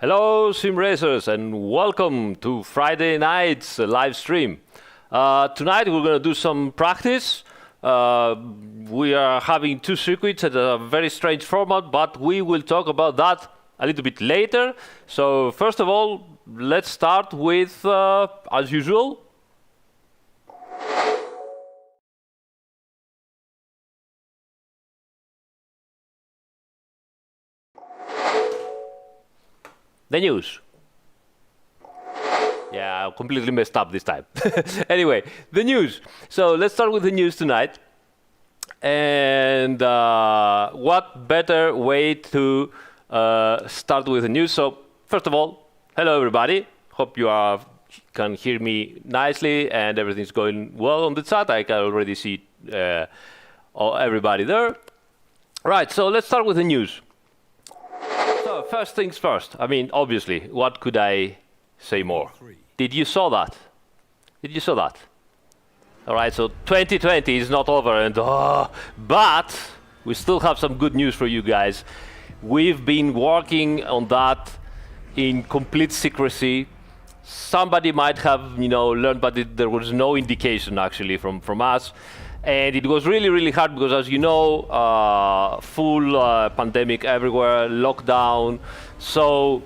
Hello, sim racers, and welcome to Friday night's live stream. Tonight we're going to do some practice. We are having two circuits at a very strange format, but we will talk about that a little bit later. So first of all, let's start with, as usual, the news. Yeah, I completely messed up this time. Anyway, the news. So let's start with the news tonight. And what better way to start with the news? So first of all, hello everybody. Hope you can hear me nicely and everything's going well on the chat. I can already see everybody there. Right, so let's start with the news. So first things first. I mean, obviously, what could I say more? Did you saw that? Did you saw that? All right, so 2020 is not over, and but we still have some good news for you guys. We've been working on that in complete secrecy. Somebody might have, learned, but there was no indication actually from us. And it was really, really hard because, as you know, full pandemic everywhere, lockdown. So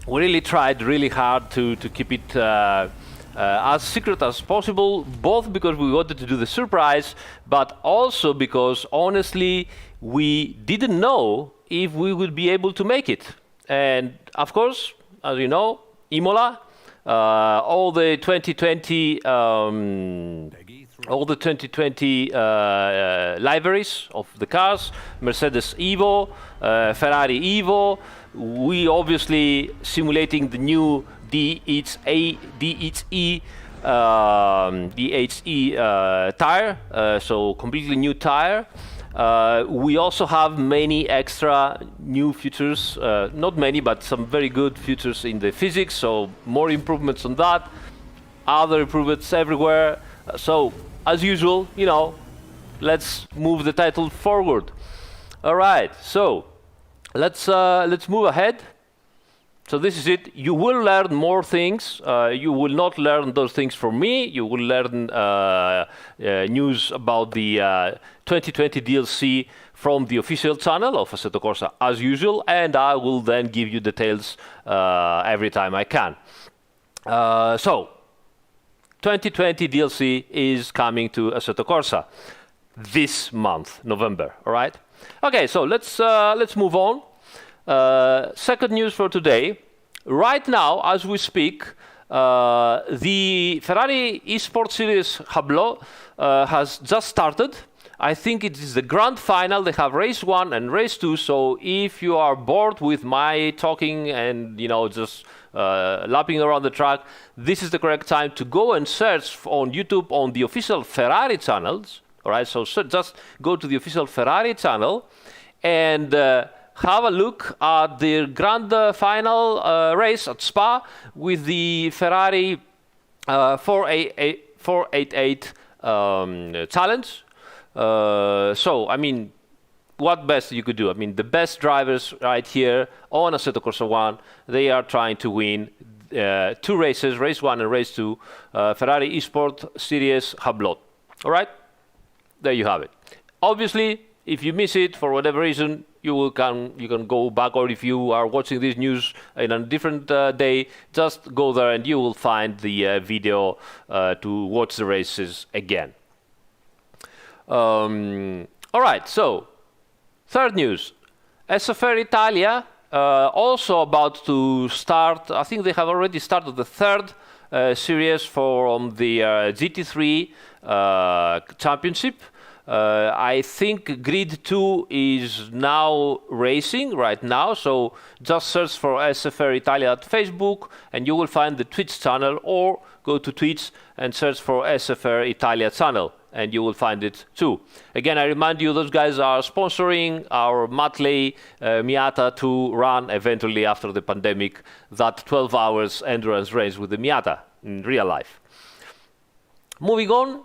we really tried really hard to keep it as secret as possible, both because we wanted to do the surprise, but also because, honestly, we didn't know if we would be able to make it. And, of course, as you know, Imola, all the 2020 liveries of the cars, Mercedes Evo, Ferrari Evo. We obviously simulating the new DHE tire, so completely new tire. We also have many extra new features, not many, but some very good features in the physics, so more improvements on that, other improvements everywhere. So, as usual, let's move the title forward. All right, so let's move ahead. So this is it. You will learn more things. You will not learn those things from me. You will learn news about the 2020 DLC from the official channel of Assetto Corsa, as usual, and I will then give you details every time I can. So, 2020 DLC is coming to Assetto Corsa this month, November. All right. Okay, so let's move on. Second news for today. Right now, as we speak, the Ferrari Esports Series Hublot has just started. I think it is the grand final. They have race 1 and race 2. So if you are bored with my talking and just lapping around the track, this is the correct time to go and search on YouTube on the official Ferrari channels. All right, so just go to the official Ferrari channel and have a look at the grand final race at Spa with the Ferrari 488 challenge. So, I mean, what best you could do? I mean, the best drivers right here on Assetto Corsa 1, they are trying to win two races, race 1 and race 2, Ferrari Esports Series Hublot. All right? There you have it. Obviously, if you miss it for whatever reason, you can go back, or if you are watching this news in a different day, just go there and you will find the video to watch the races again. All right, so third news. SFR Italia also about to start. I think they have already started the third series from the GT3 championship. I think Grid 2 is now racing right now, so just search for SFR Italia at Facebook and you will find the Twitch channel, or go to Twitch and search for SFR Italia channel and you will find it too. Again, I remind you, those guys are sponsoring our Matley Miata to run eventually after the pandemic that 12 hours endurance race with the Miata in real life. Moving on.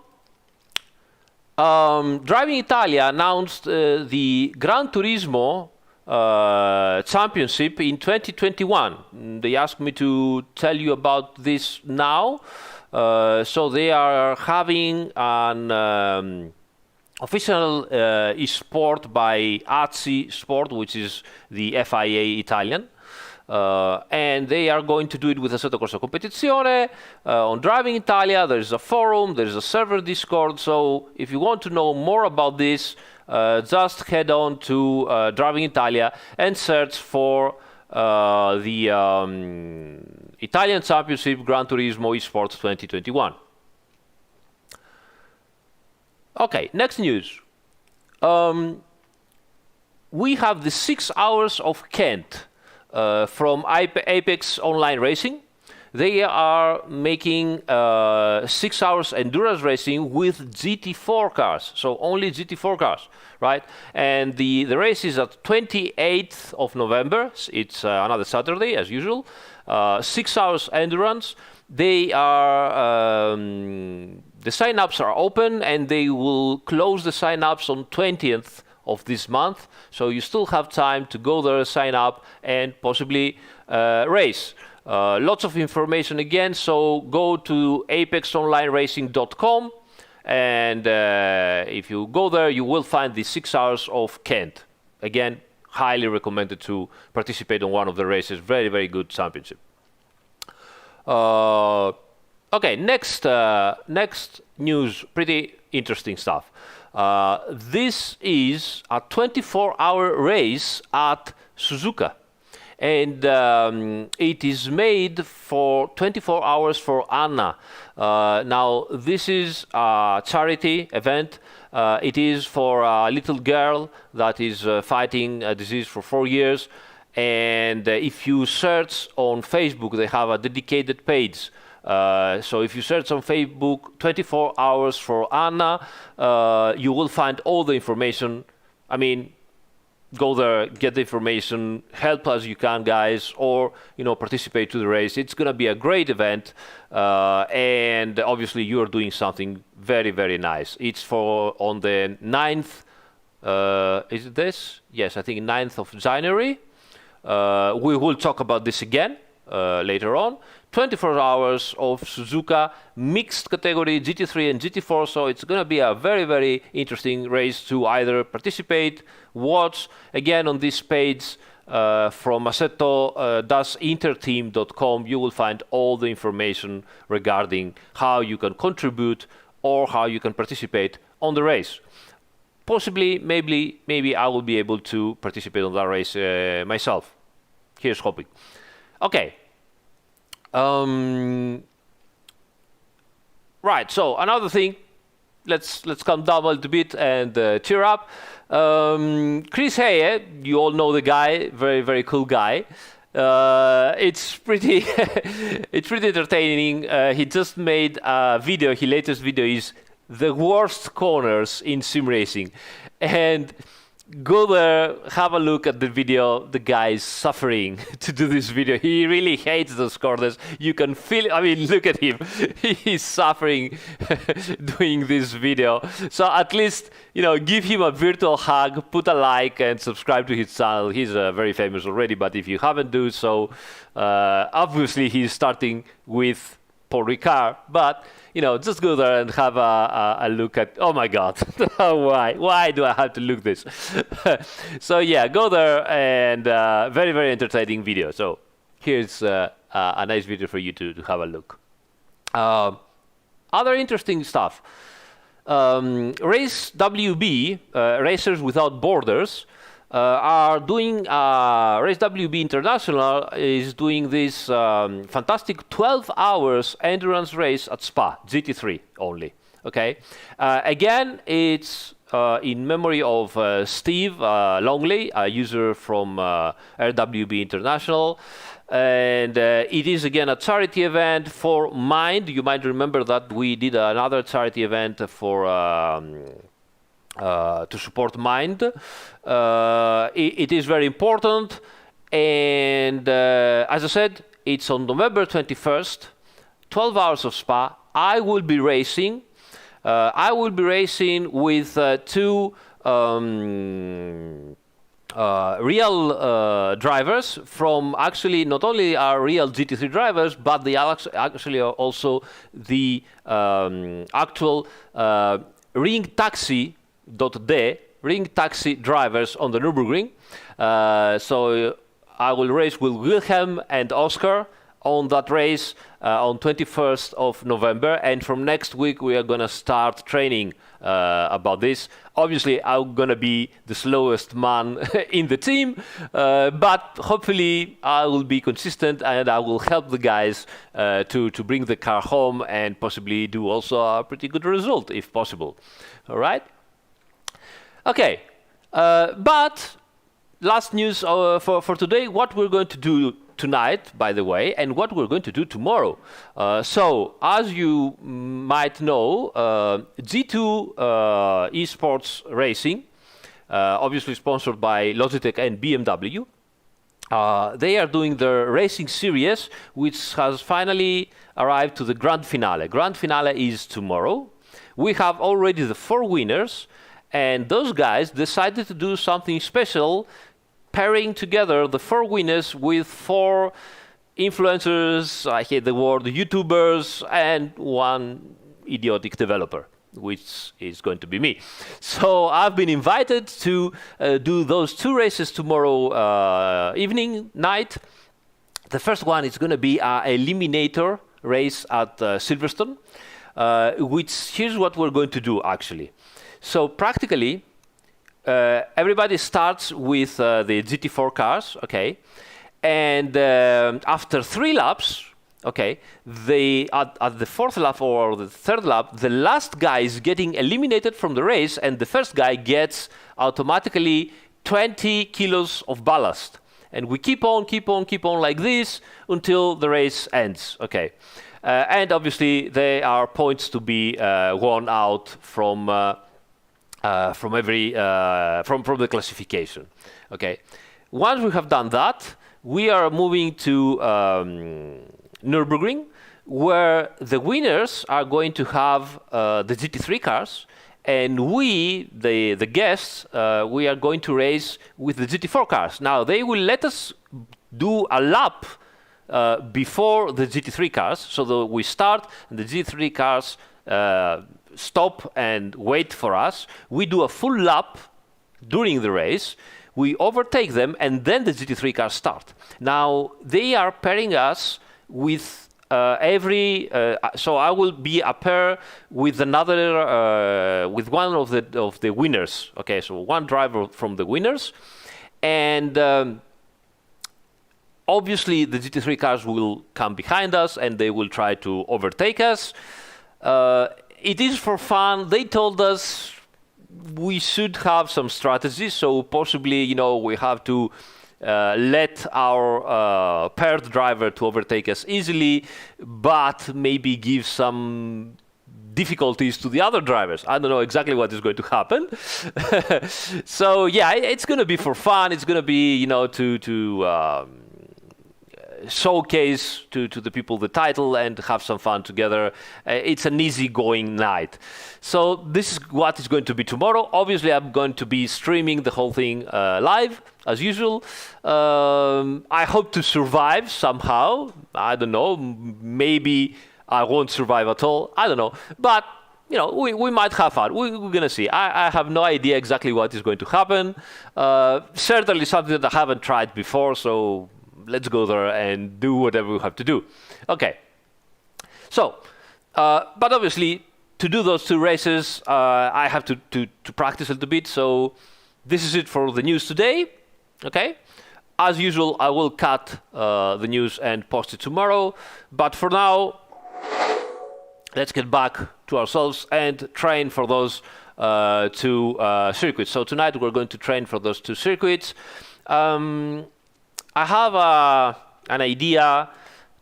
Driving Italia announced the Gran Turismo championship in 2021. They asked me to tell you about this now. So they are having an official esport by ACC Sport, which is the FIA Italian. And they are going to do it with Assetto Corsa Competizione on Driving Italia. There's a forum, there's a server Discord. So if you want to know more about this, just head on to Driving Italia and search for the Italian Championship Gran Turismo Esports 2021. Okay, next news. We have the 6 hours of Kent from Apex Online Racing. They are making 6 hours endurance racing with GT4 cars, so only GT4 cars, right? And the race is at 28th of November. It's another Saturday, as usual. 6 hours endurance. They are the sign-ups are open, and they will close the sign-ups on 20th of this month. So you still have time to go there, sign up, and possibly race. Lots of information again, so go to apexonlineracing.com, and if you go there, you will find the 6 hours of Kent. Again, highly recommended to participate in one of the races. Very, very good championship. Okay, next news, pretty interesting stuff. This is a 24-hour race at Suzuka. And it is made for 24 hours for Anna. Now, this is a charity event. It is for a little girl that is fighting a disease for 4 years. And if you search on Facebook, they have a dedicated page. So if you search on Facebook, 24 hours for Anna, you will find all the information. I mean, go there, get the information, help as you can, guys, or participate to the race. It's going to be a great event, and obviously you are doing something very, very nice. It's for on the 9th. Is it this? Yes, I think 9th of January. We will talk about this again later on. 24 hours of Suzuka, mixed category GT3 and GT4, so it's going to be a very, very interesting race to either participate, watch. Again, on this page from assetto-interteam.com, you will find all the information regarding how you can contribute or how you can participate on the race. Possibly, maybe I will be able to participate on that race myself. Here's hoping. Okay. Right, so another thing, let's calm down a little bit and cheer up. Chris Haye, you all know the guy, very, very cool guy. It's pretty it's pretty entertaining. He just made a video. His latest video is the worst corners in sim racing, and go there, have a look at the video. The guy is suffering to do this video. He really hates those corners. You can feel it. I mean, look at him. He's suffering doing this video. So at least, give him a virtual hug, put a like, and subscribe to his channel. He's very famous already, but if you haven't done so, obviously he's starting with Paul Ricard. But just go there and have a look at. Oh my God, why do I have to look this? So yeah, go there, and very, very entertaining video. So here's a nice video for you to have a look. Other interesting stuff. Race WB, Racers Without Borders, are doing Race WB International is doing this fantastic 12 hours endurance race at Spa, GT3 only. Okay, again, it's in memory of Steve Longley, a user from RWB International. And it is again a charity event for Mind. You might remember that we did another charity event for to support Mind. It is very important, and as I said, it's on November 21st, 12 hours of Spa. I will be racing. I will be racing with two real drivers from actually not only are real GT3 drivers, but they are actually are also the actual ring taxi drivers on the Nurburgring. So I will race with Wilhelm and Oscar on that race on 21st of November, and from next week we are gonna start training about this. Obviously, I'm gonna be the slowest man in the team, but hopefully I will be consistent and I will help the guys to bring the car home and possibly do also a pretty good result if possible. All right. Okay, but last news for today, what we're going to do tonight, by the way, and what we're going to do tomorrow. So, as you might know, G2 Esports Racing, obviously sponsored by Logitech and BMW, they are doing their racing series, which has finally arrived to the grand finale. Grand finale is tomorrow. We have already the 4 winners, and those guys decided to do something special, pairing together the 4 winners with 4 influencers, I hate the word, YouTubers, and 1 idiotic developer, which is going to be me. So I've been invited to do those 2 races tomorrow night. The first one is going to be an eliminator race at Silverstone, which here's what we're going to do actually. So practically, everybody starts with the GT4 cars, okay, and after 3 laps, okay, at the 4th lap or the 3rd lap, the last guy is getting eliminated from the race, and the first guy gets automatically 20 kilos of ballast, and we keep on like this until the race ends, okay. And obviously, there are points to be won out from the classification. Okay. Once we have done that, we are moving to Nurburgring, where the winners are going to have the GT3 cars, and we, the guests, we are going to race with the GT4 cars. Now, they will let us do a lap before the GT3 cars, so that we start and the GT3 cars stop and wait for us. We do a full lap during the race, we overtake them, and then the GT3 cars start. Now, they are pairing us with so I will be a pair with another, with one of the winners. Okay, so 1 driver from the winners, and obviously the GT3 cars will come behind us and they will try to overtake us. It is for fun. They told us we should have some strategies, so possibly, you know, we have to let our paired driver to overtake us easily, but maybe give some difficulties to the other drivers. I don't know exactly what is going to happen. So yeah, it's going to be for fun. It's going to be, you know, to showcase to the people the title and have some fun together. It's an easy-going night. So this is what is going to be tomorrow. Obviously, I'm going to be streaming the whole thing live, as usual. I hope to survive somehow. I don't know. Maybe I won't survive at all. I don't know. But, you know, we might have fun. We're going to see. I have no idea exactly what is going to happen. Certainly something that I haven't tried before, so let's go there and do whatever we have to do. Okay. So, but obviously, to do those 2 races, I have to practice a little bit. So, this is it for the news today. Okay. As usual, I will cut the news and post it tomorrow. But for now, let's get back to ourselves and train for those 2 circuits. So tonight we're going to train for those 2 circuits. I have an idea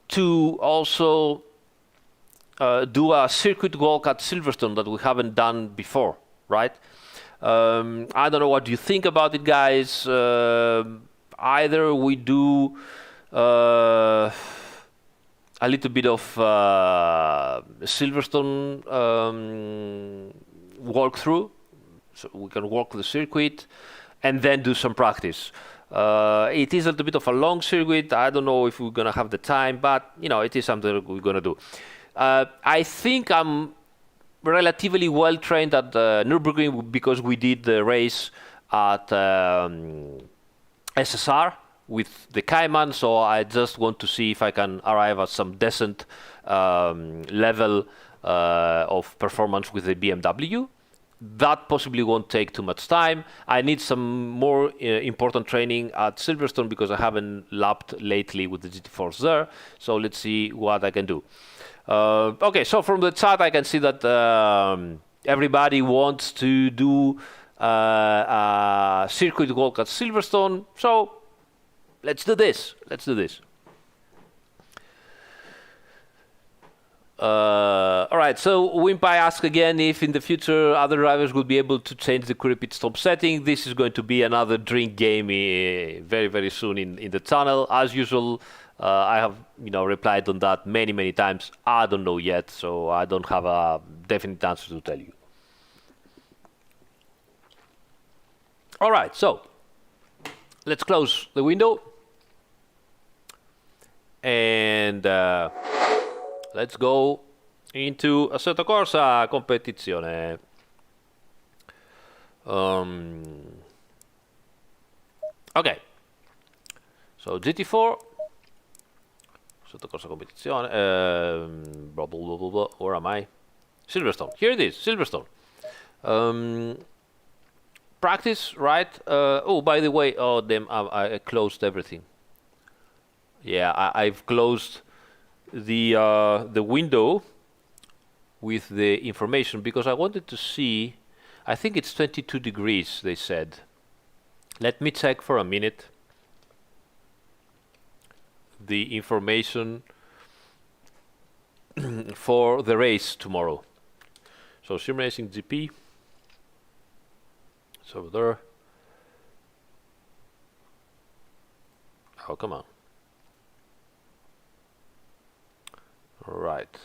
to also do a circuit walk at Silverstone that we haven't done before, right? I don't know what you think about it, guys. Either we do a little bit of Silverstone walkthrough, so we can walk the circuit, and then do some practice. It is a little bit of a long circuit. I don't know if we're gonna have the time, but it is something we're gonna do. I think I'm relatively well trained at Nurburgring because we did the race at SSR with the Cayman, so I just want to see if I can arrive at some decent level of performance with the BMW. That possibly won't take too much time. I need some more important training at Silverstone because I haven't lapped lately with the GT4s there. So let's see what I can do. Okay, so from the chat I can see that everybody wants to do a circuit walk at Silverstone. So let's do this. Let's do this. All right, so Wimpai asked again if in the future other drivers would be able to change the current pit stop setting. This is going to be another drink game very, very soon in the channel. As usual, I have replied on that many times. I don't know yet, so I don't have a definite answer to tell you. All right, so let's close the window and let's go into Assetto Corsa competizione. Okay, so GT4, Assetto Corsa competizione, blah, blah, blah, blah, blah. Where am I? Silverstone, here it is, Silverstone. Practice, right? Oh, by the way, oh damn, I closed everything. Yeah, I've closed the window with the information because I wanted to see. I think it's 22 degrees, they said. Let me check for a minute the information for the race tomorrow. So Sim Racing GP, it's over there. Oh, come on. Right.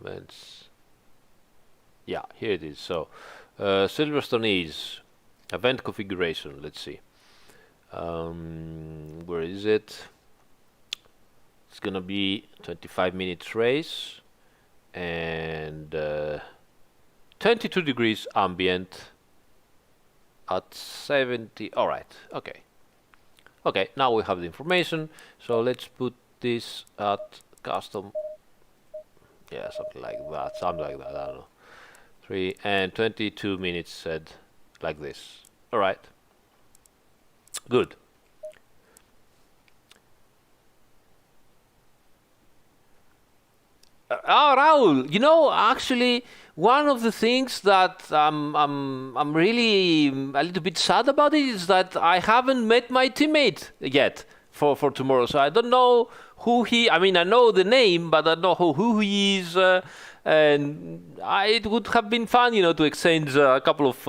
Events. Yeah, here it is. So Silverstone is event configuration. Let's see. Where is it? It's gonna be 25 minutes race and 22 degrees ambient at 70. All right. Okay. Okay, now we have the information, so let's put this at custom. Yeah, something like that, I don't know. 3 and 22 minutes said like this. All right, good. Raul, actually, one of the things that I'm really a little bit sad about it is that I haven't met my teammate yet for tomorrow. So I don't know who he. I mean, I know the name, but I don't know who he is. And it would have been fun, to exchange a couple of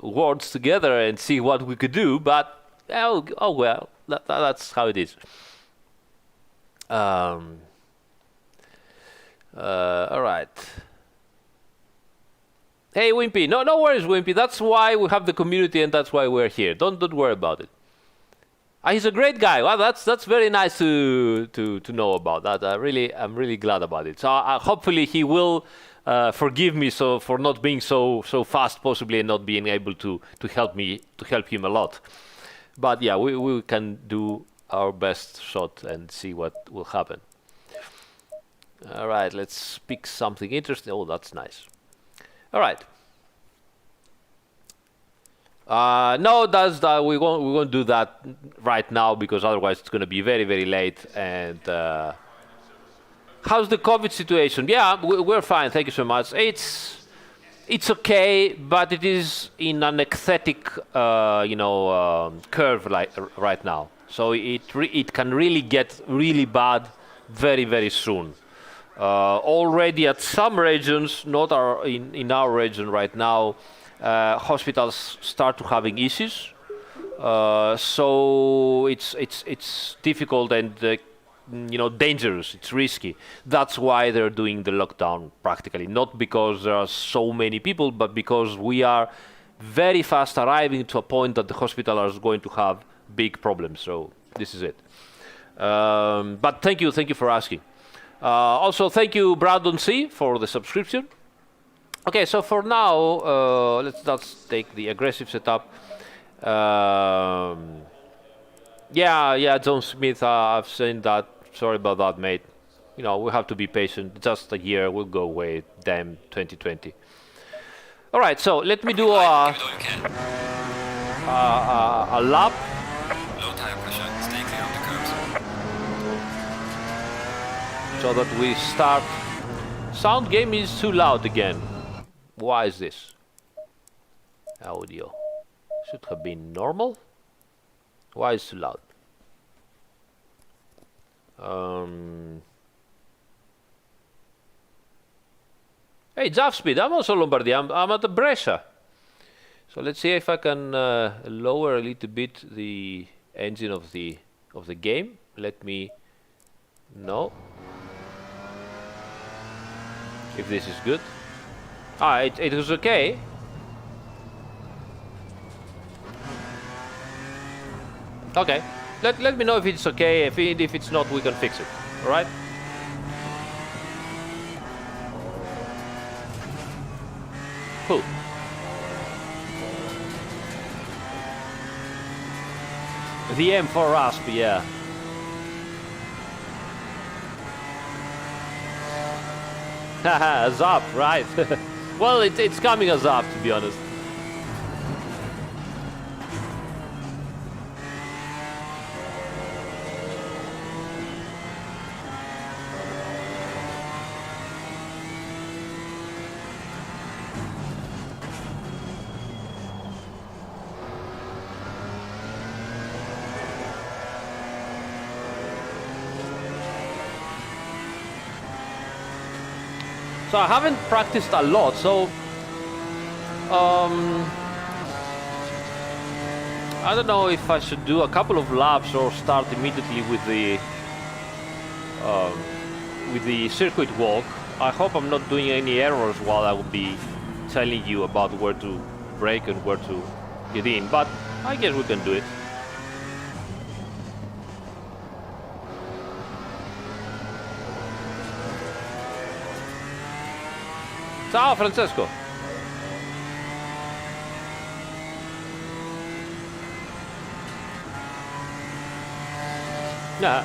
words together and see what we could do. But oh well, that's how it is. All right. Hey, Wimpy. No worries, Wimpy. That's why we have the community, and that's why we're here. Don't worry about it. He's a great guy. Well, that's very nice to know about that. I'm really glad about it. So hopefully he will forgive me for not being so fast, possibly, and not being able to help him a lot. But yeah, we can do our best shot and see what will happen. All right, let's pick something interesting. Oh, that's nice. All right. No, we won't do that right now because otherwise it's going to be very, very late. And how's the COVID situation? Yeah, we're fine. Thank you so much. It's okay, but it is in an ecstatic, curve right now. So it can really get really bad very, very soon. Already at some regions, not in our region right now, hospitals start to having issues. So it's difficult, and you know, dangerous, it's risky. That's why they're doing the lockdown practically, not because there are so many people, but because we are very fast arriving to a point that the hospital is going to have big problems. So this is it. But thank you for asking. Also, thank you, Brandon C, for the subscription. Okay, so for now, let's not take the aggressive setup. Yeah, John Smith, I've seen that. Sorry about that, mate. You know, we have to be patient. Just a year, we'll go away. Damn, 2020. All right, so let me do a lap. Low tire pressure. Stay clear of the curbs. So that we start. Sound game is too loud again. Why is this? Audio should have been normal. Why is it too loud? Hey, Jav Speed, I'm also Lombardy. I'm at the Brescia. So let's see if I can lower a little bit the engine of the game. Let me know if this is good. It was okay. Okay, let me know if it's okay. If it's not, we can fix it. All right. Cool. The M4 Rasp, yeah. Haha, a Zap, right? Well, it's coming as Zap, to be honest. So I haven't practiced a lot, so I don't know if I should do a couple of laps or start immediately with the circuit walk. I hope I'm not doing any errors while I will be telling you about where to brake and where to get in, but I guess we can do it. Ciao Francesco. Yeah.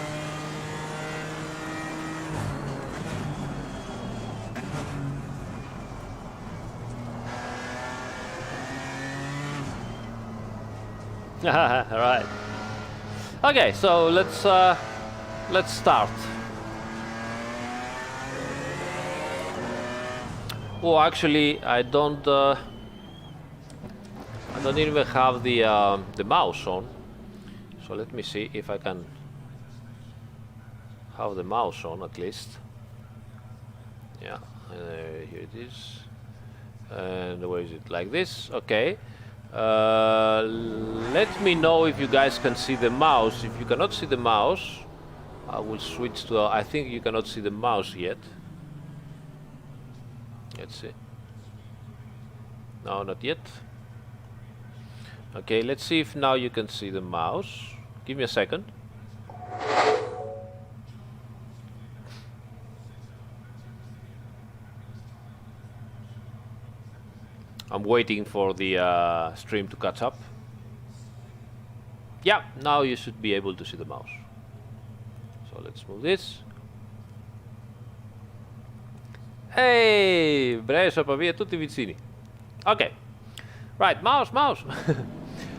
All right. Okay, so let's start. Oh, actually, I don't even have the mouse on. So let me see if I can have the mouse on at least. Yeah, here it is. And where is it? Like this? Okay. Let me know if you guys can see the mouse. If you cannot see the mouse, I will switch to. I think you cannot see the mouse yet. Let's see. No, not yet. Okay, let's see if now you can see the mouse. Give me a second. I'm waiting for the stream to catch up. Yeah, now you should be able to see the mouse. So let's move this. Hey, Brescia, Pavia, tutti vicini. Okay, right, mouse.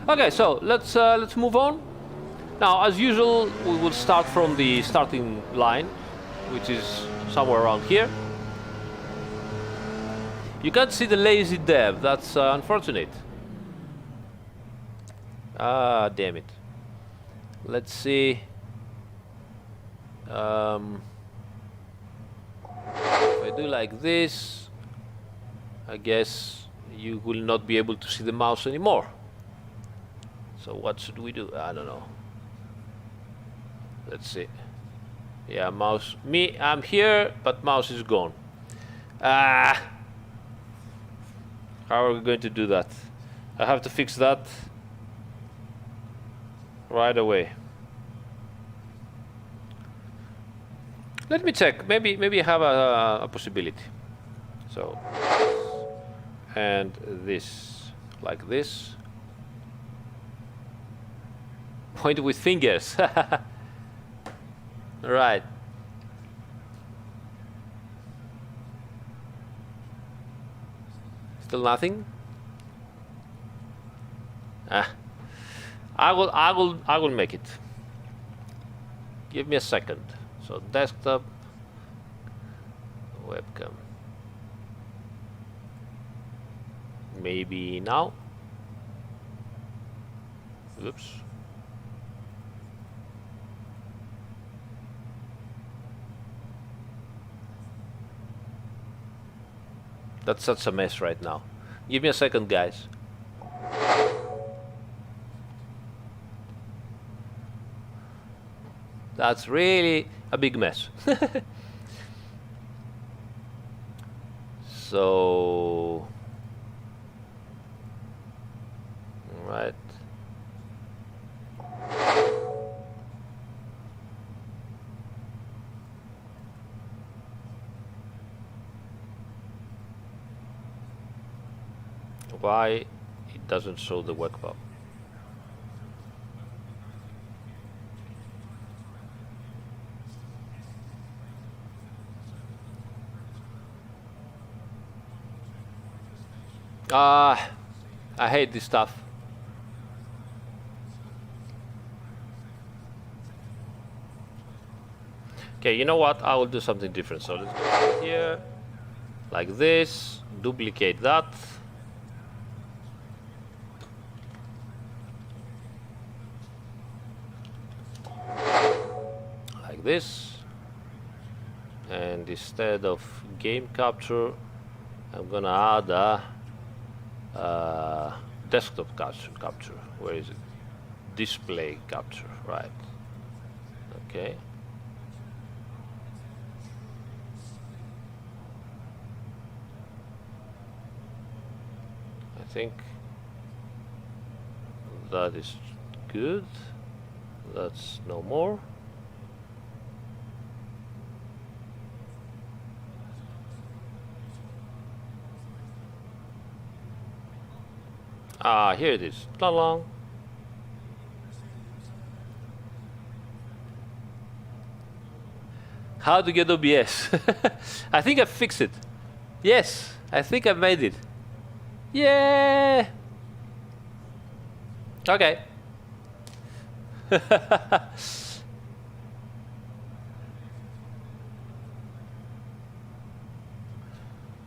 Okay, so let's move on. Now, as usual, we will start from the starting line, which is somewhere around here. You can't see the lazy dev. That's unfortunate. Ah, damn it. Let's see. If I do like this, I guess you will not be able to see the mouse anymore. So what should we do? I don't know. Let's see. Yeah, mouse. I'm here, but mouse is gone. Ah! How are we going to do that? I have to fix that right away. Let me check. Maybe I have a possibility. So, and this, like this. Point with fingers. Right. Still nothing? Ah. I will make it. Give me a second. So desktop, webcam. Maybe now. Oops. That's such a mess right now. Give me a second, guys. That's really a big mess. So, right. Why it doesn't show the webcam? I hate this stuff. Okay, you know what? I will do something different. So let's go here, like this, duplicate that. Like this. And instead of game capture, I'm gonna add a desktop capture. Where is it? Display capture, right. Okay. I think that is good. That's no more. Ah, here it is. Ta-long. How to get OBS? I think I fixed it. Yes, I think I made it. Yeah. Okay.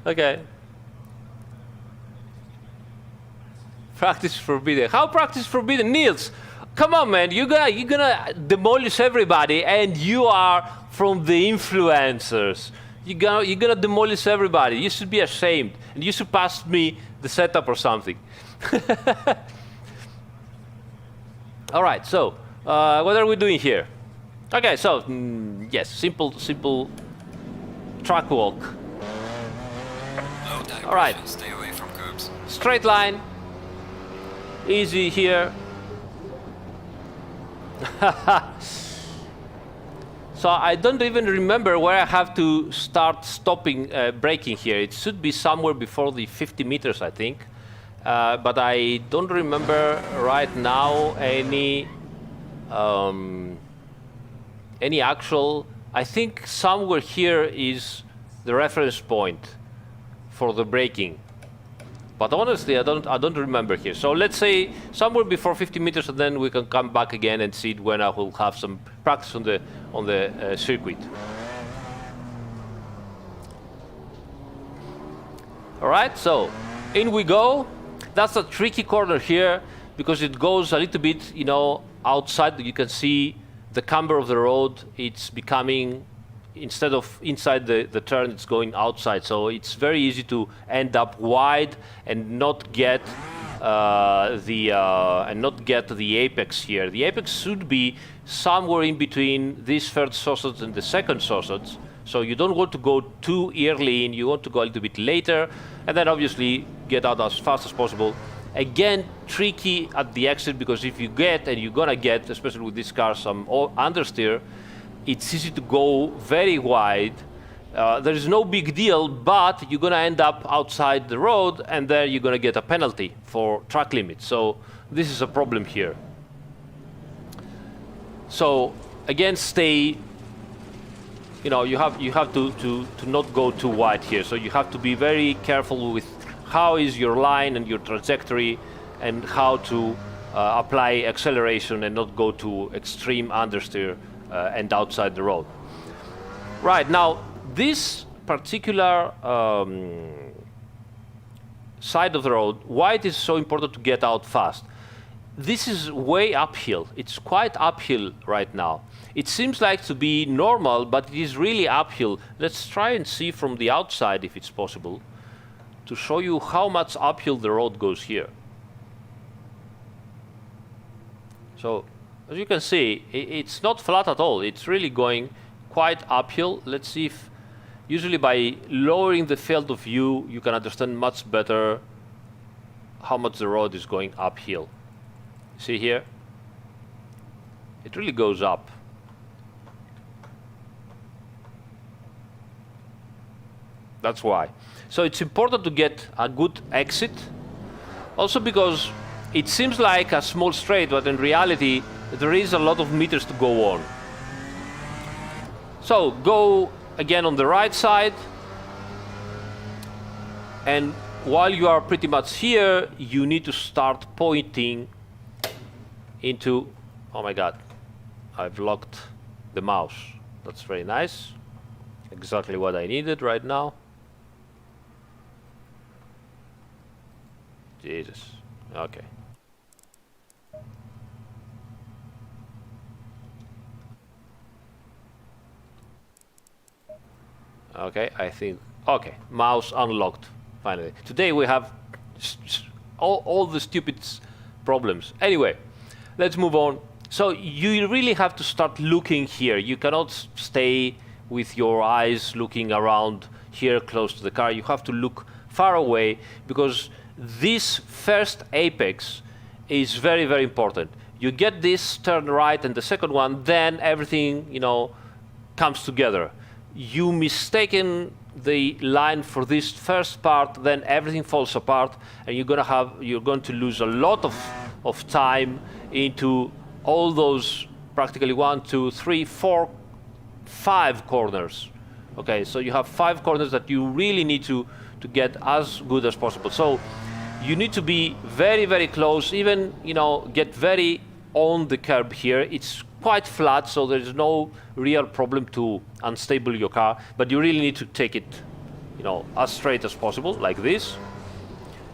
Okay. Practice forbidden. How practice forbidden, Niels? Come on, man. You're gonna demolish everybody, and you are from the influencers. You're gonna demolish everybody. You should be ashamed, and you should pass me the setup or something. All right. So, what are we doing here? Okay. So, yes, simple track walk. All right. Stay away from curbs. Straight line. Easy here. So I don't even remember where I have to start stopping, braking here. It should be somewhere before the 50 meters, I think. But I don't remember right now any actual. I think somewhere here is the reference point for the braking. But honestly, I don't remember here. So let's say somewhere before 50 meters, and then we can come back again and see when I will have some practice on the circuit. All right, so in we go. That's a tricky corner here because it goes a little bit, outside. You can see the camber of the road. It's becoming, instead of inside the turn, it's going outside. So it's very easy to end up wide and not get and not get the apex here. The apex should be somewhere in between this first sausage and the second sausage. So you don't want to go too early in, you want to go a little bit later, and then obviously get out as fast as possible. Again, tricky at the exit, because if you get, and you're gonna get, especially with this car, some understeer, it's easy to go very wide. There is no big deal, but you're gonna end up outside the road, and there you're gonna get a penalty for track limit. So this is a problem here. So again, stay. You know, you have to not go too wide here. So you have to be very careful with how is your line and your trajectory, and how to apply acceleration and not go to extreme understeer and outside the road. Right, now this particular side of the road, why it is so important to get out fast? This is way uphill. It's quite uphill right now. It seems like to be normal, but it is really uphill. Let's try and see from the outside if it's possible to show you how much uphill the road goes here. So as you can see, it's not flat at all. It's really going quite uphill. Let's see if, usually by lowering the field of view, you can understand much better how much the road is going uphill. See here? It really goes up. That's why. So it's important to get a good exit. Also because it seems like a small straight, but in reality, there is a lot of meters to go on. So go again on the right side. And while you are pretty much here, you need to start pointing into, oh my God, I've locked the mouse. That's very nice. Exactly what I needed right now. Jesus, okay. Okay, I think, okay, mouse unlocked, finally. Today we have all the stupid problems. Anyway, let's move on. So you really have to start looking here. You cannot stay with your eyes looking around here close to the car. You have to look far away, because this first apex is very, very important. You get this turn right and the second one, then everything, you know, comes together. You mistaken the line for this first part, then everything falls apart, and you're going to lose a lot of time into all those practically 1, 2, 3, 4, 5 corners. Okay, so you have 5 corners that you really need to get as good as possible. So you need to be very, very close, even, you know, get very on the curb here. It's quite flat, so there's no real problem to unstable your car, but you really need to take it, you know, as straight as possible, like this.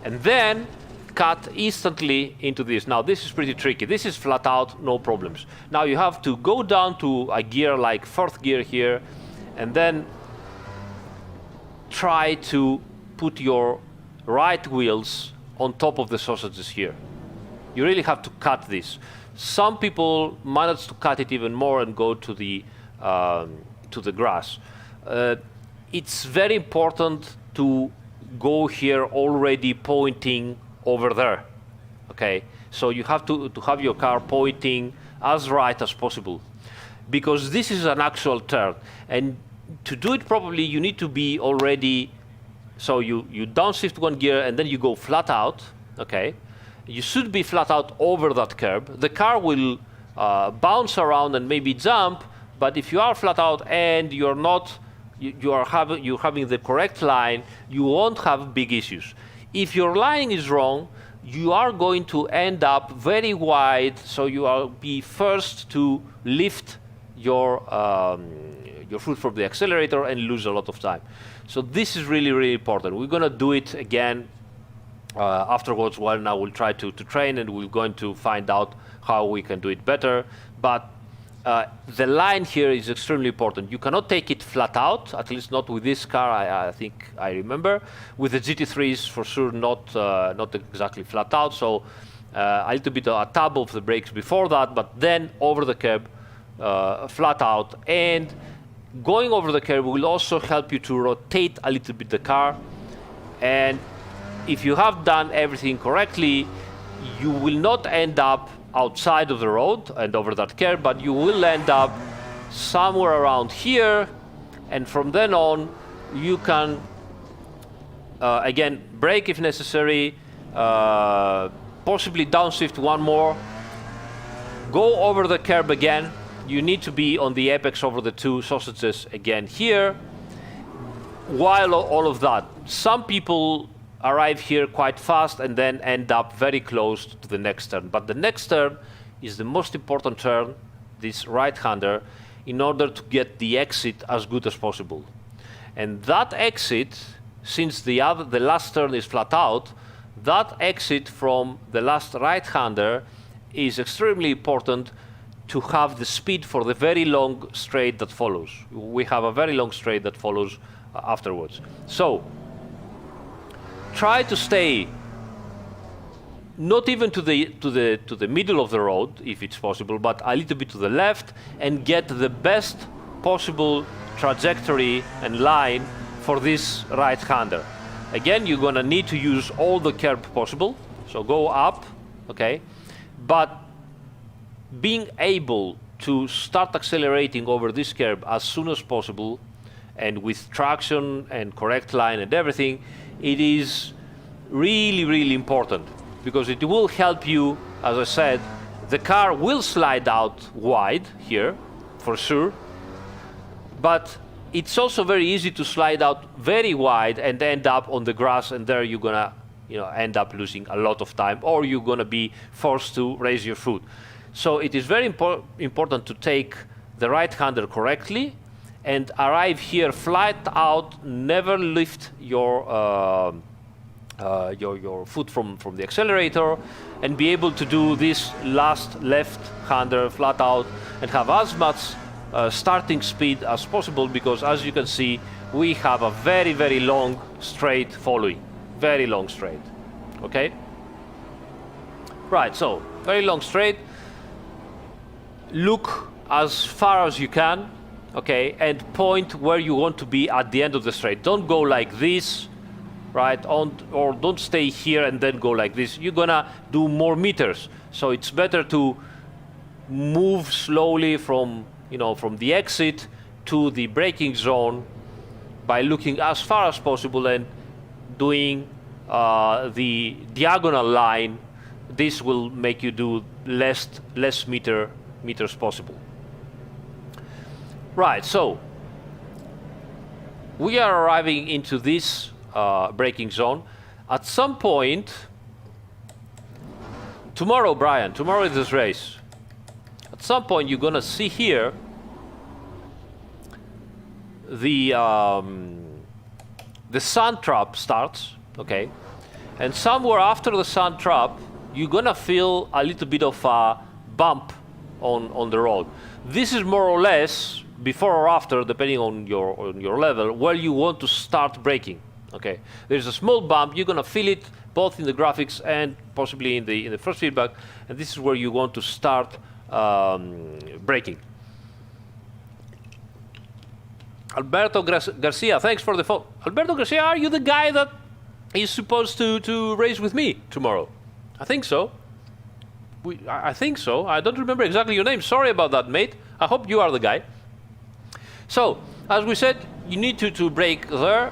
And then cut instantly into this. Now this is pretty tricky. This is flat out, no problems. Now you have to go down to a gear like 4th gear here, and then try to put your right wheels on top of the sausages here. You really have to cut this. Some people manage to cut it even more and go to the grass. It's very important to go here already pointing over there. Okay, so you have to have your car pointing as right as possible, because this is an actual turn, and to do it properly, you need to be already. So you downshift 1 gear and then you go flat out. Okay, you should be flat out over that curb. The car will bounce around and maybe jump, but if you are flat out and you're not, you're having the correct line, you won't have big issues. If your line is wrong, you are going to end up very wide, so you will be first to lift your foot from the accelerator and lose a lot of time. So this is really, really important. We're going to do it again afterwards. Well, now we'll try to train, and we're going to find out how we can do it better. But the line here is extremely important. You cannot take it flat out, at least not with this car, I think I remember. With the GT3s, for sure, not exactly flat out, so a little bit a tab of the brakes before that, but then over the curb, flat out. And going over the curb will also help you to rotate a little bit the car. And if you have done everything correctly, you will not end up outside of the road and over that curve, but you will end up somewhere around here, and from then on you can again brake if necessary, possibly downshift one more, go over the curb again. You need to be on the apex over the two sausages again here. While all of that, some people arrive here quite fast and then end up very close to the next turn. But the next turn is the most important turn, this right-hander, in order to get the exit as good as possible. And that exit, since the last turn is flat out, that exit from the last right-hander is extremely important to have the speed for the very long straight that follows. We have a very long straight that follows afterwards. So try to stay not even to the middle of the road, if it's possible, but a little bit to the left, and get the best possible trajectory and line for this right-hander. Again, you're gonna need to use all the curb possible, so go up, okay? But being able to start accelerating over this curb as soon as possible, and with traction and correct line and everything, it is really, really important, because it will help you. As I said, the car will slide out wide here, for sure, but it's also very easy to slide out very wide and end up on the grass, and there you're gonna end up losing a lot of time, or you're gonna be forced to raise your foot. So it is very important to take the right-hander correctly and arrive here flat out, never lift your foot from the accelerator, and be able to do this last left-hander flat out and have as much starting speed as possible, because as you can see, we have a very, very long straight following. Very long straight, okay? Right, so very long straight. Look as far as you can, okay, and point where you want to be at the end of the straight. Don't go like this, right, or don't stay here and then go like this. You're gonna do more meters, so it's better to move slowly from the exit to the braking zone by looking as far as possible and doing the diagonal line. This will make you do less meters possible. Right, so we are arriving into this braking zone. At some point tomorrow, Brian, tomorrow is this race. At some point you're gonna see here the sand trap starts, okay, and somewhere after the sand trap you're gonna feel a little bit of a bump on the road. This is more or less before or after, depending on your level, where you want to start braking. Okay, there's a small bump. You're gonna feel it both in the graphics and possibly in the first feedback, and this is where you want to start braking. Alberto Garcia, thanks for the phone. Alberto Garcia, are you the guy that is supposed to race with me tomorrow? I think so. I think so. I don't remember exactly your name. Sorry about that, mate. I hope you are the guy. So, as we said, you need to brake there.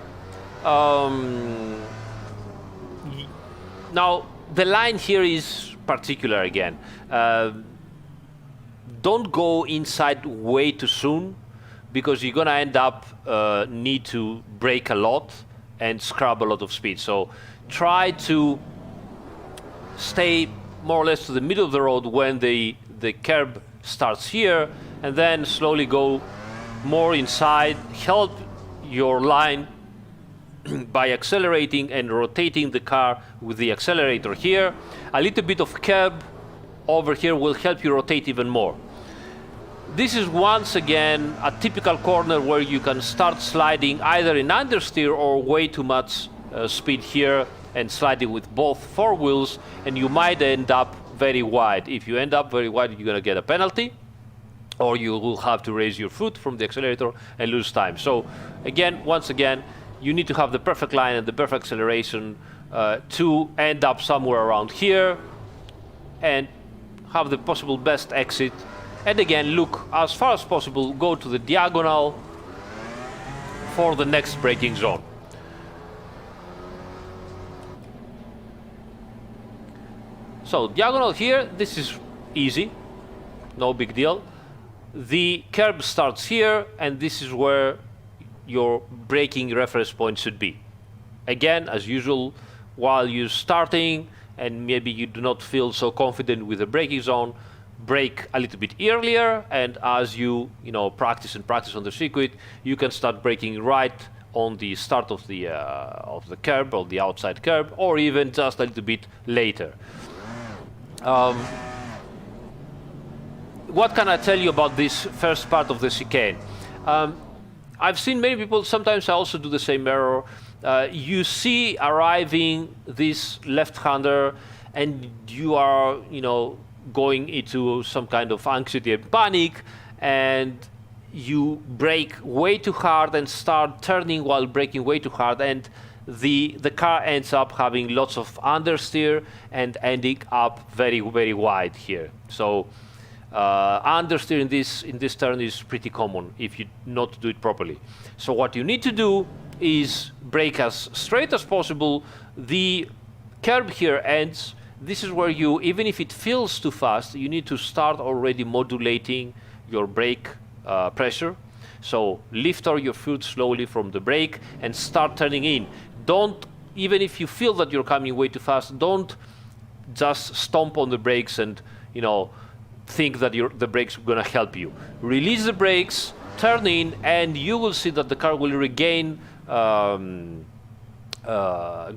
Now, the line here is particular again. Don't go inside way too soon, because you're gonna end up need to brake a lot and scrub a lot of speed. So try to stay more or less to the middle of the road when the curb starts here, and then slowly go more inside. Help your line by accelerating and rotating the car with the accelerator here. A little bit of curb over here will help you rotate even more. this is once again a typical corner where you can start sliding either in understeer or way too much speed here and sliding with both four wheels, and you might end up very wide. If you end up very wide, you're going to get a penalty, or you will have to raise your foot from the accelerator and lose time. So again, once again, you need to have the perfect line and the perfect acceleration to end up somewhere around here and have the possible best exit. And again, look as far as possible, go to the diagonal for the next braking zone. So diagonal here, this is easy, no big deal. The curb starts here, and this is where your braking reference point should be. Again, as usual, while you're starting and maybe you do not feel so confident with the braking zone, brake a little bit earlier, and as you practice on the circuit, you can start braking right on the start of the curb, or the outside curb, or even just a little bit later. What can I tell you about this first part of the chicane? I've seen many people, sometimes I also do the same error. You see arriving this left-hander, and you are, going into some kind of anxiety and panic, and you brake way too hard and start turning while braking way too hard, and the car ends up having lots of understeer and ending up very, very wide here. So understeer in this turn is pretty common if you not do it properly. So what you need to do is brake as straight as possible. The curb here ends. This is where you, even if it feels too fast, you need to start already modulating your brake pressure. So lift your foot slowly from the brake and start turning in. Don't, even if you feel that you're coming way too fast, don't just stomp on the brakes and think that the brakes are going to help you. Release the brakes, turn in, and you will see that the car will regain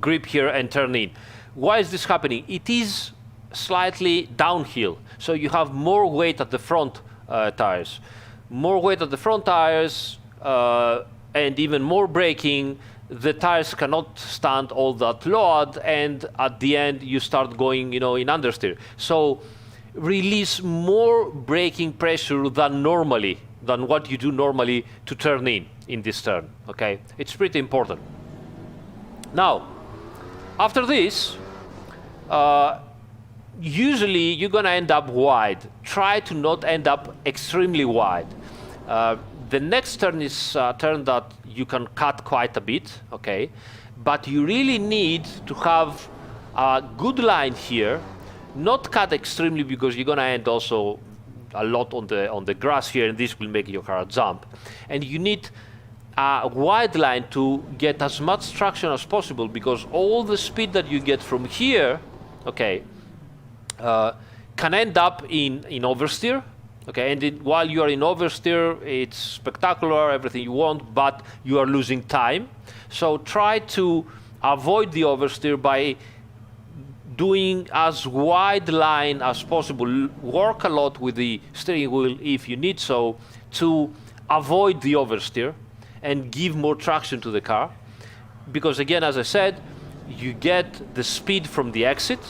grip here and turn in. Why is this happening? It is slightly downhill, so you have more weight at the front tires. More weight at the front tires and even more braking. The tires cannot stand all that load, and at the end you start going in understeer. So release more braking pressure than what you do normally to turn in this turn. Okay, it's pretty important. Now, after this, usually you're gonna end up wide. Try to not end up extremely wide. The next turn is a turn that you can cut quite a bit, okay? But you really need to have a good line here, not cut extremely, because you're gonna end also a lot on the grass here, and this will make your car jump. And you need a wide line to get as much traction as possible, because all the speed that you get from here, okay, can end up in oversteer. Okay, and while you are in oversteer, it's spectacular, everything you want, but you are losing time. So try to avoid the oversteer by doing as wide line as possible. Work a lot with the steering wheel if you need so, to avoid the oversteer and give more traction to the car. Because again, as I said, you get the speed from the exit,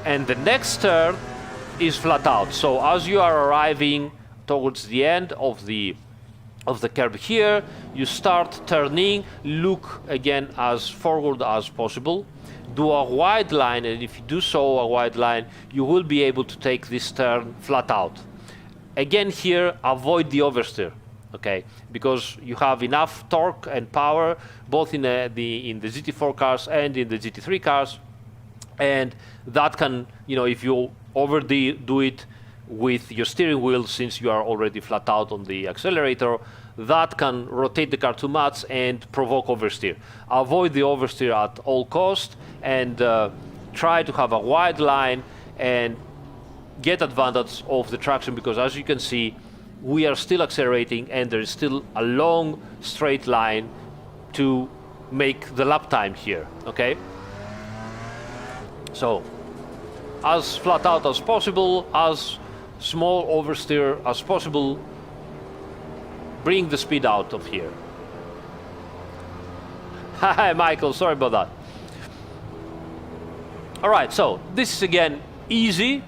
and the next turn is flat out. So as you are arriving towards the end of the curve here, you start turning, look again as forward as possible, do a wide line, and if you do so, a wide line, you will be able to take this turn flat out. Again here, avoid the oversteer, okay, because you have enough torque and power both in the GT4 cars and in the GT3 cars, and that can, if you overdo it with your steering wheel, since you are already flat out on the accelerator, that can rotate the car too much and provoke oversteer. Avoid the oversteer at all cost, and try to have a wide line and get advantage of the traction, because as you can see, we are still accelerating and there is still a long straight line to make the lap time here, okay? So as flat out as possible, as small oversteer as possible. Bring the speed out of here. Hi, Michael, sorry about that. All right, so this is again easy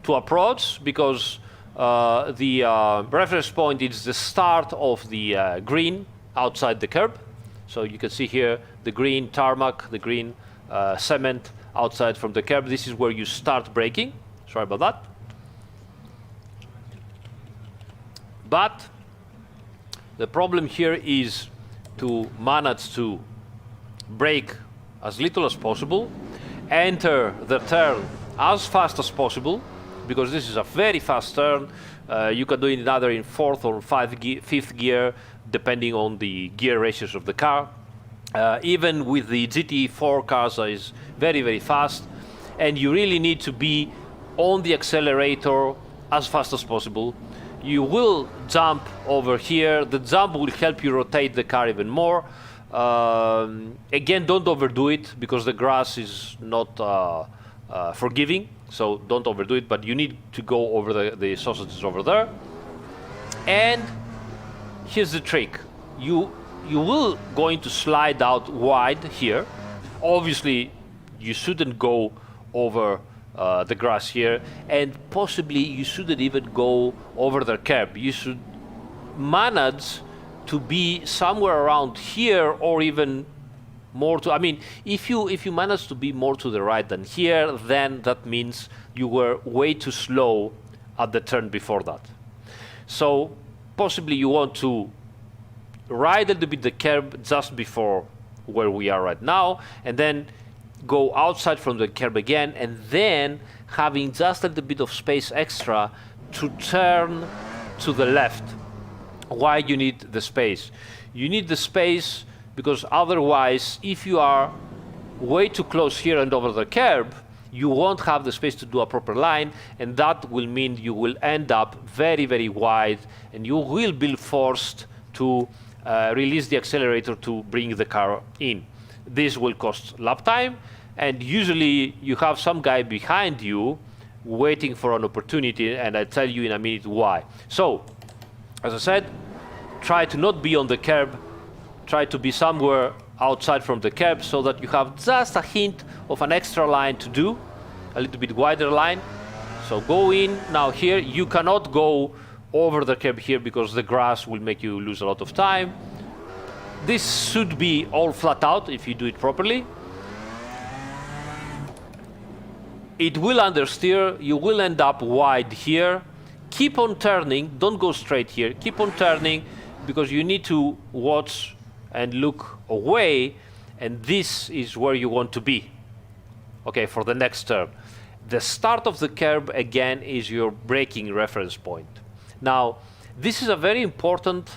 to approach because the reference point is the start of the green outside the curb. So you can see here the green tarmac, the green cement outside from the curb. This is where you start braking. Sorry about that. But the problem here is to manage to brake as little as possible, enter the turn as fast as possible, because this is a very fast turn. You can do it either in fourth or fifth gear, depending on the gear ratios of the car. Even with the GT4 cars, is very, very fast. And you really need to be on the accelerator as fast as possible. You will jump over here. The jump will help you rotate the car even more. Again, don't overdo it because the grass is not forgiving. So don't overdo it, but you need to go over the sausages over there. And here's the trick. You will going to slide out wide here. Obviously, you shouldn't go over the grass here, and possibly you shouldn't even go over the curb. You should manage to be somewhere around here, or even more to, I mean, if you manage to be more to the right than here, then that means you were way too slow at the turn before that. So possibly you want to ride a little bit the curb just before where we are right now, and then go outside from the curb again, and then having just a little bit of space extra to turn to the left. Why you need the space? You need the space because otherwise, if you are way too close here and over the curb, you won't have the space to do a proper line, and that will mean you will end up very, very wide, and you will be forced to release the accelerator to bring the car in. This will cost lap time, and usually you have some guy behind you waiting for an opportunity, and I'll tell you in a minute why. So, as I said, try to not be on the curb, try to be somewhere outside from the curb so that you have just a hint of an extra line to do, a little bit wider line. So go in now here. You cannot go over the curb here because the grass will make you lose a lot of time. This should be all flat out if you do it properly. It will understeer, you will end up wide here. Keep on turning, don't go straight here. Keep on turning because you need to watch and look away, and this is where you want to be, okay, for the next turn. The start of the curb, again, is your braking reference point. Now, this is a very important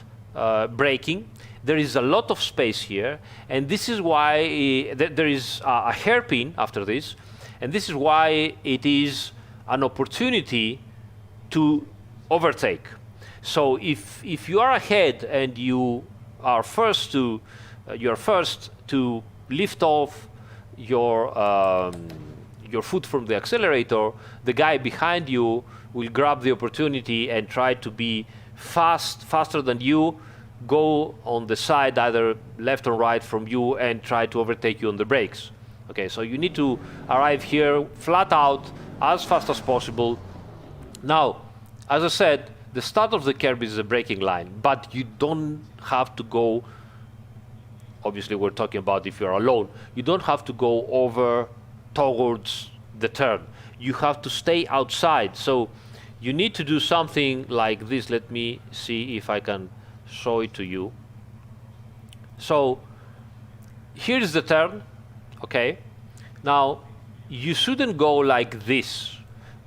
braking. There is a lot of space here, and this is why there is a hairpin after this, and this is why it is an opportunity to overtake. So if you are ahead and you are first to lift off your foot from the accelerator, the guy behind you will grab the opportunity and try to be faster than you, go on the side either left or right from you and try to overtake you on the brakes. Okay, so you need to arrive here flat out as fast as possible. Now, as I said, the start of the curb is a braking line, but you don't have to go, obviously we're talking about if you're alone, you don't have to go over towards the turn. You have to stay outside. So you need to do something like this. Let me see if I can show it to you. So here's the turn, okay? Now, you shouldn't go like this,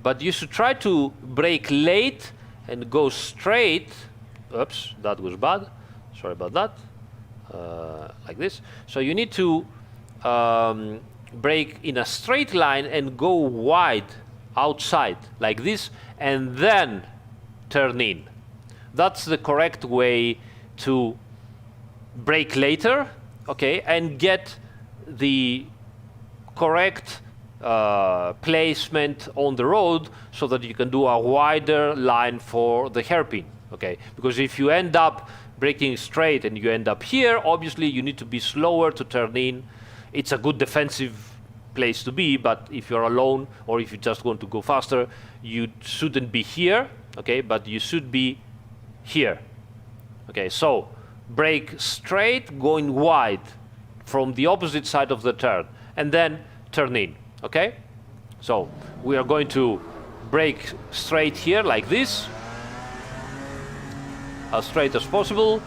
but you should try to brake late and go straight. Oops, that was bad. Sorry about that. Like this. So you need to brake in a straight line and go wide outside like this, and then turn in. That's the correct way to brake later, okay, and get the correct placement on the road so that you can do a wider line for the hairpin, okay? Because if you end up braking straight and you end up here, obviously you need to be slower to turn in. It's a good defensive place to be, but if you're alone or if you just want to go faster, you shouldn't be here, okay? But you should be here, okay? So brake straight, going wide from the opposite side of the turn, and then turn in, okay? So we are going to brake straight here like this, as straight as possible,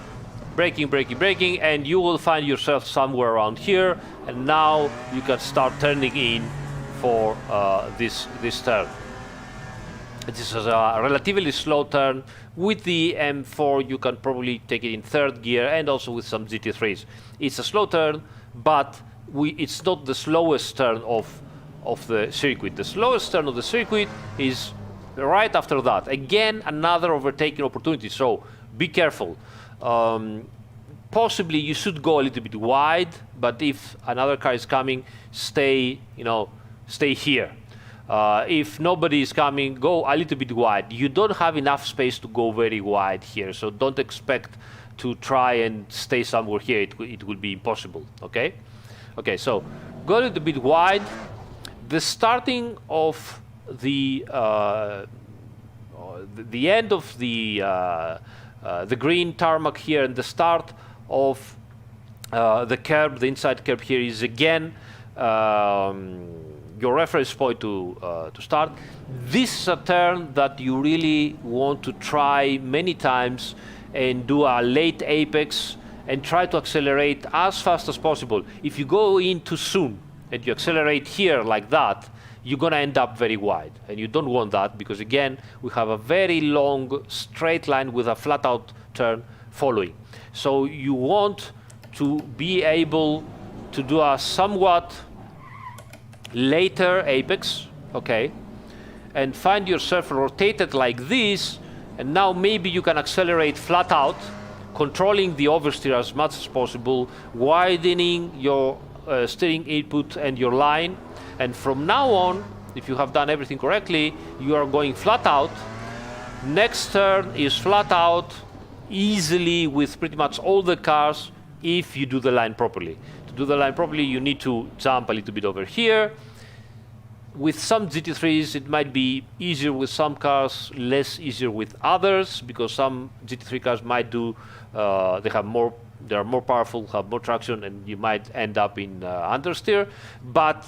braking, braking, braking, and you will find yourself somewhere around here, and now you can start turning in for this turn. This is a relatively slow turn. With the M4 you can probably take it in third gear, and also with some GT3s. It's a slow turn, but it's not the slowest turn of the circuit. The slowest turn of the circuit is right after that. Again, another overtaking opportunity, so be careful. Possibly you should go a little bit wide, but if another car is coming, stay here. If nobody is coming, go a little bit wide. You don't have enough space to go very wide here, so don't expect to try and stay somewhere here. It will be impossible, okay? Okay, so go a little bit wide. The starting of the end of the green tarmac here, and the start of the curb, the inside curb here, is again your reference point to start. This is a turn that you really want to try many times and do a late apex and try to accelerate as fast as possible. If you go in too soon and you accelerate here like that, you're gonna end up very wide, and you don't want that, because again we have a very long straight line with a flat out turn following. So you want to be able to do a somewhat later apex, okay, and find yourself rotated like this, and now maybe you can accelerate flat out, controlling the oversteer as much as possible, widening your steering input and your line. And from now on, if you have done everything correctly, you are going flat out. Next turn is flat out easily with pretty much all the cars if you do the line properly. To do the line properly, you need to jump a little bit over here. With some GT3s, it might be easier with some cars, less easier with others, because some GT3 cars might do, they are more powerful, have more traction, and you might end up in understeer. But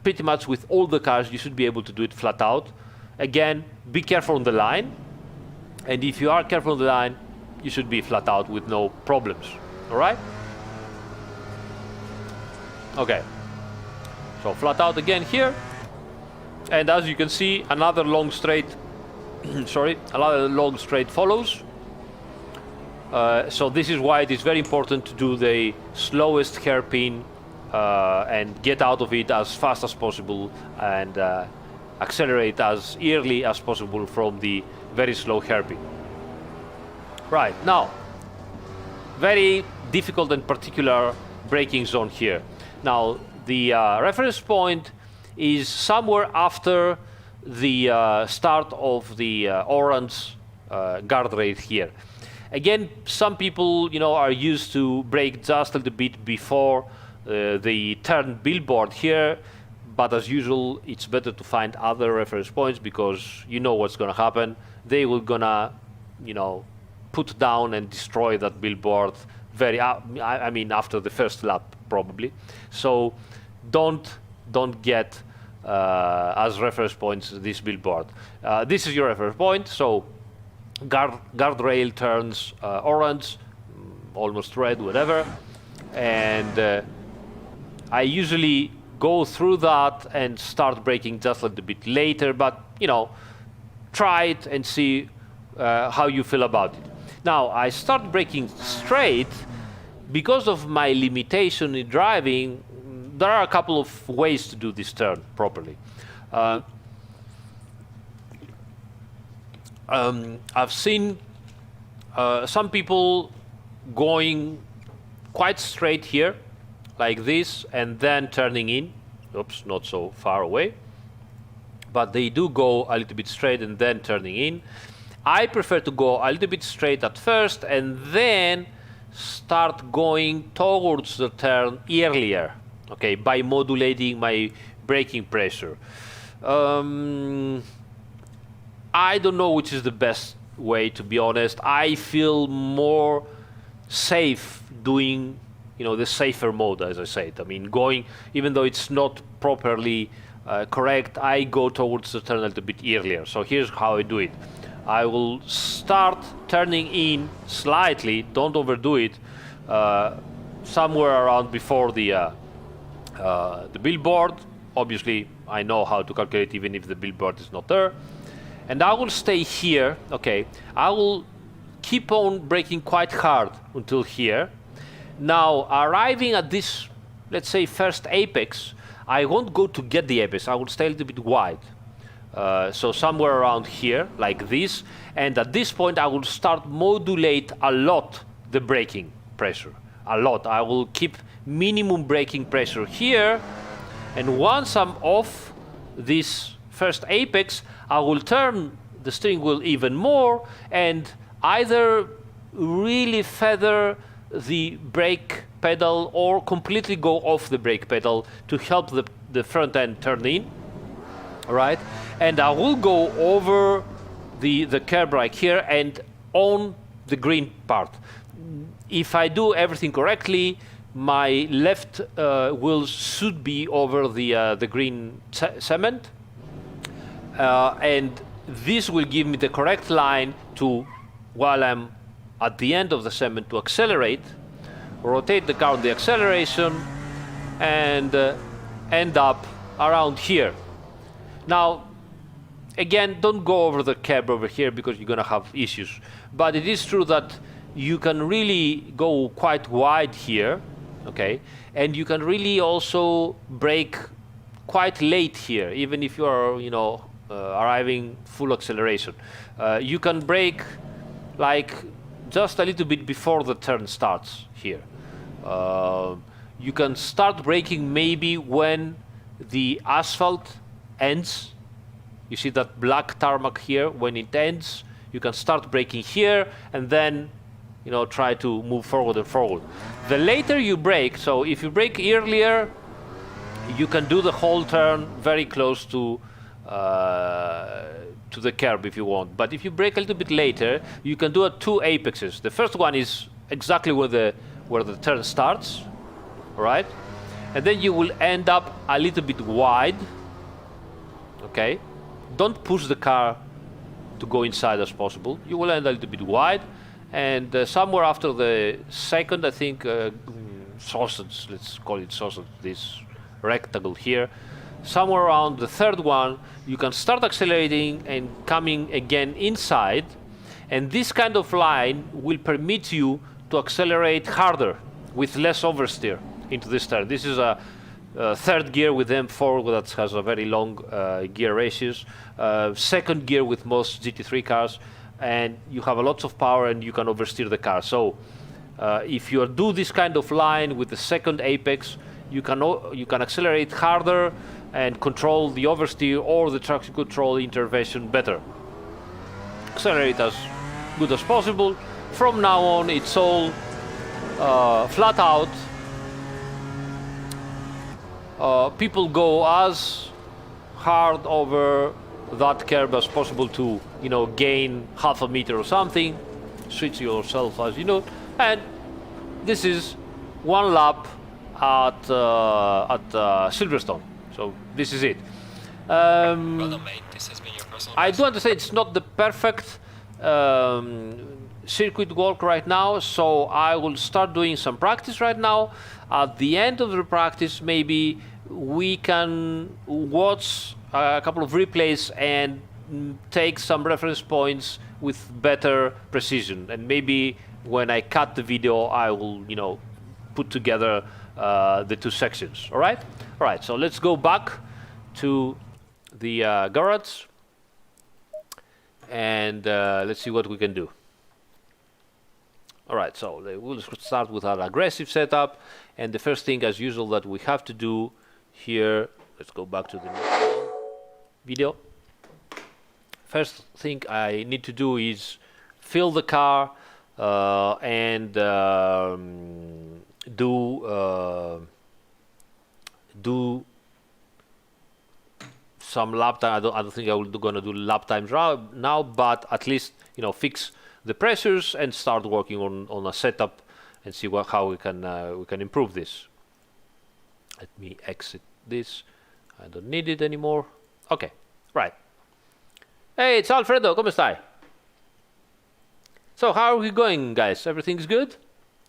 pretty much with all the cars, you should be able to do it flat out. Again, be careful on the line, and if you are careful on the line, you should be flat out with no problems. All right? Okay. So flat out again here, and as you can see, another long straight. Another long straight follows. So this is why it is very important to do the slowest hairpin and get out of it as fast as possible, and accelerate as early as possible from the very slow hairpin. Right, now, very difficult and particular braking zone here. Now, the reference point is somewhere after the start of the orange guardrail here. Again, some people, are used to brake just a little bit before the turn billboard here, but as usual, it's better to find other reference points, because you know what's going to happen. They will gonna, put down and destroy that billboard after the first lap probably. So don't get as reference points this billboard. This is your reference point. So guardrail turns orange, almost red, whatever, and I usually go through that and start braking just a little bit later, but try it and see how you feel about it. Now, I start braking straight because of my limitation in driving. There are a couple of ways to do this turn properly. I've seen some people going quite straight here, like this, and then turning in, Oops, not so far away. But they do go a little bit straight and then turning in. I prefer to go a little bit straight at first and then start going towards the turn earlier, okay, by modulating my braking pressure. I don't know which is the best way, to be honest. I feel more safe doing, the safer mode, as I said. I mean, going, even though it's not properly correct, I go towards the turn a little bit earlier. So here's how I do it. I will start turning in slightly, don't overdo it, somewhere around before the billboard. Obviously, I know how to calculate even if the billboard is not there. And I will stay here, okay. I will keep on braking quite hard until here. Now, arriving at this, let's say, first apex, I won't go to get the apex, I will stay a little bit wide. So somewhere around here, like this. And at this point, I will start modulate a lot the braking pressure, a lot. I will keep minimum braking pressure here. And once I'm off this first apex, I will turn the steering wheel even more and either really feather the brake pedal or completely go off the brake pedal to help the front end turn in. All right, and I will go over the curb right here and on the green part. If I do everything correctly, my left wheel should be over the green cement, and this will give me the correct line to, while I'm at the end of the cement, to accelerate, rotate the car on the acceleration, and end up around here. Now, again, don't go over the curb over here because you're gonna have issues. But it is true that you can really go quite wide here, okay? And you can really also brake quite late here, even if you are, arriving full acceleration. You can brake like just a little bit before the turn starts here. You can start braking maybe when the asphalt ends. You see that black tarmac here? When it ends, you can start braking here and then, try to move forward and forward. The later you brake, so if you brake earlier, you can do the whole turn very close to the curb if you want. But if you brake a little bit later, you can do two apexes. The first one is exactly where the turn starts, right? And then you will end up a little bit wide. Okay, don't push the car to go inside as possible. You will end a little bit wide, and somewhere after the second, I think, sausage, let's call it sausage, this rectangle here, somewhere around the third one, you can start accelerating and coming again inside, and this kind of line will permit you to accelerate harder with less oversteer into this turn. This is a third gear with M4 that has a very long gear ratios, second gear with most GT3 cars, and you have a lot of power and you can oversteer the car. So if you do this kind of line with the second apex, you can accelerate harder and control the oversteer or the traction control intervention better. Accelerate as good as possible. From now on, it's all flat out. People go as hard over that curb as possible to, gain half a meter or something. Switch yourself as you know, and this is one lap at Silverstone. So this is it. Well done, mate. This has been your personal I best. do understand it's not the perfect circuit walk right now, so I will start doing some practice right now. At the end of the practice, maybe we can watch a couple of replays and take some reference points with better precision. And maybe when I cut the video, I will, put together the two sections. All right? All right, so let's go back to the garage and let's see what we can do. All right, so we'll start with our aggressive setup, and the first thing, as usual, that we have to do here. Let's go back to the video. First thing I need to do is fill the car and do some lap time. I don't think I'm gonna do lap times now, but at least fix the pressures and start working on a setup and see how we can improve this. Let me exit this. I don't need it anymore. Okay, right. Hey, it's Alfredo. ¿Cómo está? So how are we going, guys? Everything's good?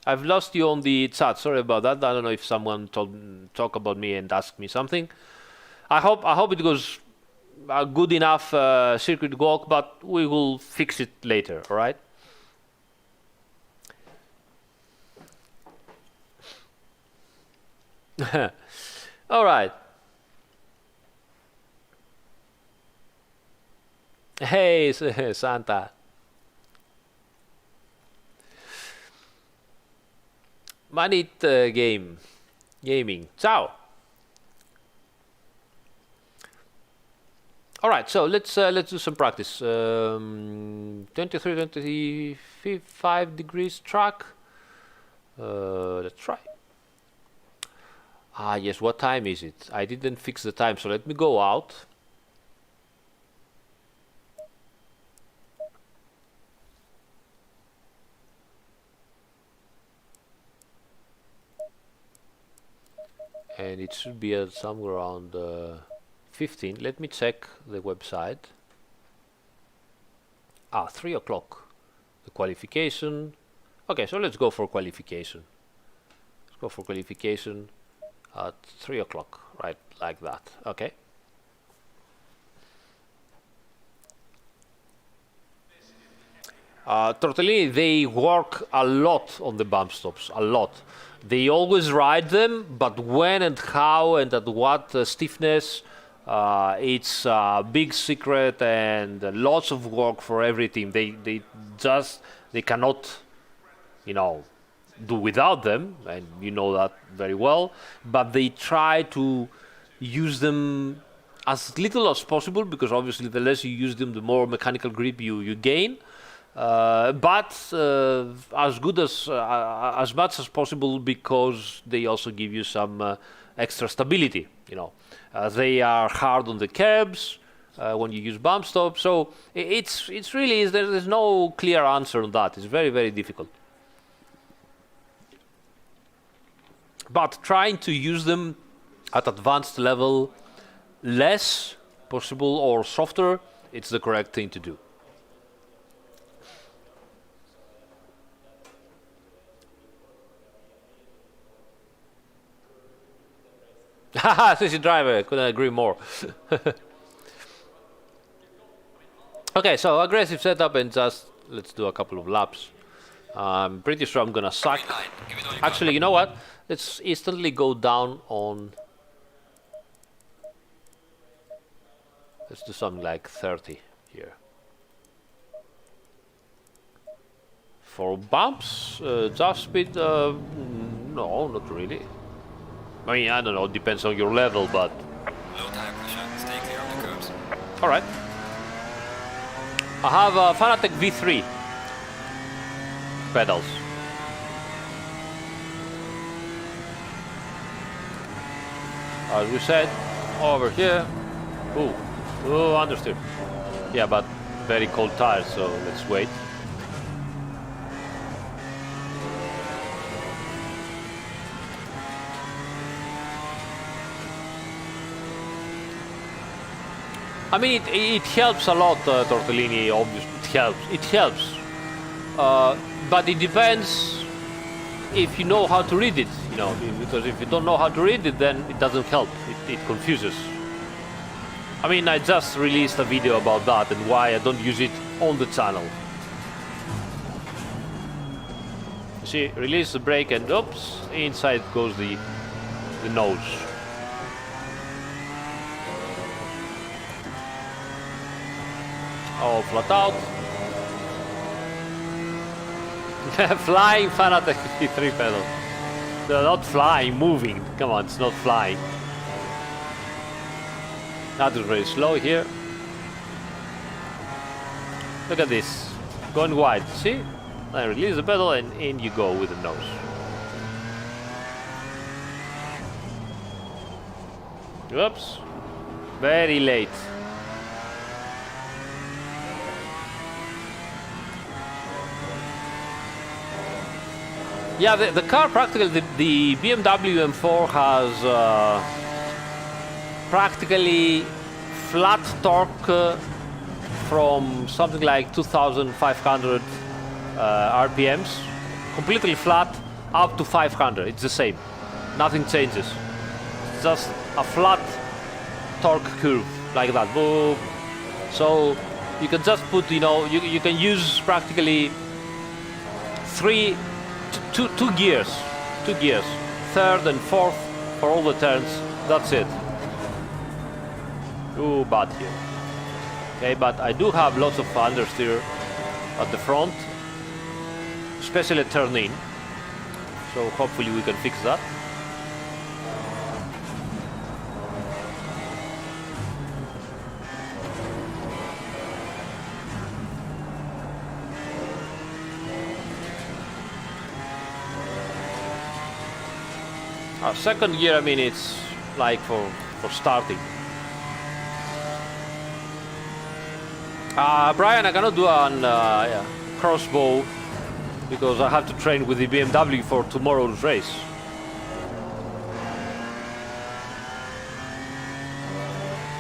I've lost you on the chat. Sorry about that. I don't know if someone talk about me and asked me something. I hope it goes a good enough circuit walk, but we will fix it later. All right. All right. Hey, Santa. Manit gaming. Ciao. All right, so let's do some practice. 23, 25 degrees track. Let's try. Ah, yes. What time is it? I didn't fix the time, so let me go out. And it should be at somewhere around 15. Let me check the website. 3 o'clock. The qualification. Okay, so let's go for qualification. Let's go for qualification at 3 o'clock, right? Like that. Okay. Tortellini, they work a lot on the bump stops, a lot. They always ride them, but when and how and at what stiffness, it's a big secret and lots of work for every team. They cannot, do without them, and you know that very well. But they try to use them as little as possible, because obviously the less you use them, the more mechanical grip you gain. But as good as much as possible, because they also give you some extra stability. They are hard on the curbs when you use bump stop. So it's really there's no clear answer on that. It's very, very difficult. But trying to use them at advanced level, less possible or softer, it's the correct thing to do. Haha, CC driver, couldn't agree more. Okay, so aggressive setup and just let's do a couple of laps. I'm pretty sure I'm gonna suck. Actually, you know what? Let's instantly go down on. Let's do something like 30 here. For bumps, draft speed, no, not really. I mean, I don't know, it depends on your level, but... Low tire pressure, stay clear of the curves. Alright. I have a Fanatec V3 pedals. As we said, over here. Ooh, understeer. Yeah, but very cold tires, so let's wait. I mean, it helps a lot, Tortellini, obviously, it helps. But it depends if you know how to read it, because if you don't know how to read it, then it doesn't help, it confuses. I mean, I just released a video about that and why I don't use it on the channel. See, release the brake and oops, inside goes the nose. Oh, flat out. Flying Fanatec 53 pedal. No, not flying, moving. Come on, it's not flying. That is very slow here. Look at this, going wide, see? Then release the pedal and in you go with the nose. Oops, very late. Yeah, the car practically, the BMW M4 has practically flat torque from something like 2,500 RPMs, completely flat, up to 500. It's the same, nothing changes. It's just a flat torque curve like that. Boom. So you can just put, you can use practically two gears, third and fourth for all the turns. That's it. Ooh, bad here. Okay, but I do have lots of understeer at the front, especially at turn in. So hopefully we can fix that. Second gear, I mean, it's like for starting. Brian, I cannot do a crossbow because I have to train with the BMW for tomorrow's race.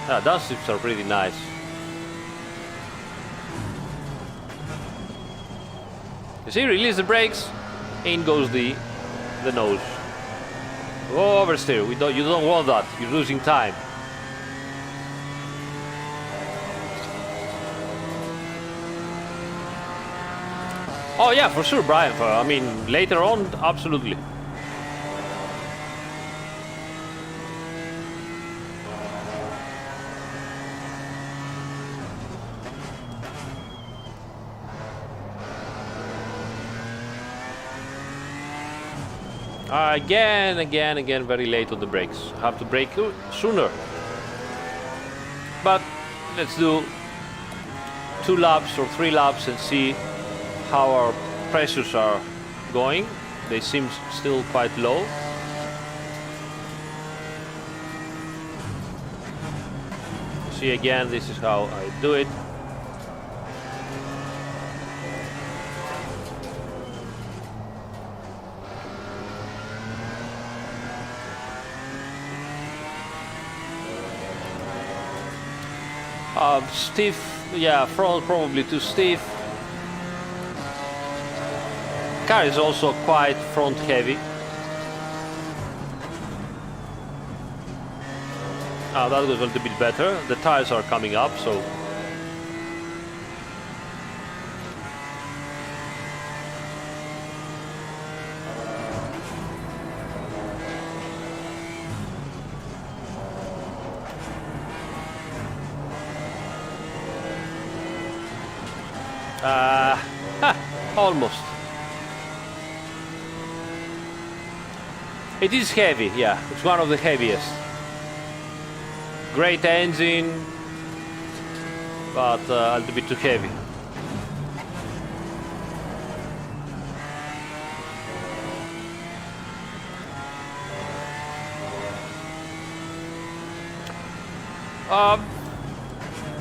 Downshifts are pretty nice. You see, release the brakes, in goes the nose. Go oversteer. You don't want that. You're losing time. Oh yeah, for sure, Brian. I mean, later on, absolutely. Again, very late on the brakes. Have to brake sooner. But let's do 2 laps or 3 laps and see how our pressures are going. They seem still quite low. See, again, this is how I do it. Stiff, yeah, front probably too stiff. Car is also quite front heavy. That goes a little bit better. The tires are coming up, so. Almost. It is heavy, yeah. It's one of the heaviest. Great engine, but a little bit too heavy.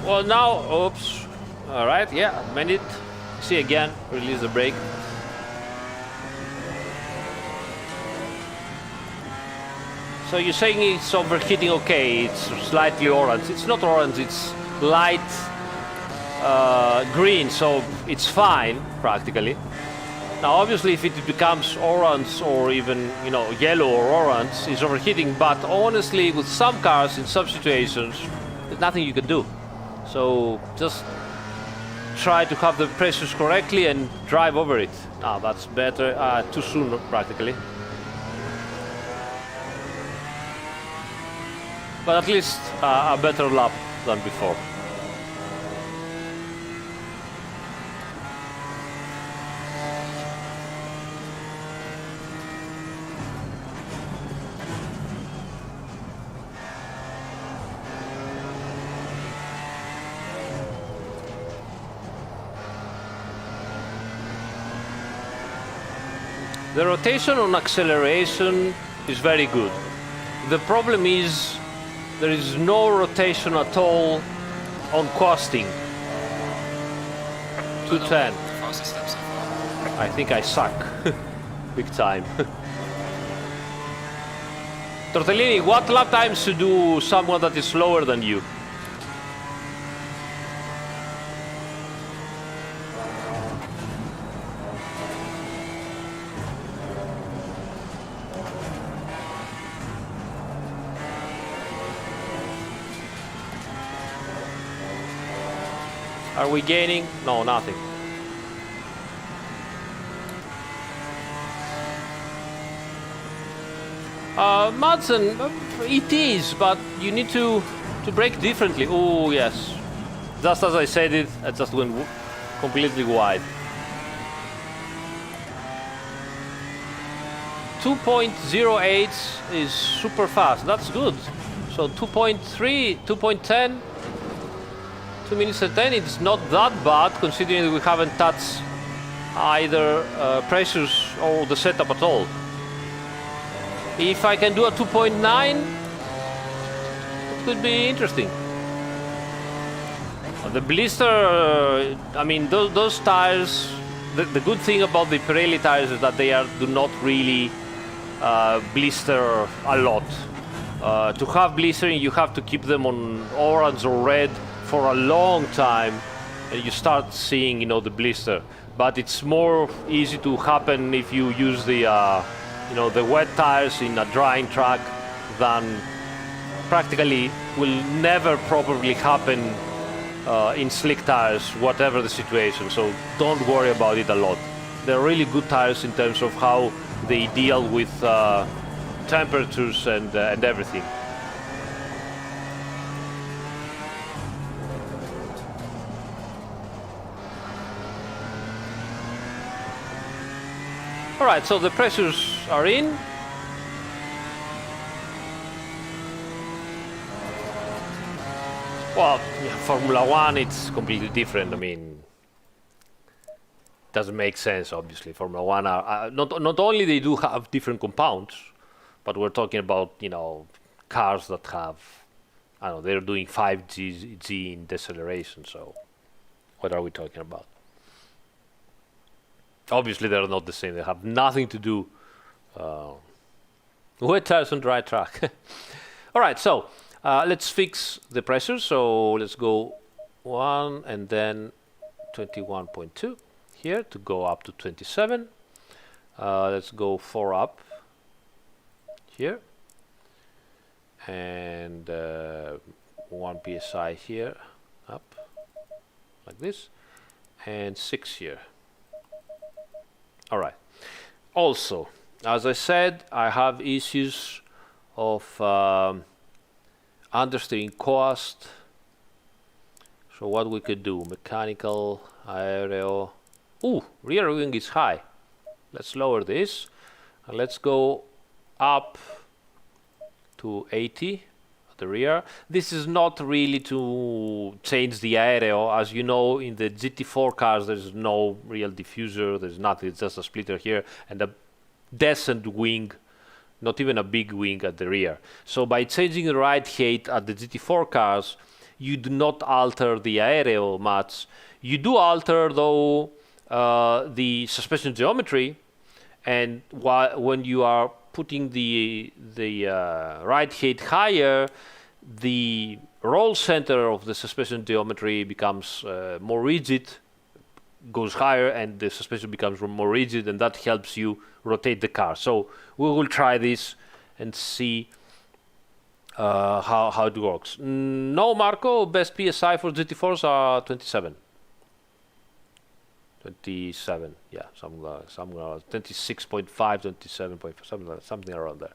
Well, now, oops. All right, yeah, minute. See again, release the brake. So you're saying it's overheating, okay, it's slightly orange. It's not orange, it's light green, so it's fine, practically. Now, obviously, if it becomes orange or even, yellow or orange, it's overheating. But honestly, with some cars, in some situations, there's nothing you can do. So just try to have the pressures correctly and drive over it. Now that's better, too soon practically. But at least a better lap than before. The rotation on acceleration is very good. The problem is there is no rotation at all on coasting. 210. The fastest step so far. I think I suck. Big time. Tortellini, what lap times to do someone that is slower than you? Are we gaining? No, nothing. Madsen, it is, but you need to brake differently. Oh, yes. Just as I said it, I just went completely wide. 2.08 is super fast. That's good. So 2.3, 2.10, 2 minutes and 10. It's not that bad considering that we haven't touched either pressures or the setup at all. If I can do a 2.9, it could be interesting. The blister, I mean, those tires, the good thing about the Pirelli tires is that they do not really blister a lot. To have blistering, you have to keep them on orange or red for a long time, and you start seeing, the blister. But it's more easy to happen if you use the the wet tires in a drying track than practically will never probably happen in slick tires, whatever the situation. So don't worry about it a lot. They're really good tires in terms of how they deal with temperatures and everything. All right, so the pressures are in. Well, yeah, Formula One, it's completely different. I mean, it doesn't make sense, obviously. Formula One are not only they do have different compounds, but we're talking about cars that have, I don't know, they're doing 5G in deceleration. So, what are we talking about? Obviously, they're not the same. They have nothing to do wet tires on dry track. All right, so let's fix the pressure. So let's go 1 and then 21.2 here to go up to 27. Let's go 4 up here. And 1 psi here, up, like this. And 6 here. All right. Also, as I said, I have issues of understeering coast. So what we could do, mechanical, aero. Ooh, rear wing is high. Let's lower this and let's go up to 80 at the rear. This is not really to change the aero. As you know, in the GT4 cars, there's no real diffuser. There's nothing. It's just a splitter here and a decent wing, not even a big wing at the rear. So by changing the ride height at the GT4 cars, you do not alter the aero much. You do alter, though, the suspension geometry, and when you are putting the ride height higher, the roll center of the suspension geometry becomes more rigid, goes higher, and the suspension becomes more rigid, and that helps you rotate the car. So we will try this and see how it works. No, Marco, best PSI for GT4s are 27. 27, yeah, something 26.5, 27.5, something around there.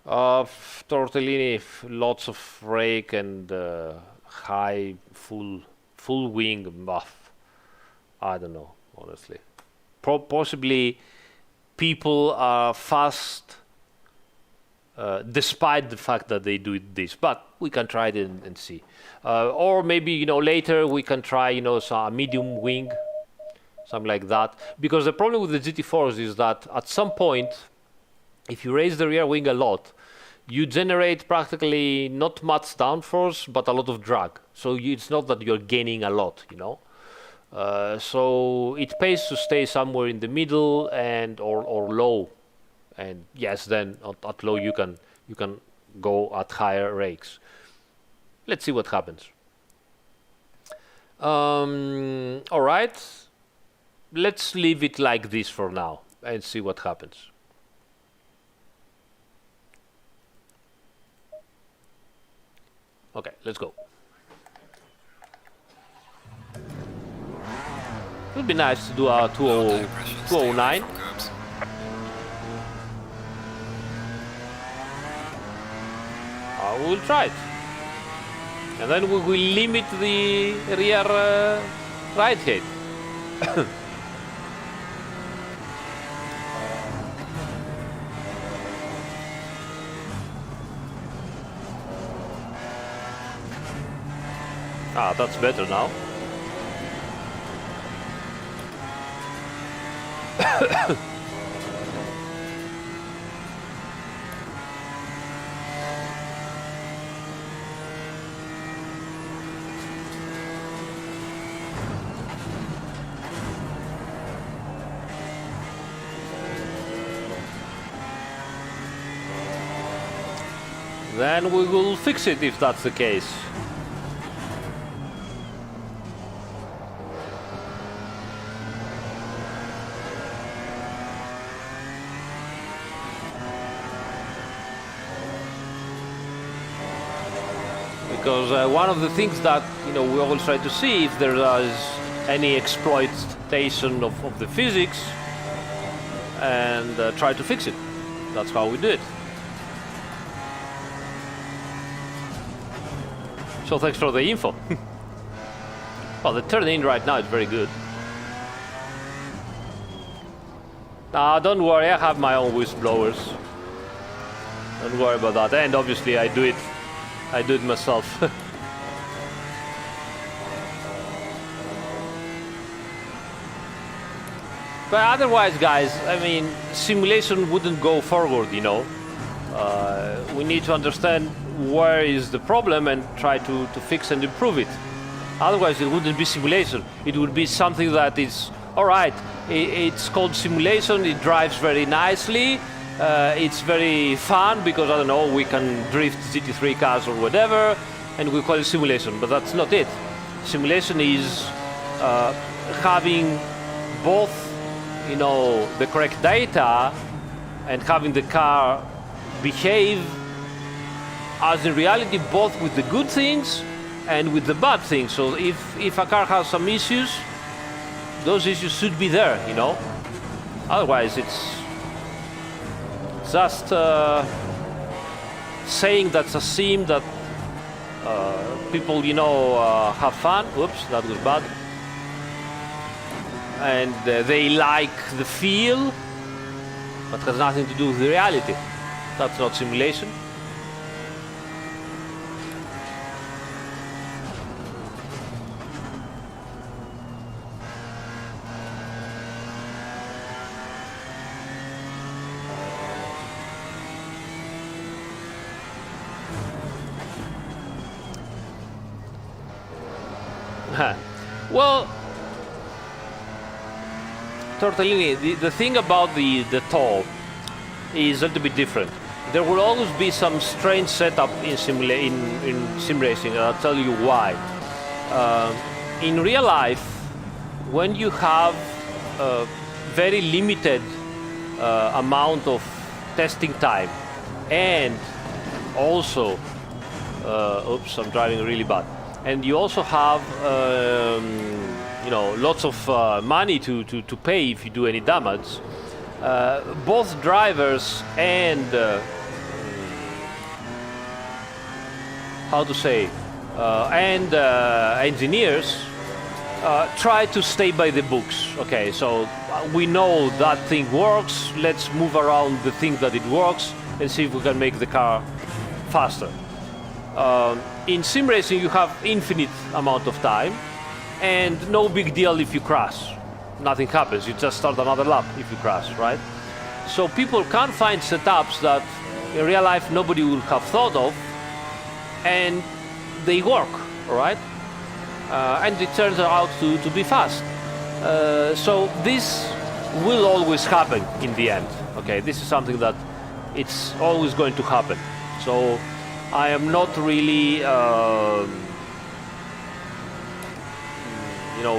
Tortellini, lots of rake and high full wing buff. I don't know, honestly. Possibly people are fast despite the fact that they do this, but we can try it and see. Or maybe later we can try some medium wing something like that. Because the problem with the GT4s is that at some point, if you raise the rear wing a lot, you generate practically not much downforce, but a lot of drag. So it's not that you're gaining a lot, you know. So it pays to stay somewhere in the middle and or low. And yes, then at low you can go at higher rakes. Let's see what happens. All right, let's leave it like this for now and see what happens. Okay, let's go. It would be nice to do a 209. We will try it. And then we will limit the rear ride height. Ah, that's better now. Then we will fix it if that's the case. Because one of the things that we always try to see if there is any exploitation of the physics and try to fix it. That's how we do it. So thanks for the info. Well, the turn in right now is very good. Don't worry, I have my own whistleblowers. Don't worry about that. And obviously I do it myself. But otherwise, guys, I mean, simulation wouldn't go forward, We need to understand where is the problem and try to fix and improve it. Otherwise, it wouldn't be simulation. It would be something that is, all right, it's called simulation, it drives very nicely, it's very fun because, I don't know, we can drift GT3 cars or whatever, and we call it simulation, but that's not it. Simulation is having both, the correct data and having the car behave as in reality, both with the good things and with the bad things. So if a car has some issues, those issues should be there, Otherwise, it's just saying that's a sim that people, have fun. Oops, that was bad. And they like the feel, but has nothing to do with the reality. That's not simulation. Well, Tortellini, the thing about the toll is a little bit different. There will always be some strange setup in sim racing, and I'll tell you why. In real life, when you have a very limited amount of testing time, and also, oops, I'm driving really bad. And you also have, lots of money to pay if you do any damage. Both drivers and engineers try to stay by the books. Okay, so we know that thing works. Let's move around the thing that it works and see if we can make the car faster. In sim racing, you have infinite amount of time, and no big deal if you crash. nothing happens. You just start another lap if you crash, right? So people can't find setups that in real life nobody would have thought of, and they work, right? And it turns out to be fast. So this will always happen in the end. Okay, this is something that it's always going to happen. So I am not really,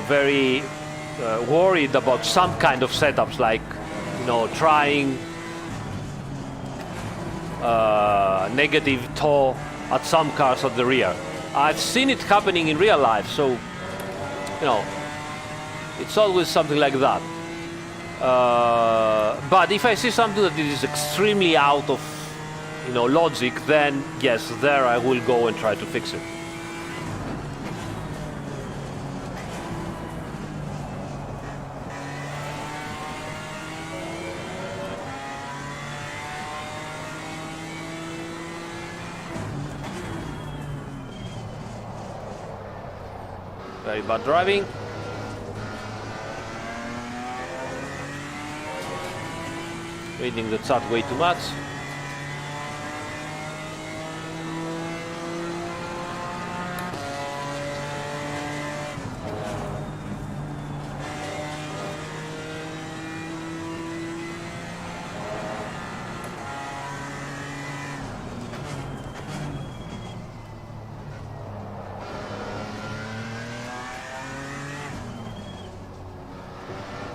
very worried about some kind of setups like, trying negative toe at some cars at the rear. I've seen it happening in real life, so it's always something like that. But if I see something that is extremely out of logic, then yes, there I will go and try to fix it. Very bad driving. Reading the chat way too much.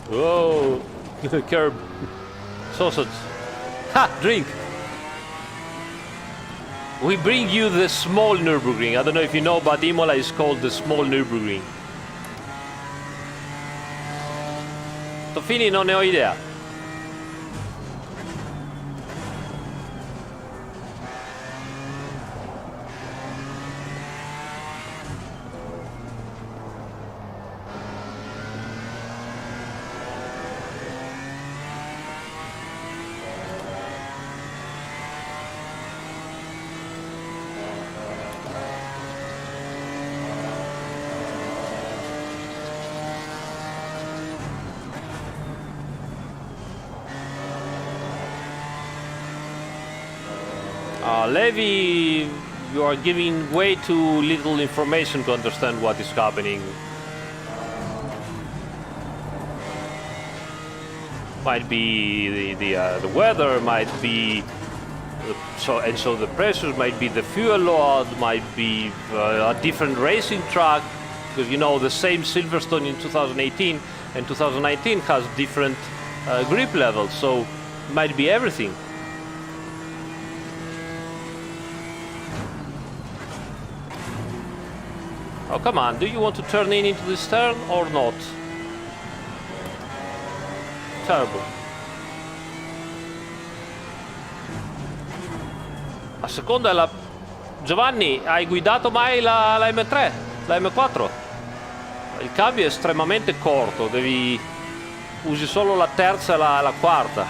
Whoa, curb. Sausage. Ha! Drink! We bring you the small Nurburgring. I don't know if you know, but Imola is called the small Nurburgring. Tofini, non ne ho idea. Levi, you are giving way too little information to understand what is happening. Might be the weather, might be so the pressures, might be the fuel load, might be a different racing track, because the same Silverstone in 2018 and 2019 has different grip levels, so might be everything. Oh, come on, do you want to turn into this turn or not? Terrible. A seconda la... Giovanni, hai guidato mai la M3, la M4? Il cambio è estremamente corto, usi solo la terza e la quarta.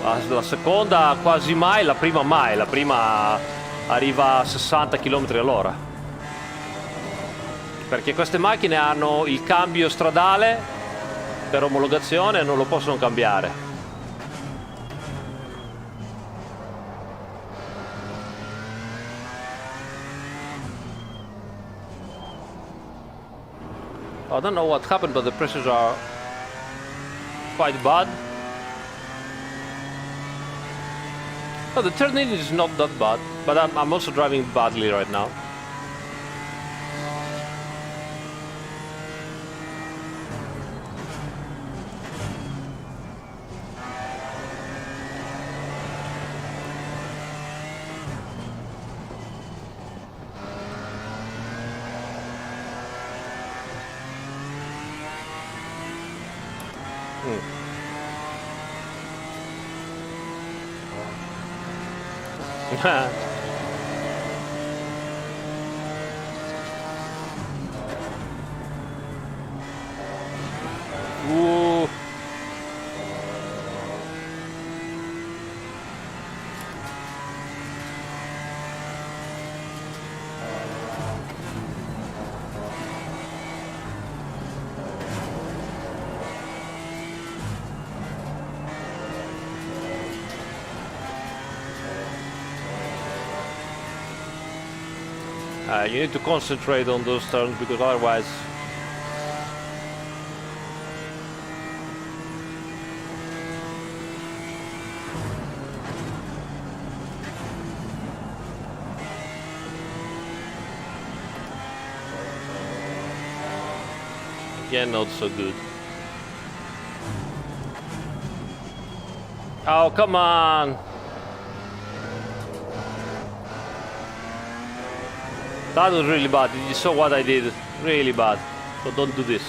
La seconda quasi mai, la prima mai, la prima arriva a 60 km all'ora. Perché queste macchine hanno il cambio stradale per omologazione e non lo possono cambiare. I don't know what happened, but the pressures are quite bad. Oh, the turn in is not that bad, but I'm also driving badly right now. Ooh. You need to concentrate on those turns because otherwise again not so good. Oh, come on! That was really bad. You saw what I did. Really bad. So don't do this.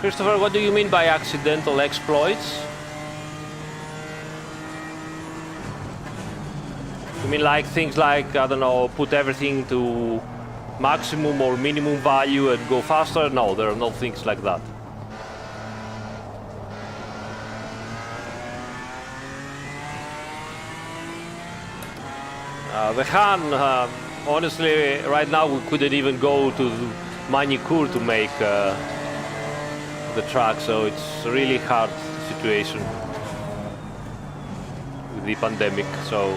Christopher, what do you mean by accidental exploits? You mean like things like, I don't know, put everything to maximum or minimum value and go faster? No, there are no things like that. The Han, honestly, right now we couldn't even go to Manicure to make the track, so it's a really hard situation with the pandemic. So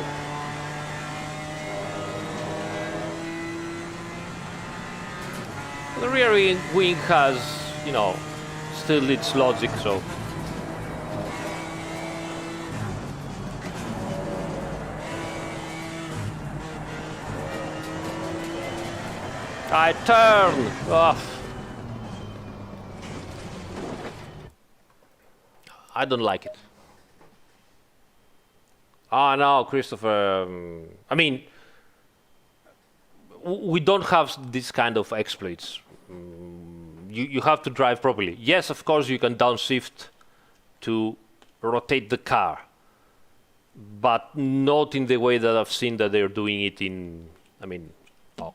the rear wing has, you know, still its logic. So I turn off. I don't like it. Ah, no, Christopher. I mean, we don't have this kind of exploits. You have to drive properly. Yes, of course, you can downshift to rotate the car, but not in the way that I've seen that they're doing it in. I mean, oh.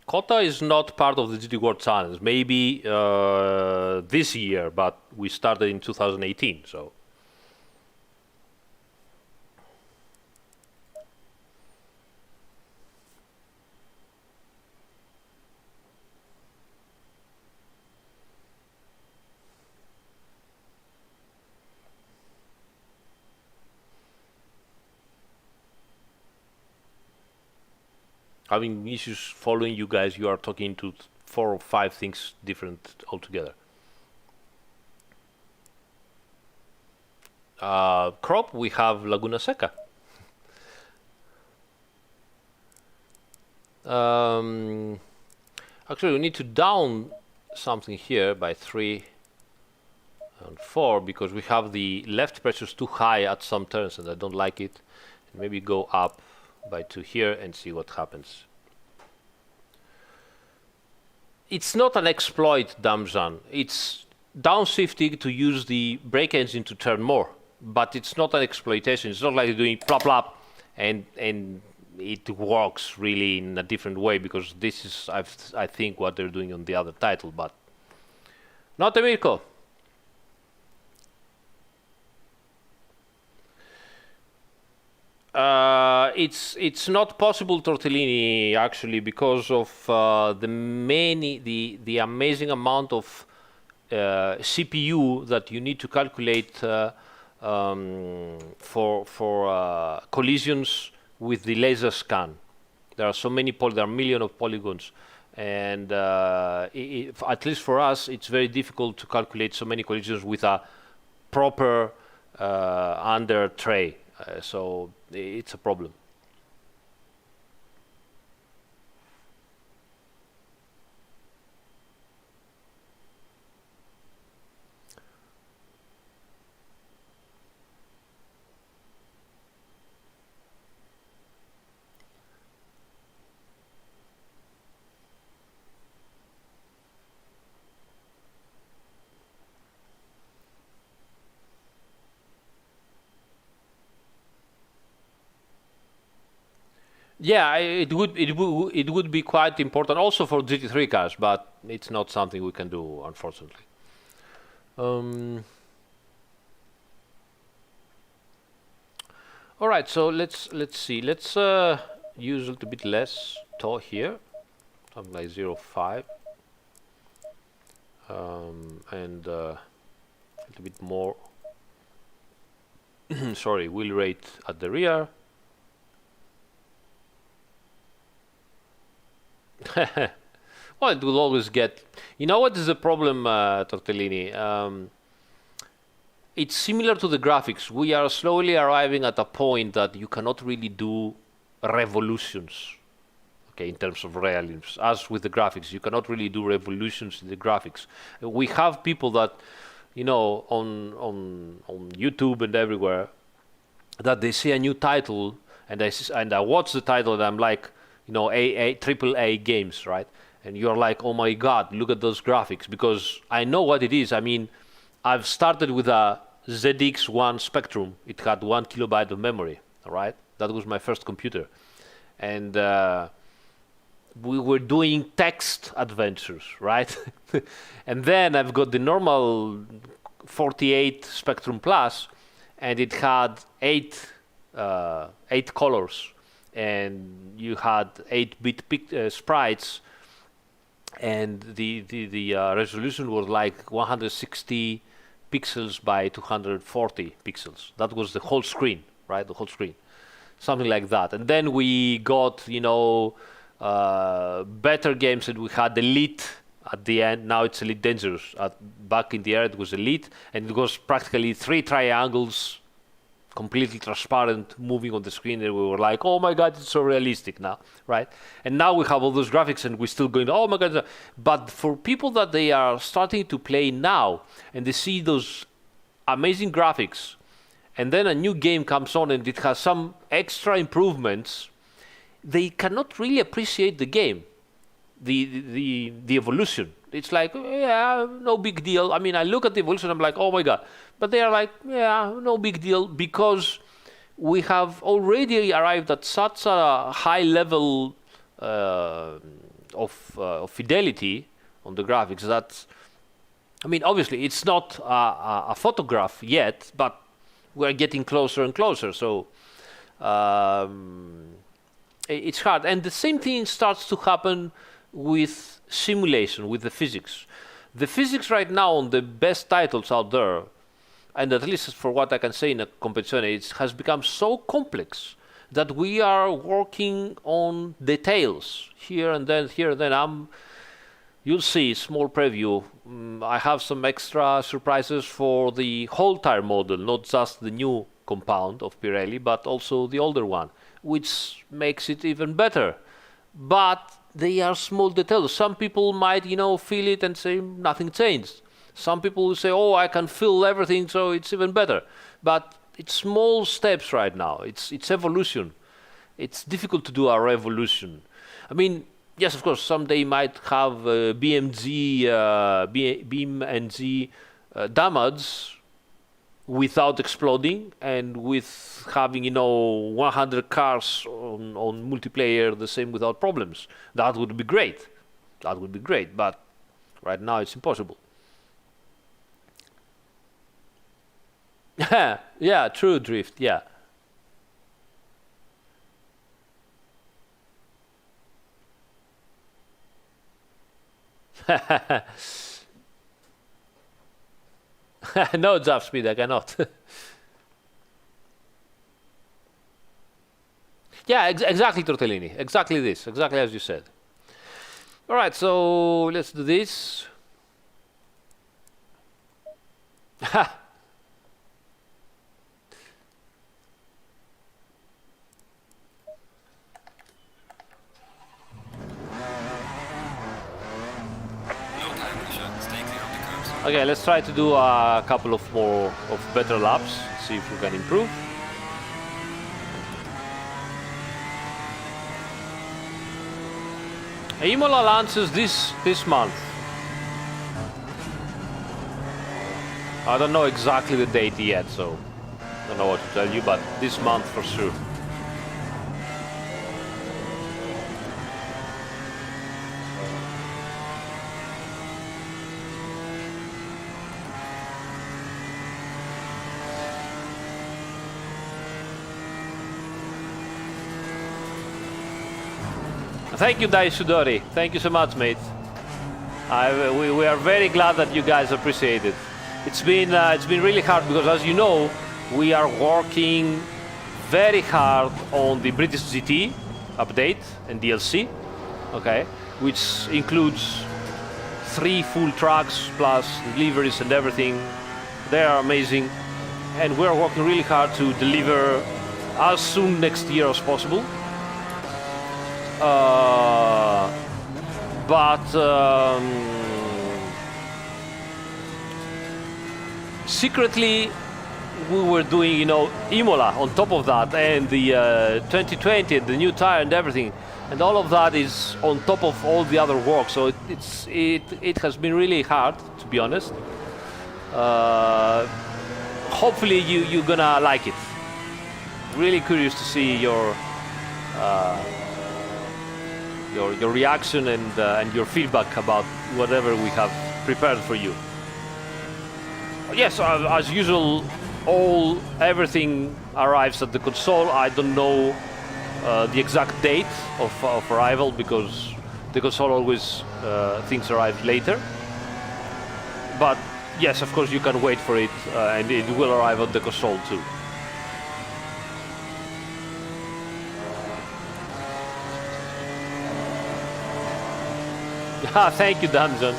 Kota is not part of the GT World Challenge. Maybe this year, but we started in 2018, so. Having issues following you guys, you are talking to 4 or 5 things different altogether. Crop, we have Laguna Seca. Actually, we need to down something here by 3 and 4 because we have the left pressures too high at some turns and I don't like it. And maybe go up by 2 here and see what happens. It's not an exploit, Damjan. It's downshifting to use the brake engine to turn more, but it's not an exploitation. It's not like doing plop plop and it works really in a different way because this is I think what they're doing on the other title, but not Mirko. It's not possible, Tortellini, actually, because of the amazing amount of CPU that you need to calculate for collisions with the laser scan. There are so many there are millions of polygons, and at least for us, it's very difficult to calculate so many collisions with a proper under tray. So it's a problem. Yeah, it would be quite important also for GT3 cars, but it's not something we can do, unfortunately. All right, so let's see. Let's use a little bit less tow here, something like 0.5, and a little bit more. Sorry, wheel rate at the rear. Well, it will always get. You know what is the problem, Tortellini? It's similar to the graphics. We are slowly arriving at a point that you cannot really do revolutions, okay, in terms of realism. As with the graphics, you cannot really do revolutions in the graphics. We have people that, you know, on YouTube and everywhere, that they see a new title and I watch the title and I'm like, you know, triple A games, right? And you're like, oh my God, look at those graphics, because I know what it is. I mean, I've started with a ZX1 Spectrum. It had 1 kilobyte of memory, all right? That was my first computer. And we were doing text adventures, right? And then I've got the normal 48 Spectrum Plus, and it had eight colors, and you had 8-bit sprites, and the resolution was like 160 pixels by 240 pixels. That was the whole screen, right? The whole screen, something like that. And then we got, you know, better games, and we had Elite at the end. Now it's Elite Dangerous. Back in the era it was Elite, and it was practically 3 triangles, completely transparent, moving on the screen, and we were like, oh my God, it's so realistic now, right? And now we have all those graphics, and we're still going, oh my God. But for people that they are starting to play now, and they see those amazing graphics, and then a new game comes on and it has some extra improvements, they cannot really appreciate the game, the evolution. It's like, yeah, no big deal. I mean, I look at the evolution, I'm like, oh my God. But they are like, yeah, no big deal, because we have already arrived at such a high level of fidelity on the graphics that, I mean, obviously it's not a photograph yet, but we're getting closer and closer. So it's hard. And the same thing starts to happen with simulation, with the physics. The physics right now on the best titles out there, and at least for what I can say in a competition, it has become so complex that we are working on details here and then, here and then. You'll see, small preview. I have some extra surprises for the whole tire model, not just the new compound of Pirelli, but also the older one, which makes it even better. But they are small details. Some people might, you know, feel it and say nothing changed. Some people will say, oh, I can feel everything, so it's even better. But it's small steps right now. It's evolution. It's difficult to do a revolution. I mean, yes, of course, someday might have BMG damage without exploding, and with having, you know, 100 cars on multiplayer the same without problems. That would be great. That would be great, but right now it's impossible. Yeah, true, Drift, yeah. No, Jump Speed, I cannot. Yeah, exactly, Tortellini. Exactly this. Exactly as you said. All right, so let's do this. No tire pressure. Stay clear of the curbs. Okay, let's try to do a couple of more of better laps. See if we can improve. Imola launches this month. I don't know exactly the date yet, so I don't know what to tell you, but this month for sure. Thank you, Daisudori. Thank you so much, mate. We are very glad that you guys appreciate it. It's been really hard because, as you know, we are working very hard on the British GT update and DLC, okay, which includes 3 full tracks plus deliveries and everything. They are amazing, and we are working really hard to deliver as soon next year as possible. Secretly, we were doing, Imola on top of that, and the 2020, and the new tire and everything, and all of that is on top of all the other work. So it has been really hard, to be honest. Hopefully you're gonna like it. Really curious to see your reaction and your feedback about whatever we have prepared for you. Yes, as usual, everything arrives at the console. I don't know the exact date of arrival because the console always things arrive later. But yes, of course, you can wait for it, and it will arrive at the console too. Thank you, Dungeon.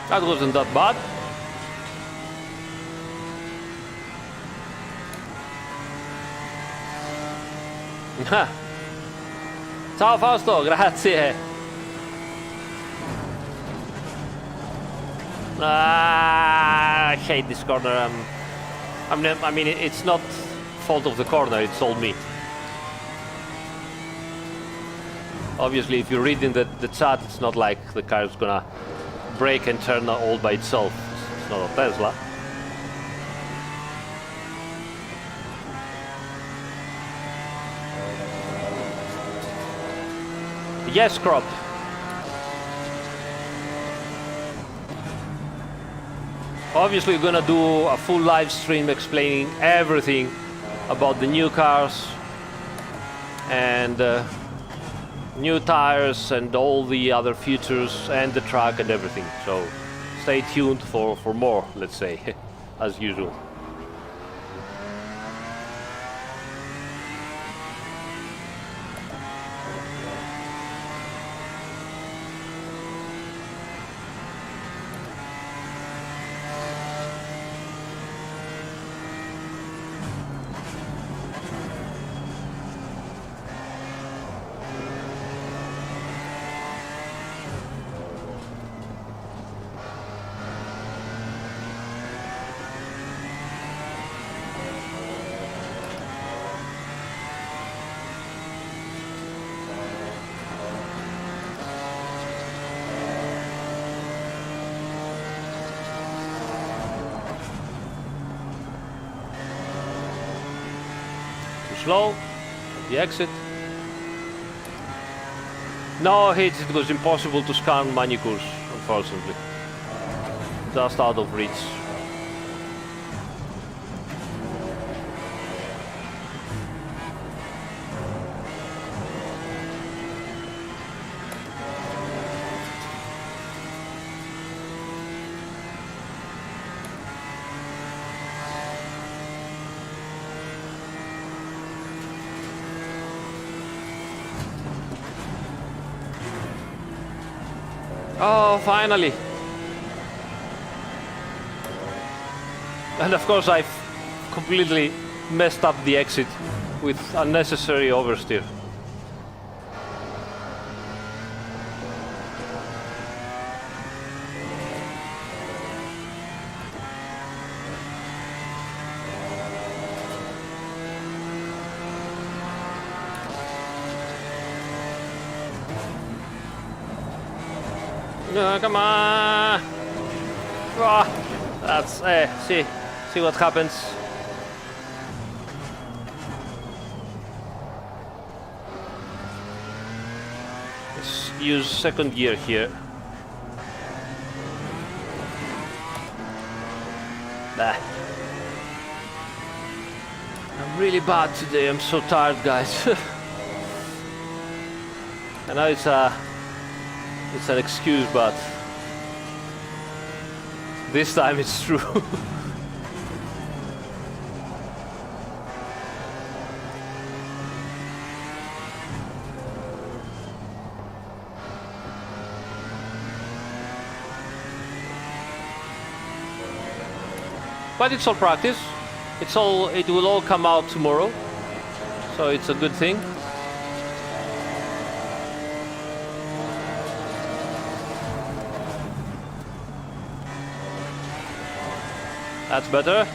That wasn't that bad. Ciao Fausto, grazie. I hate this corner. I mean, it's not fault of the corner, it's all me. Obviously, if you read in the chat, it's not like the car is gonna brake and turn all by itself. It's not a Tesla. Yes, Crop. Obviously, we're gonna do a full live stream explaining everything about the new cars and new tires and all the other features and the track and everything. So stay tuned for more, let's say, as usual. Slow, the exit. No hits, it was impossible to scan Manicurs, unfortunately. Just out of reach. Oh, finally. And of course I've completely messed up the exit with unnecessary oversteer. Come on! Ah, that's see what happens. Let's use second gear here. Bah. I'm really bad today. I'm so tired, guys. I know it's an excuse, but this time it's true. But it's all practice. It will all come out tomorrow, so it's a good thing. That's better.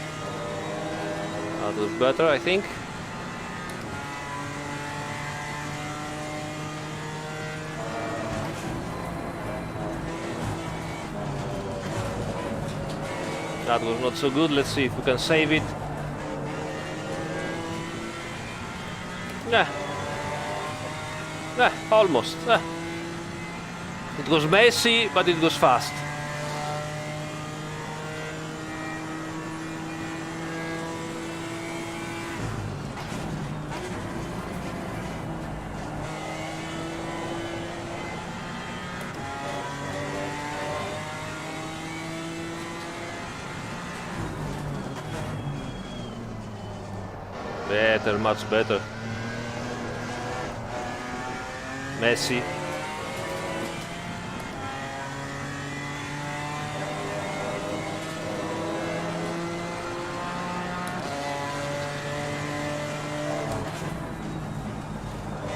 That was better, I think. That was not so good. Let's see if we can save it. Almost. It was messy, but it was fast. Better, much better. Messy.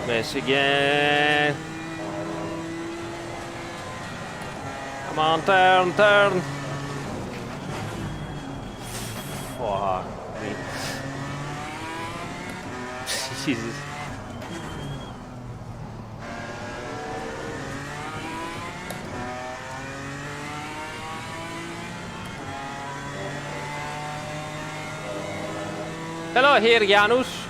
Messy again. Come on, turn. Fuck me. Jesus. Hello here, Janus.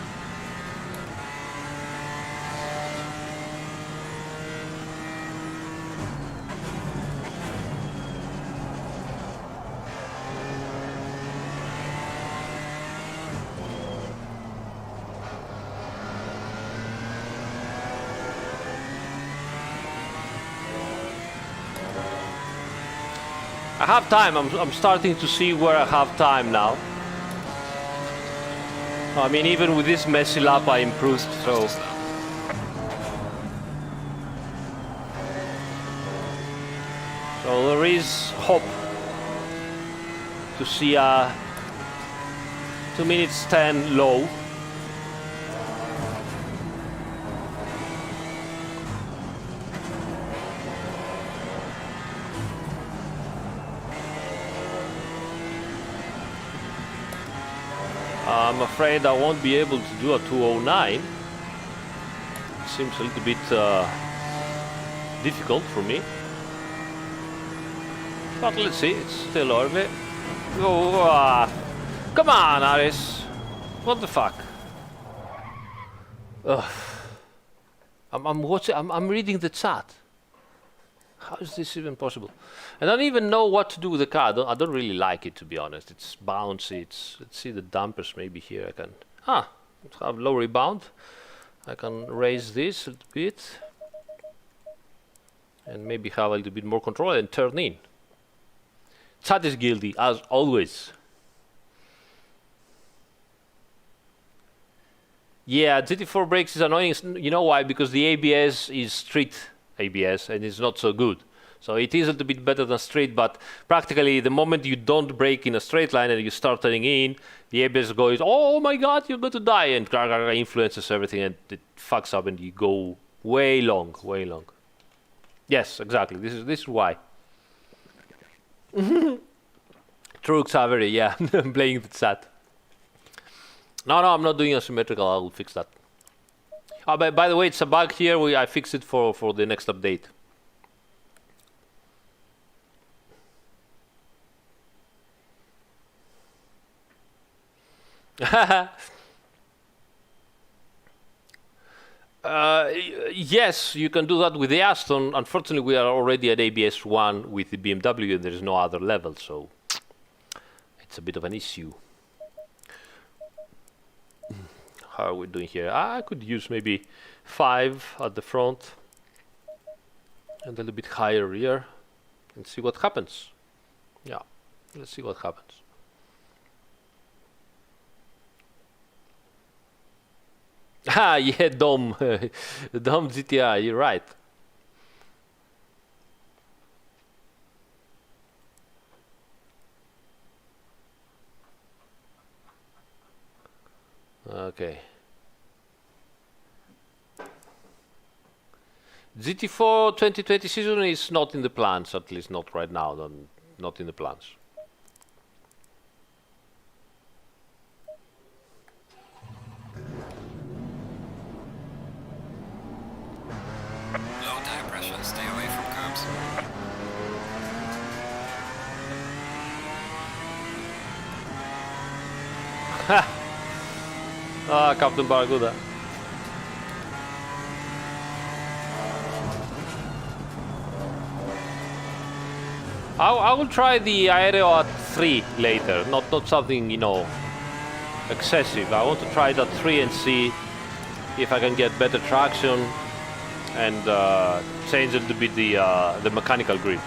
I have time. I'm starting to see where I have time now. I mean, even with this messy lap, I improved. So there is hope to see a 2 minutes 10 low. I'm afraid I won't be able to do a 209. Seems a little bit difficult for me. But let's see, it's still early. Oh, come on, Aris. What the fuck? Ugh. I'm watching. I'm reading the chat. How is this even possible? I don't even know what to do with the car. I don't really like it, to be honest. It's bouncy. Let's see the dampers. Maybe here I can. Have low rebound. I can raise this a little bit, and maybe have a little bit more control and turn in. Chat is guilty as always. Yeah, GT4 brakes is annoying. You know why? Because the ABS is street ABS and it's not so good. So it is a little bit better than street, but practically the moment you don't brake in a straight line and you start turning in, the ABS goes, oh my god, you're going to die, and influences everything and it fucks up and you go way long. Yes, exactly. This is why. True, Xavier, yeah. I'm playing the chat. No, I'm not doing asymmetrical. I'll fix that. By the way, it's a bug here. I fixed it for the next update. Yes, you can do that with the Aston. Unfortunately, we are already at ABS1 with the BMW, and there is no other level, so it's a bit of an issue. How are we doing here? I could use maybe 5 at the front and a little bit higher rear and see what happens. Yeah, let's see what happens. Ah, yeah, Dom. Dom GTI, you're right. Okay. GT4 2020 season is not in the plans, at least not right now, not in the plans. Low tire pressure, stay away from curbs. Ah, Captain Barracuda. I will try the aero at 3 later, not something, you know, excessive. I want to try it at 3 and see if I can get better traction and change a little bit the mechanical grip.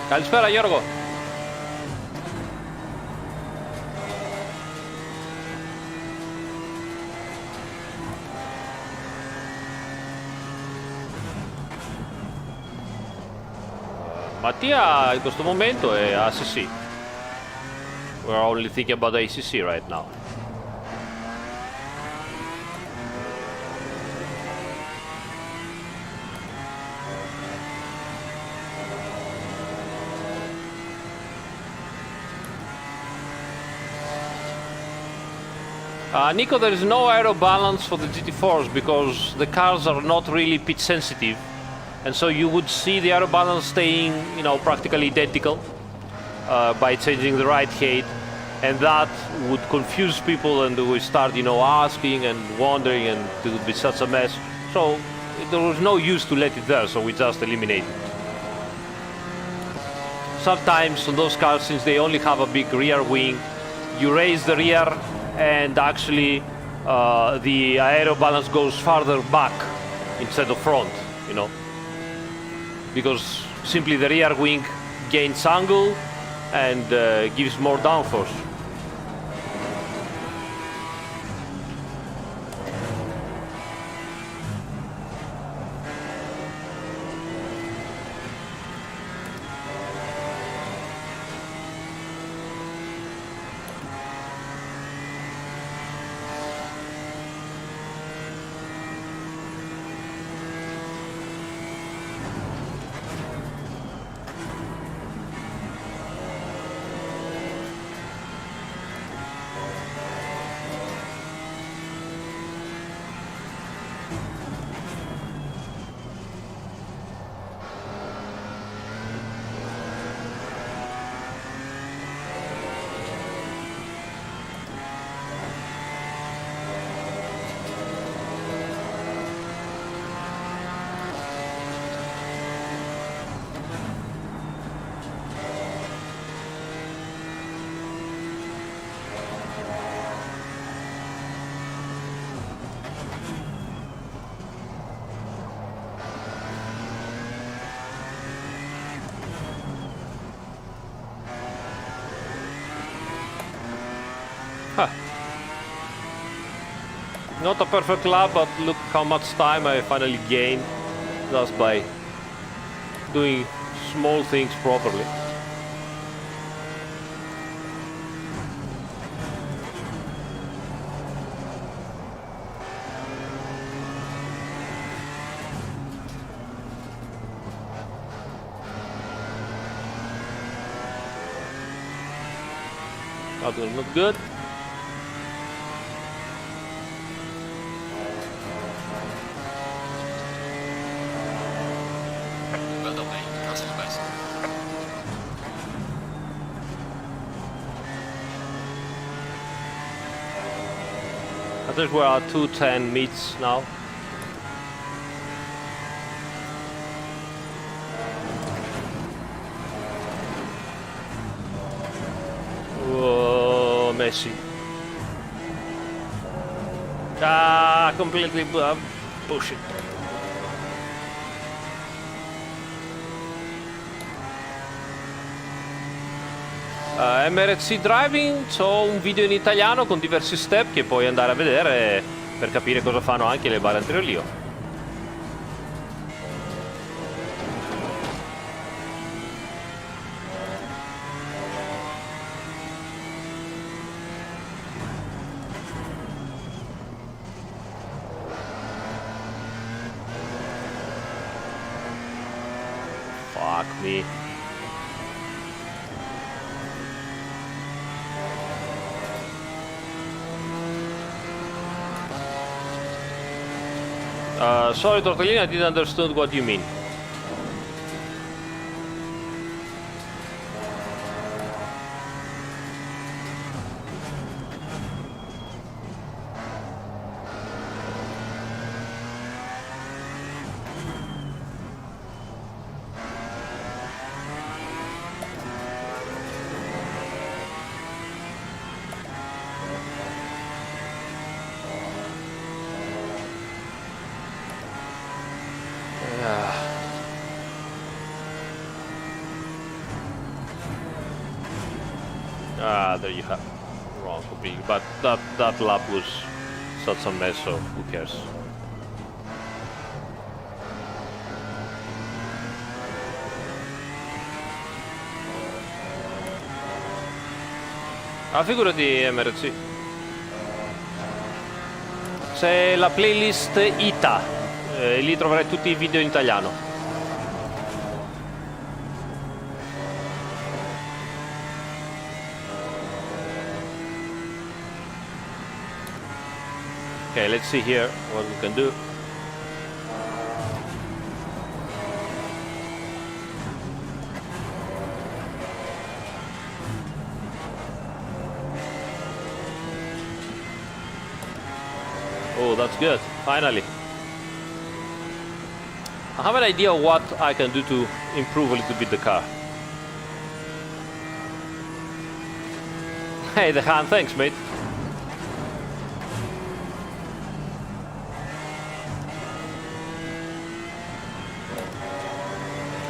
Καλησπέρα Γιώργο. Mattia in questo momento è ACC. We're only thinking about the ACC right now. Nico, there is no aero balance for the GT4s because the cars are not really pitch sensitive, and so you would see the aero balance staying, you know, practically identical by changing the ride height, and that would confuse people, and they would start, you know, asking and wondering, and it would be such a mess. So there was no use to let it there, so we just eliminate it. Sometimes on those cars, since they only have a big rear wing, you raise the rear and actually the aero balance goes farther back instead of front, you know, because simply the rear wing gains angle and gives more downforce. Not a perfect lap, but look how much time I finally gained just by doing small things properly. That will look good. Well done, mate. That's the best. I think we're at 210 meets now. Whoa, Messi. Ah, completely bullshit. MRC Driving, c'ho un video in italiano con diversi step che puoi andare a vedere per capire cosa fanno anche le barre anteriori. Fuck me. Sorry, Tortellini, I didn't understand what you mean. There you have wrong completely, but that lap was such a mess, so who cares? Figurati MRC. C'è la playlist ITA, lì troverai tutti i video in italiano. Okay, let's see here what we can do. Oh, that's good, finally. I have an idea of what I can do to improve a little bit the car. Hey, the hand, thanks, mate.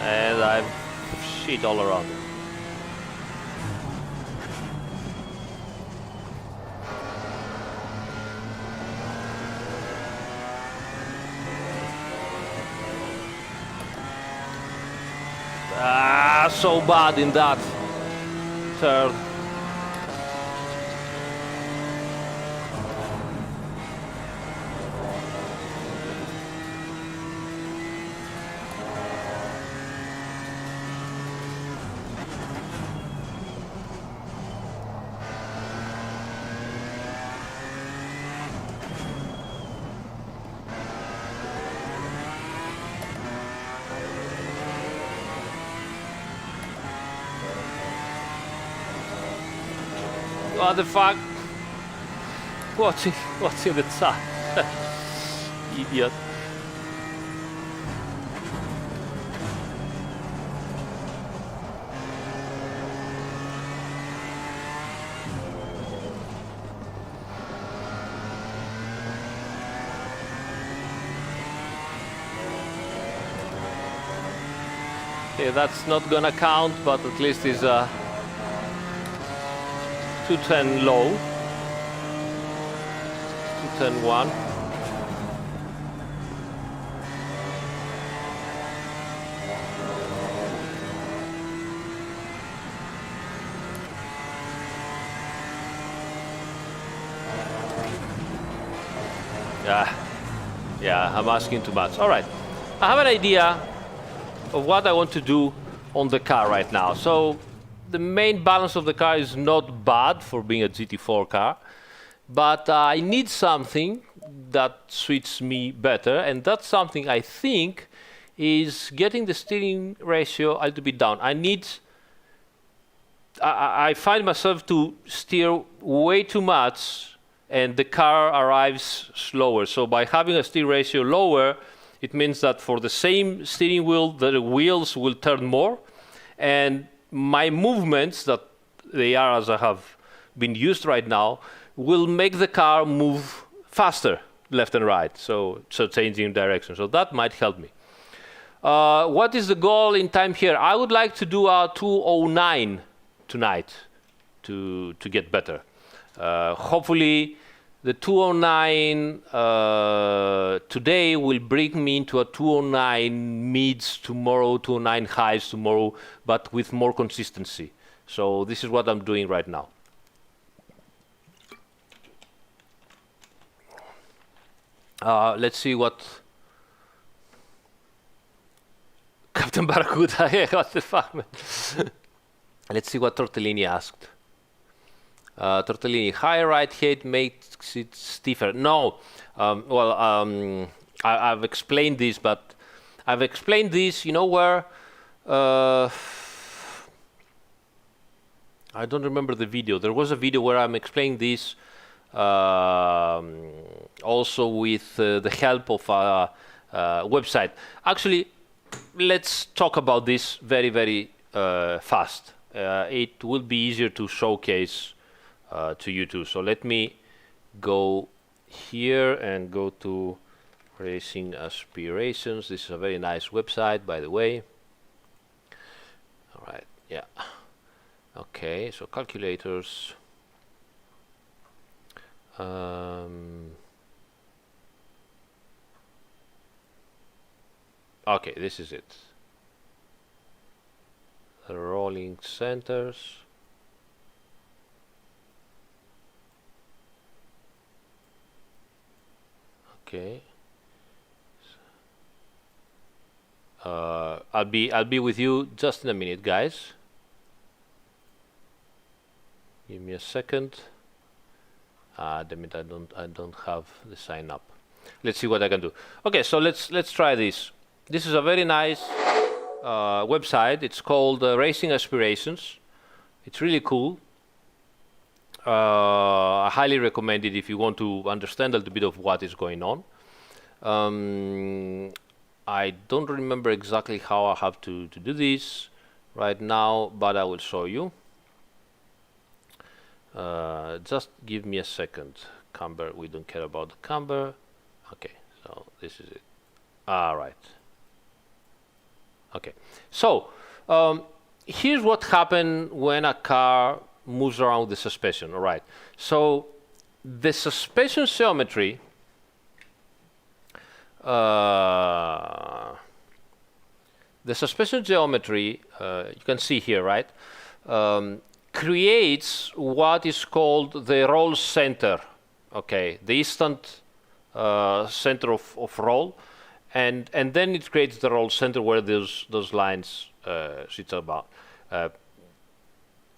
And I'm shit all around. So bad in that turn. What the fuck? What's in the top? Idiot. Okay, that's not gonna count, but at least it's 210 low, 210.1. Yeah, I'm asking too much. All right, I have an idea of what I want to do on the car right now. So the main balance of the car is not bad for being a GT4 car, but I need something that suits me better, and that's something I think is getting the steering ratio a little bit down. I find myself to steer way too much and the car arrives slower. So by having a steering ratio lower, it means that for the same steering wheel, the wheels will turn more, and my movements, that they are as I have been used right now, will make the car move faster, left and right, so changing direction. So that might help me. What is the goal in time here? I would like to do a 2:09 tonight to get better. Hopefully, the 2:09 today will bring me into a 2:09 mids tomorrow, 2:09 highs tomorrow, but with more consistency. So this is what I'm doing right now. Let's see what Captain Barracuda, what the fuck, man? Let's see what Tortellini asked. Tortellini, high right height makes it stiffer. No, I've explained this, but I've explained this, you know where, I don't remember the video. There was a video where I'm explaining this also with the help of a website. Actually, let's talk about this very, very fast. It will be easier to showcase to you too. So let me go here and go to Racing Aspirations. This is a very nice website, by the way. All right, yeah. Okay, so calculators. Okay, this is it. The rolling centers. Okay. I'll be with you just in a minute, guys. Give me a second. Damn it, I don't have the sign up. Let's see what I can do. Okay, so let's try this. This is a very nice website. It's called Racing Aspirations. It's really cool. I highly recommend it if you want to understand a little bit of what is going on. I don't remember exactly how I have to do this right now, but I will show you. Just give me a second. Camber, we don't care about the camber. Okay, so this is it. All right. Okay, so here's what happens when a car moves around the suspension. All right, so the suspension geometry you can see here, right, creates what is called the roll center. Okay, the instant center of roll, and then it creates the roll center where those lines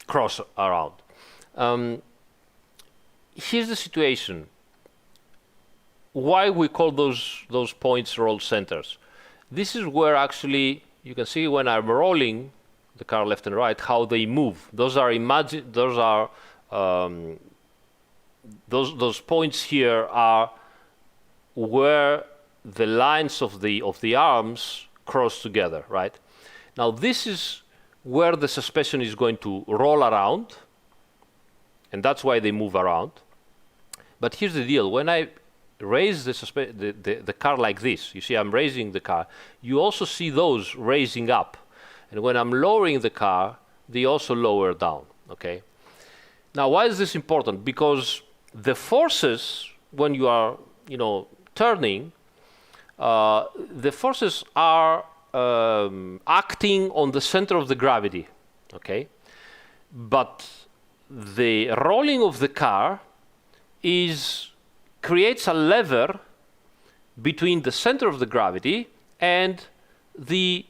cross around. Here's the situation. Why we call those points roll centers? This is where actually you can see when I'm rolling the car left and right how they move. Those points here are where the lines of the arms cross together, right? Now this is where the suspension is going to roll around, and that's why they move around. But here's the deal: when I raise the car like this, you see I'm raising the car, you also see those raising up, and when I'm lowering the car, they also lower down. Okay. Now, why is this important? Because the forces when you are, turning, the forces are acting on the center of the gravity, okay? But the rolling of the car creates a lever between the center of the gravity and the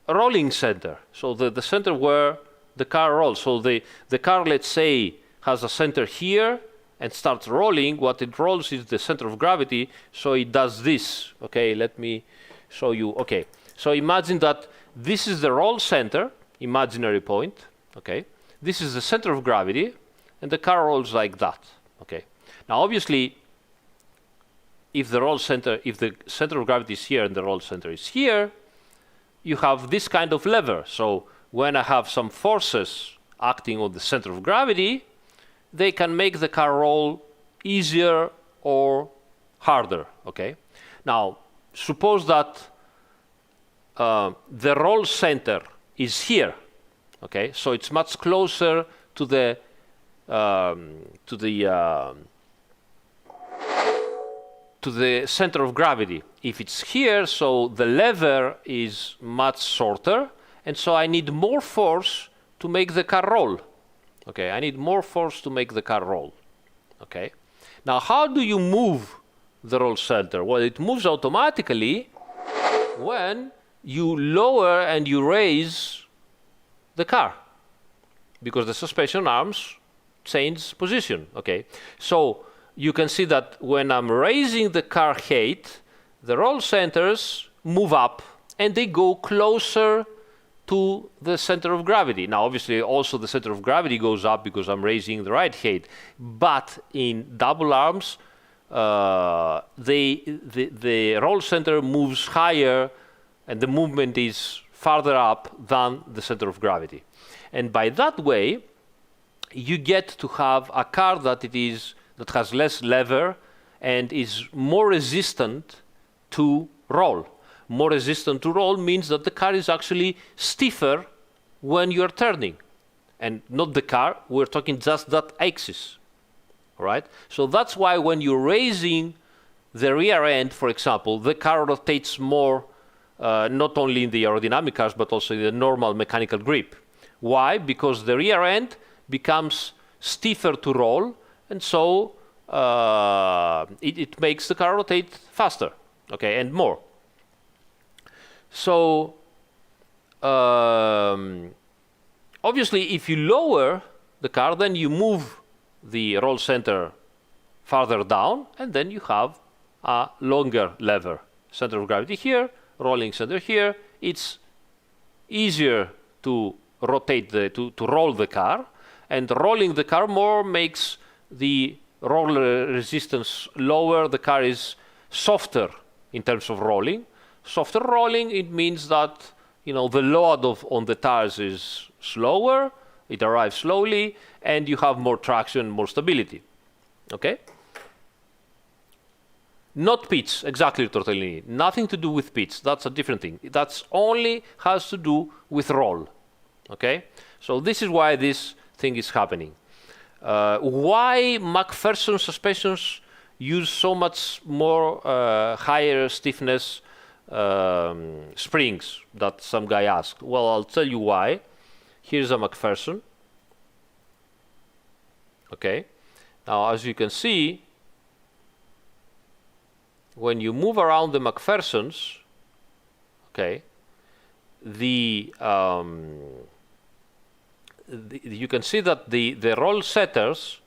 rolling center. So the center where the car rolls. So the car, let's say, has a center here and starts rolling. What it rolls is the center of gravity, so it does this. Okay, let me show you. Okay, so imagine that this is the roll center, imaginary point. Okay, this is the center of gravity, and the car rolls like that. Okay, now obviously, if the center of gravity is here and the roll center is here, you have this kind of lever. So when I have some forces acting on the center of gravity, they can make the car roll easier or harder. Okay. Now, suppose that the roll center is here. Okay, so it's much closer to the center of gravity. If it's here, so the lever is much shorter, and so I need more force to make the car roll. Okay, I need more force to make the car roll. Okay, now how do you move the roll center? Well, it moves automatically when you lower and you raise the car, because the suspension arms change position. Okay, so you can see that when I'm raising the car height, the roll centers move up and they go closer to the center of gravity. Now, obviously, also the center of gravity goes up because I'm raising the right height. But in double arms, the roll center moves higher, and the movement is farther up than the center of gravity. And by that way, you get to have a car that has less lever and is more resistant to roll. More resistant to roll means that the car is actually stiffer when you're turning. And not the car, we're talking just that axis. All right? So that's why when you're raising the rear end, for example, the car rotates more, not only in the aerodynamic cars, but also in the normal mechanical grip. Why? Because the rear end becomes stiffer to roll, and so it makes the car rotate faster, okay, and more. So obviously, if you lower the car, then you move the roll center farther down, and then you have a longer lever. Center of gravity here, rolling center here. It's easier to rotate to roll the car, and rolling the car more makes the roll resistance lower. The car is softer in terms of rolling. Softer rolling, it means that the load on the tires is slower, it arrives slowly, and you have more traction, more stability. Okay? Not pitch, exactly, Tortellini. Nothing to do with pitch. That's a different thing. That's only has to do with roll. Okay? So this is why this thing is happening. Why McPherson suspensions use so much more higher stiffness springs that some guy asked? Well, I'll tell you why. Here's a McPherson. Okay. Now, as you can see, when you move around the McPhersons, okay, you can see that the roll centers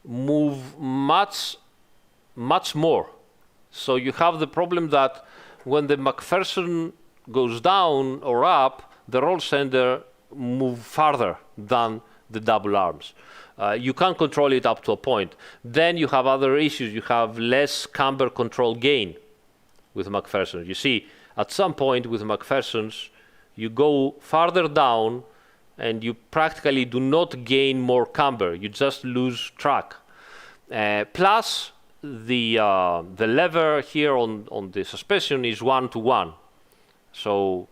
move much more. So you have the problem that when the McPherson goes down or up, the roll center move farther than the double arms. You can't control it up to a point. Then you have other issues. You have less camber control gain with McPherson. You see, at some point with McPhersons, you go farther down and you practically do not gain more camber. You just lose track. Plus, the lever here on the suspension is 1-to-1. So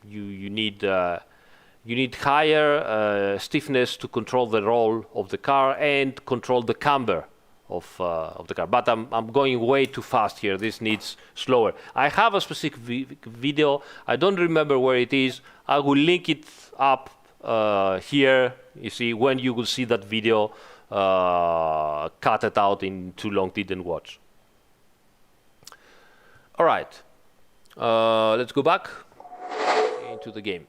you need higher stiffness to control the roll of the car and control the camber of the car. But I'm going way too fast here. This needs slower. I have a specific video. I don't remember where it is. I will link it up here. You see, when you will see that video, cut it out in too long, didn't watch. All right, let's go back into the game.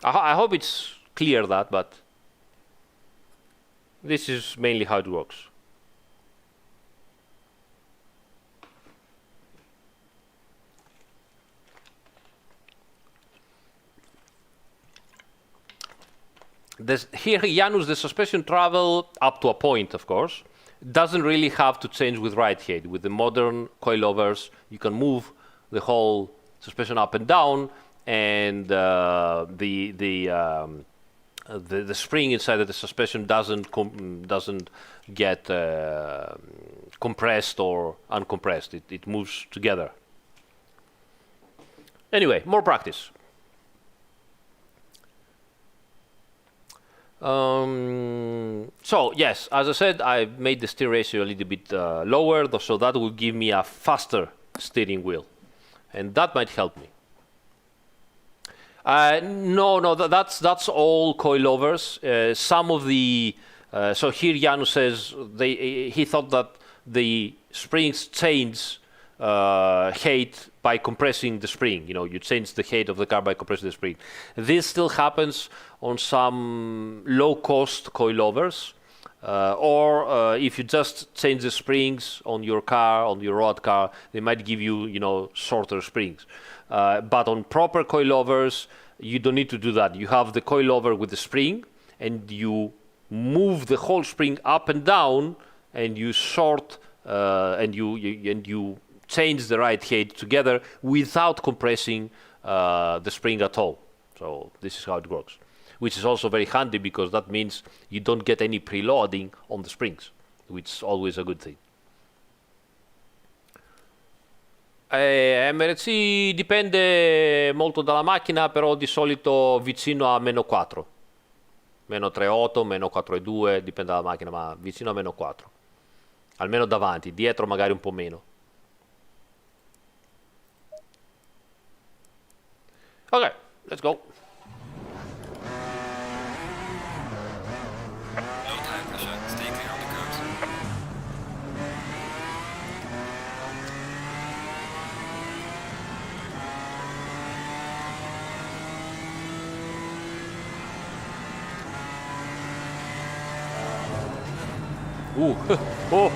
I hope it's clear that, but this is mainly how it works. Here, Janus, the suspension travel up to a point, of course. Doesn't really have to change with right head. With the modern coilovers, you can move the whole suspension up and down, and the spring inside of the suspension doesn't get compressed or uncompressed. It moves together. Anyway, more practice. So yes, as I said, I made the steer ratio a little bit lower, so that will give me a faster steering wheel, and that might help me. No, that's all coilovers. Some of the so here Janus says he thought that the springs change height by compressing the spring. You change the height of the car by compressing the spring. This still happens on some low-cost coilovers, or if you just change the springs on your car, on your road car, they might give you, shorter springs. But on proper coilovers, you don't need to do that. You have the coilover with the spring, and you move the whole spring up and down, and you short, and you change the right height together without compressing the spring at all. So this is how it works, which is also very handy because that means you don't get any preloading on the springs, which is always a good thing. MRC dipende molto dalla macchina, però di solito vicino a -4, -3.8, -4.2, dipende dalla macchina, ma vicino a -4, almeno davanti, dietro magari un po' meno. Okay, let's go. Low tire pressure, stay clear on the curves. Oh,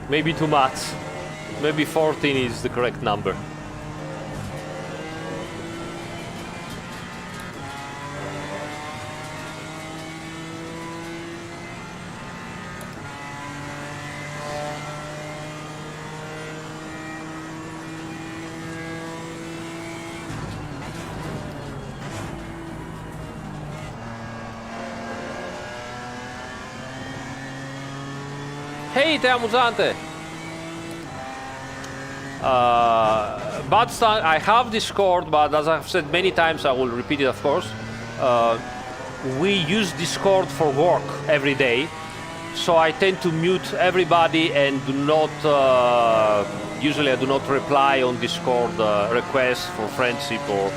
maybe too much. Maybe 14 is the correct number. Hey, te amusante! Bad start. I have Discord, but as I've said many times, I will repeat it, of course. We use Discord for work every day, so I tend to mute everybody and do not. Usually, I do not reply on Discord requests for friendship or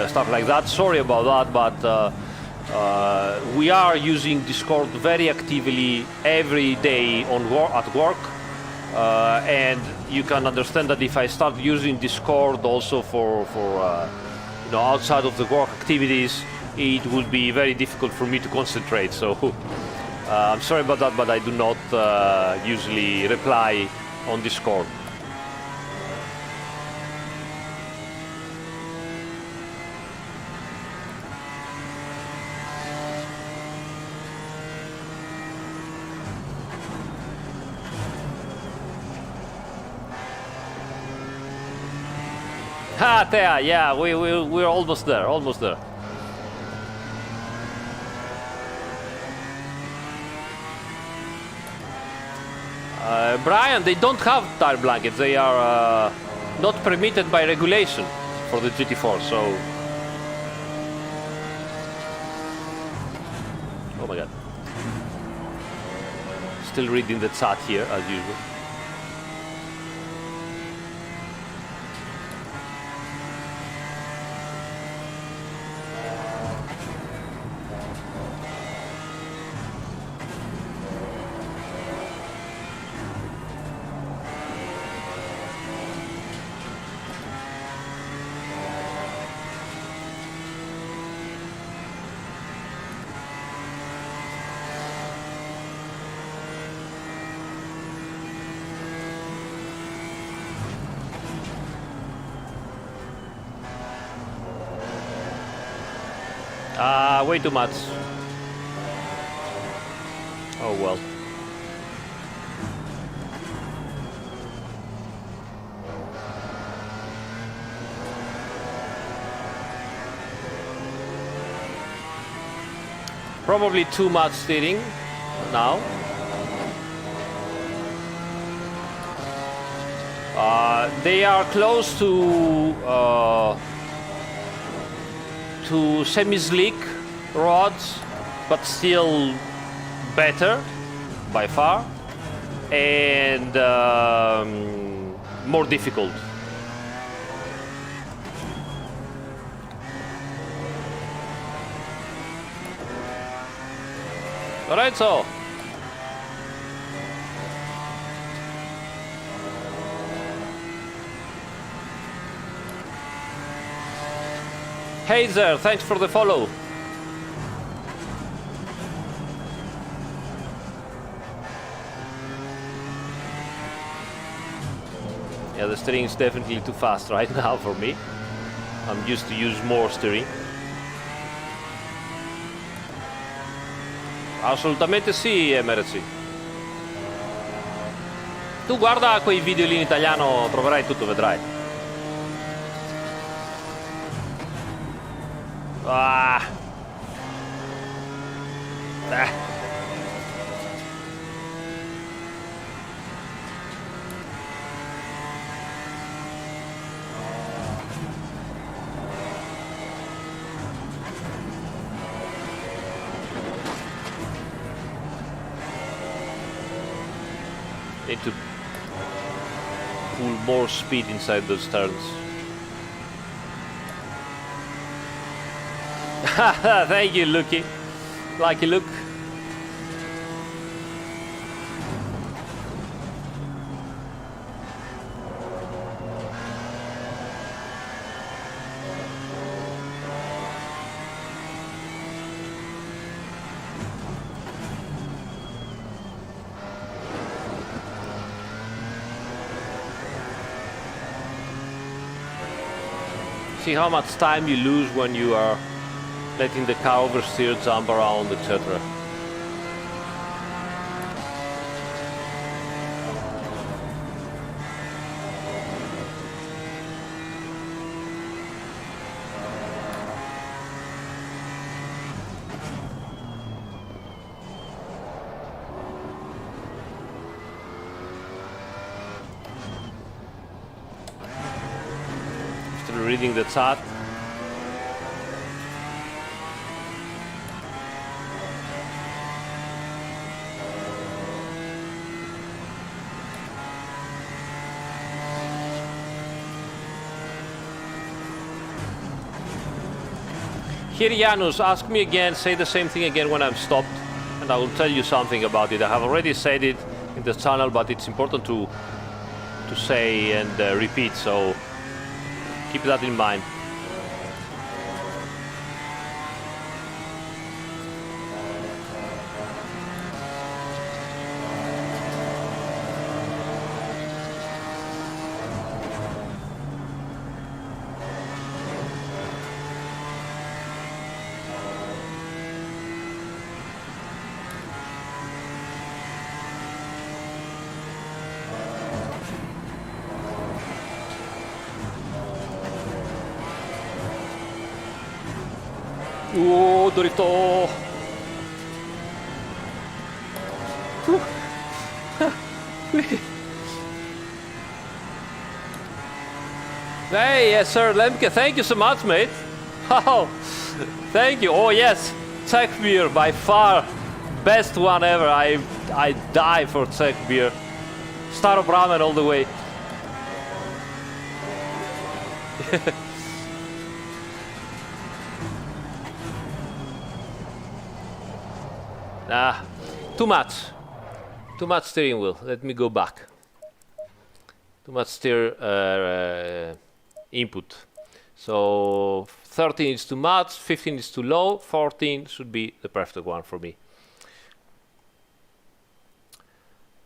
stuff like that. Sorry about that, but. We are using Discord very actively every day at work, and you can understand that if I start using Discord also for outside of the work activities, it would be very difficult for me to concentrate. So I'm sorry about that, but I do not usually reply on Discord. Ah, Thea, yeah, we're almost there, almost there. Brian, they don't have tire blankets. They are not permitted by regulation for the GT4, so... Oh my god. Still reading the chat here, as usual. Way too much. Oh well. Probably too much steering now. They are close to semi-slick rods, but still better by far, and more difficult. All right, so. Hey there, thanks for the follow. Yeah, the steering is definitely too fast right now for me. I'm used to use more steering. Assolutamente sì, Emerzi. Tu guarda quei video lì in italiano, troverai tutto, vedrai. Ah. Need to pull more speed inside those turns. Thank you, Lucky. Lucky Luke. See how much time you lose when you are letting the car oversteer, jump around, etc. After reading the chat, here, Janus, ask me again, say the same thing again when I'm stopped, and I will tell you something about it. I have already said it in the channel, but it's important to say and repeat, so keep that in mind. Oh, Dorito! Hey, yes, sir, Lemke, thank you so much, mate. Oh, thank you. Oh, yes, Czech beer, by far best one ever. I die for Czech beer. Staro Ramen all the way. Ah, too much steering wheel. Let me go back. Too much steer input. So 13 is too much, 15 is too low, 14 should be the perfect one for me.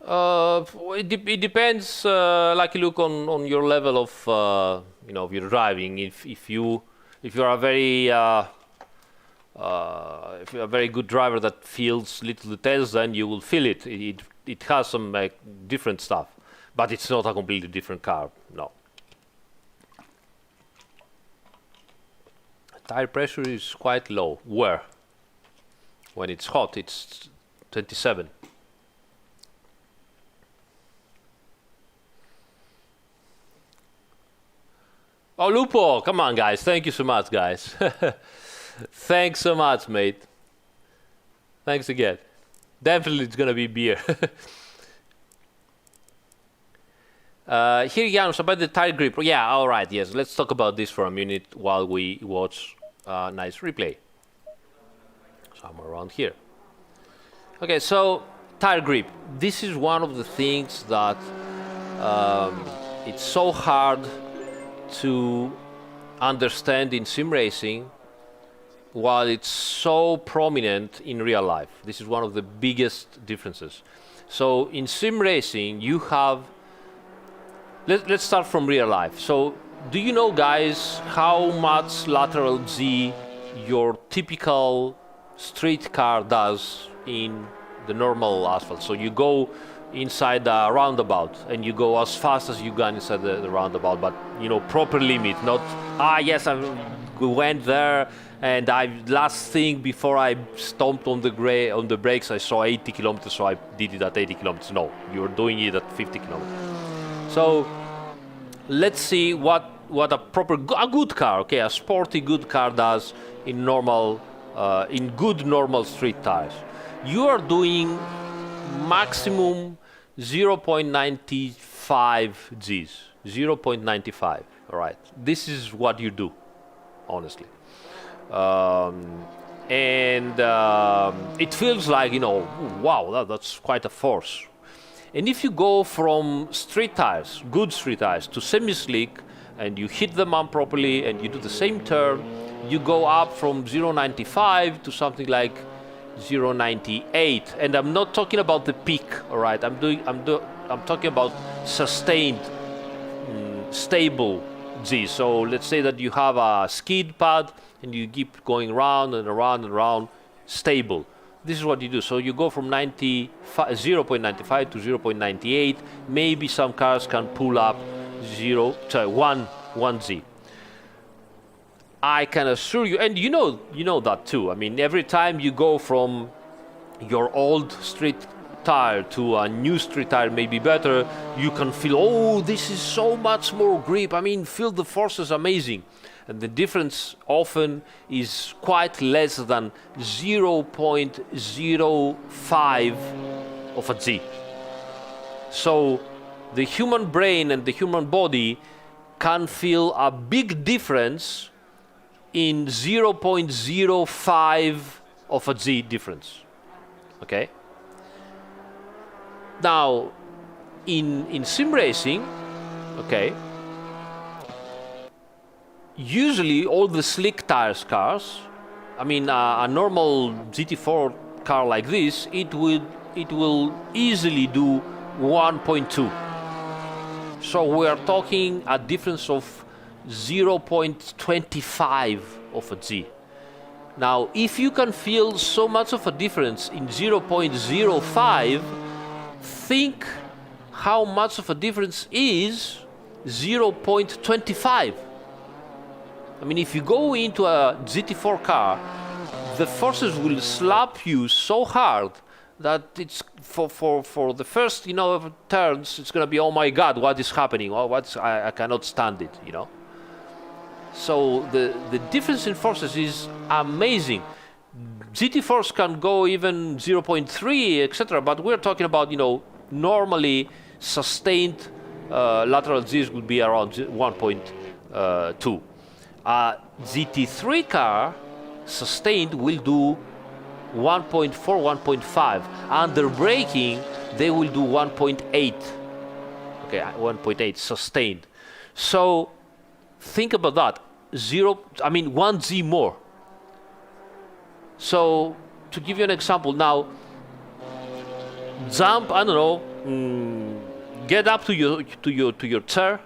It depends, like you look on your level of your driving. If you are very if you're a very good driver that feels little details, then you will feel it. It has some different stuff, but it's not a completely different car. No. Tire pressure is quite low. Where? When it's hot, it's 27. Oh, Lupo, come on, guys. Thank you so much, guys. Thanks so much, mate. Thanks again. Definitely it's gonna be beer. Here, Janusz, about the tire grip. Yeah, all right, yes. Let's talk about this for a minute while we watch a nice replay. Somewhere around here. Okay, so tire grip. This is one of the things that it's so hard to understand in sim racing, while it's so prominent in real life. This is one of the biggest differences. So in sim racing, you have, let's start from real life. So do you know, guys, how much lateral Z your typical street car does in the normal asphalt? So you go inside the roundabout and you go as fast as you can inside the roundabout, but you know, proper limit, not yes, I went there and last thing before I stomped on the brakes I saw 80 kilometers, so I did it at 80 kilometers. No, you're doing it at 50 kilometers. So let's see what a good car, okay, a sporty good car does in normal in good normal street tires. You are doing maximum 0.95 Gs, 0.95. All right, this is what you do, honestly, and it feels like, you know, wow, that's quite a force. And if you go from street tires, good street tires, to semi-slick, and you hit them on properly, and you do the same turn, you go up from 0.95 to something like 0.98, and I'm not talking about the peak. All right, I'm talking about sustained, stable G. So let's say that you have a skid pad and you keep going round and around and around, stable. This is what you do. So you go from 0.95 to 0.98. Maybe some cars can pull up 1 G. I can assure you, and you know that too. I mean, every time you go from your old street tire to a new street tire, maybe better, you can feel, oh, this is so much more grip. I mean, feel the force is amazing. And the difference often is quite less than 0.05 of a G. So the human brain and the human body can feel a big difference in 0.05 of a G difference. Okay? Now, in sim racing, okay, usually all the slick tires cars, I mean, a normal GT4 car like this, it will easily do 1.2. So we are talking a difference of 0.25 of a G. Now, if you can feel so much of a difference in 0.05, think how much of a difference is 0.25. I mean, if you go into a GT4 car, the forces will slap you so hard that it's for the first, you know, turns, it's gonna be, oh my God, what is happening? Oh, I cannot stand it, you know. So the difference in forces is amazing. GT4s can go even 0.3, etc. But we're talking about, you know, normally sustained lateral G's would be around 1.2. GT3 car sustained will do 1.4, 1.5. Under braking, they will do 1.8. Okay, 1.8 sustained. So think about that. 1 G more. So to give you an example, now jump, I don't know, get up to your chair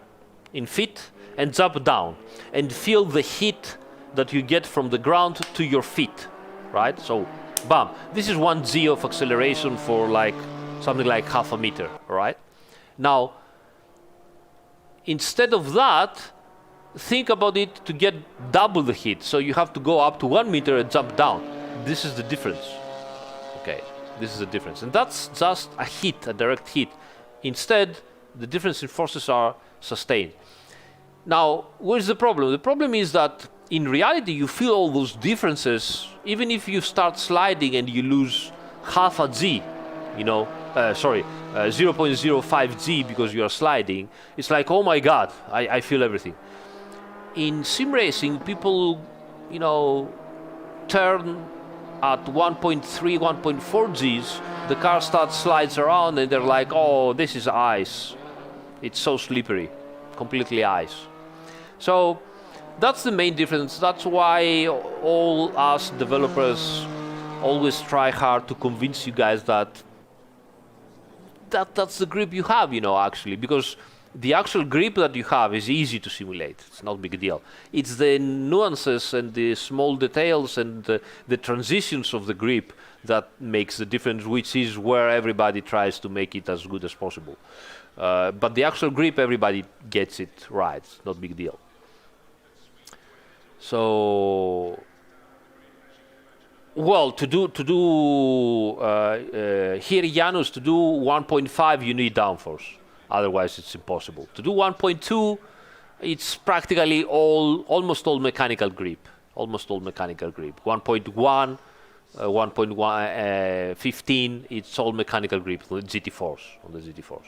in feet and jump down and feel the heat that you get from the ground to your feet. right? So, bam, this is 1 G of acceleration for like something like half a meter, right? Now, instead of that, think about it to get double the hit. So you have to go up to 1 meter and jump down. This is the difference. Okay, this is the difference. And that's just a hit, a direct hit. Instead, the difference in forces are sustained. Now, where's the problem? The problem is that in reality, you feel all those differences, even if you start sliding and you lose half a G, 0.05 G because you are sliding. It's like, oh my God, I feel everything. In sim racing, people, turn at 1.3, 1.4 Gs, the car slides around and they're like, oh, this is ice. It's so slippery, completely ice. So that's the main difference. That's why all us developers always try hard to convince you guys that that's the grip you have, actually, because the actual grip that you have is easy to simulate. It's not a big deal. It's the nuances and the small details and the transitions of the grip that makes the difference, which is where everybody tries to make it as good as possible. But the actual grip, everybody gets it right. It's not a big deal. So, well, to do here, Janus, to do 1.5, you need downforce. Otherwise, it's impossible. To do 1.2, it's practically almost all mechanical grip. Almost all mechanical grip. 1.1, 1.15, it's all mechanical grip on the GT4s.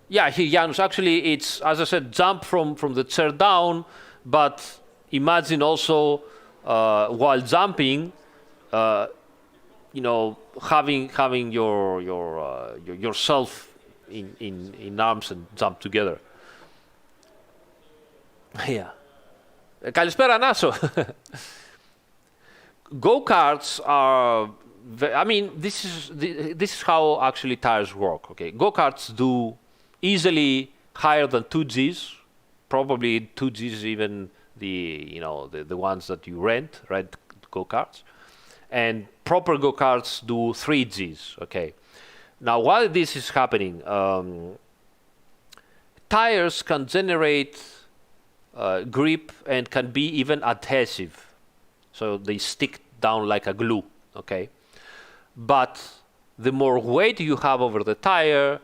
Yeah, here, Janus, actually, it's, as I said, jump from the chair down, but imagine also while jumping, having yourself in arms and jump together. Yeah. Kalispera, Naso. Go-karts are, this is how actually tires work. Okay, go-karts do easily higher than 2 Gs, probably 2 Gs even the ones that you rent go-karts, and proper go-karts do 3 Gs. Okay, now while this is happening, tires can generate grip and can be even adhesive, so they stick down like a glue. Okay, but the more weight you have over the tire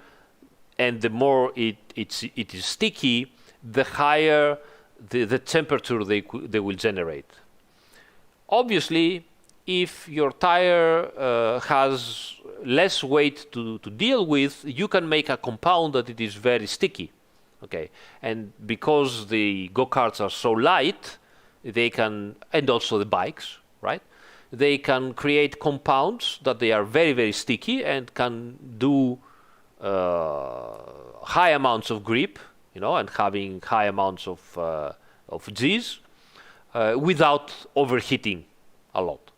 and the more it is sticky, the higher the temperature they will generate. Obviously, if your tire has less weight to deal with, you can make a compound that it is very sticky. Okay, and because the go-karts are so light, they can, and also the bikes, right? They can create compounds that they are very, very sticky and can do high amounts of grip, and having high amounts of Gs without overheating a lot.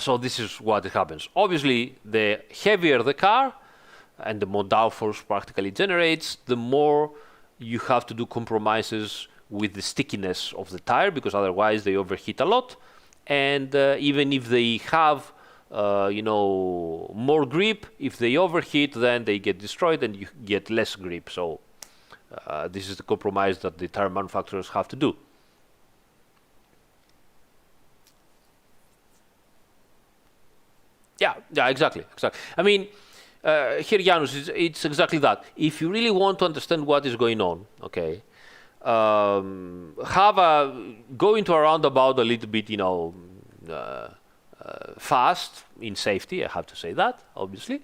So this is what happens. Obviously, the heavier the car and the more downforce practically generates, the more you have to do compromises with the stickiness of the tire, because otherwise they overheat a lot. And even if they have more grip, if they overheat, then they get destroyed and you get less grip. So this is the compromise that the tire manufacturers have to do. Yeah, exactly. Here, Janus, it's exactly that. If you really want to understand what is going on, okay, go into a roundabout a little bit, fast, in safety, I have to say that, obviously,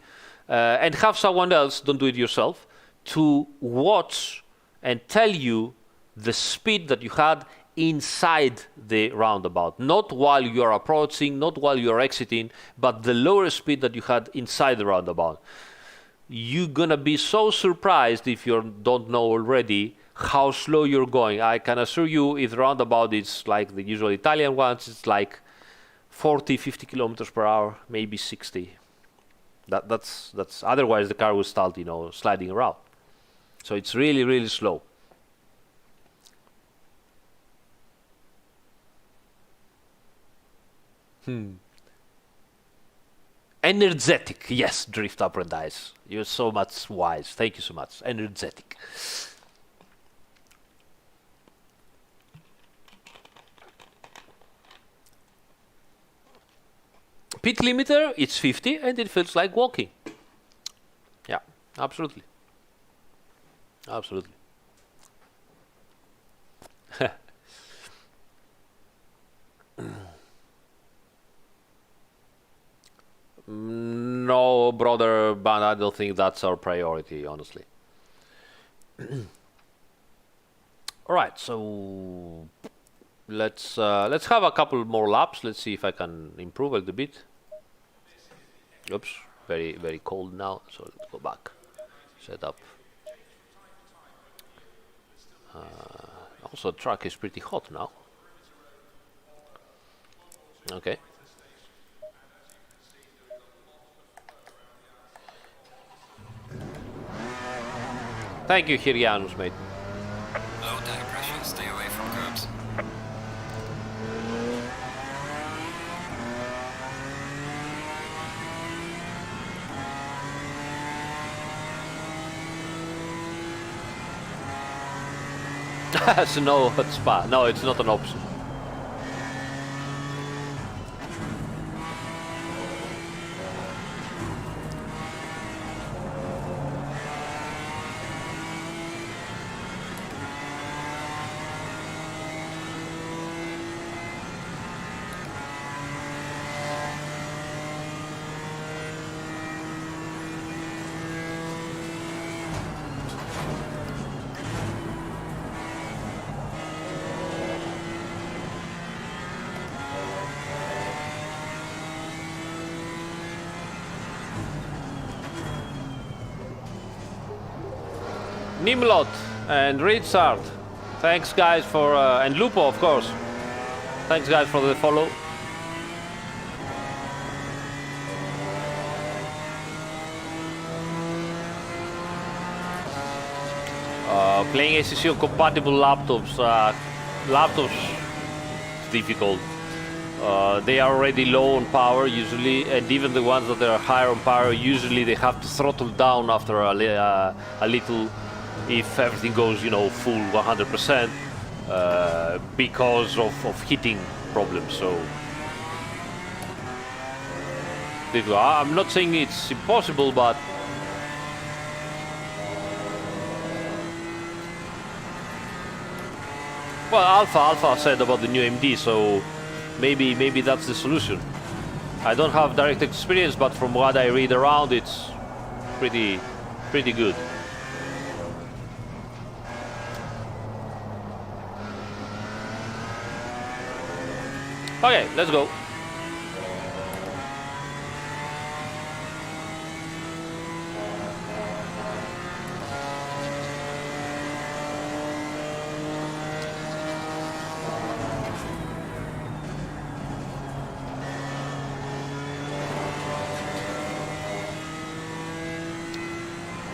and have someone else, don't do it yourself, to watch and tell you the speed that you had inside the roundabout, not while you are approaching, not while you are exiting, but the lower speed that you had inside the roundabout. You're gonna be so surprised if you don't know already how slow you're going. I can assure you, if the roundabout is like the usual Italian ones, it's like 40, 50 kilometers per hour, maybe 60. That's otherwise the car will start, sliding around. So it's really, really slow. Energetic, yes, Drift Apprentice. You're so much wise. Thank you so much. Energetic. Pit limiter, it's 50 and it feels like walking. Yeah, absolutely. Absolutely. No, brother, but I don't think that's our priority, honestly. All right, so let's have a couple more laps. Let's see if I can improve a little bit. Oops, very cold now. So let's go back. Set up. Also, track is pretty hot now. Okay. Thank you, Hirianus, mate. Low tire pressure, stay away from curbs. So no hot spa. No, it's not an option. Nimlot and Richard, thanks guys for and Lupo, of course. Thanks guys for the follow. Playing ACC on compatible laptops, difficult. They are already low on power usually, and even the ones that are higher on power, usually they have to throttle down after a little, if everything goes, you know, full 100%, because of heating problems. So I'm not saying it's impossible, but well, Alpha said about the new AMD, so maybe that's the solution. I don't have direct experience, but from what I read around, it's pretty good. Okay, let's go.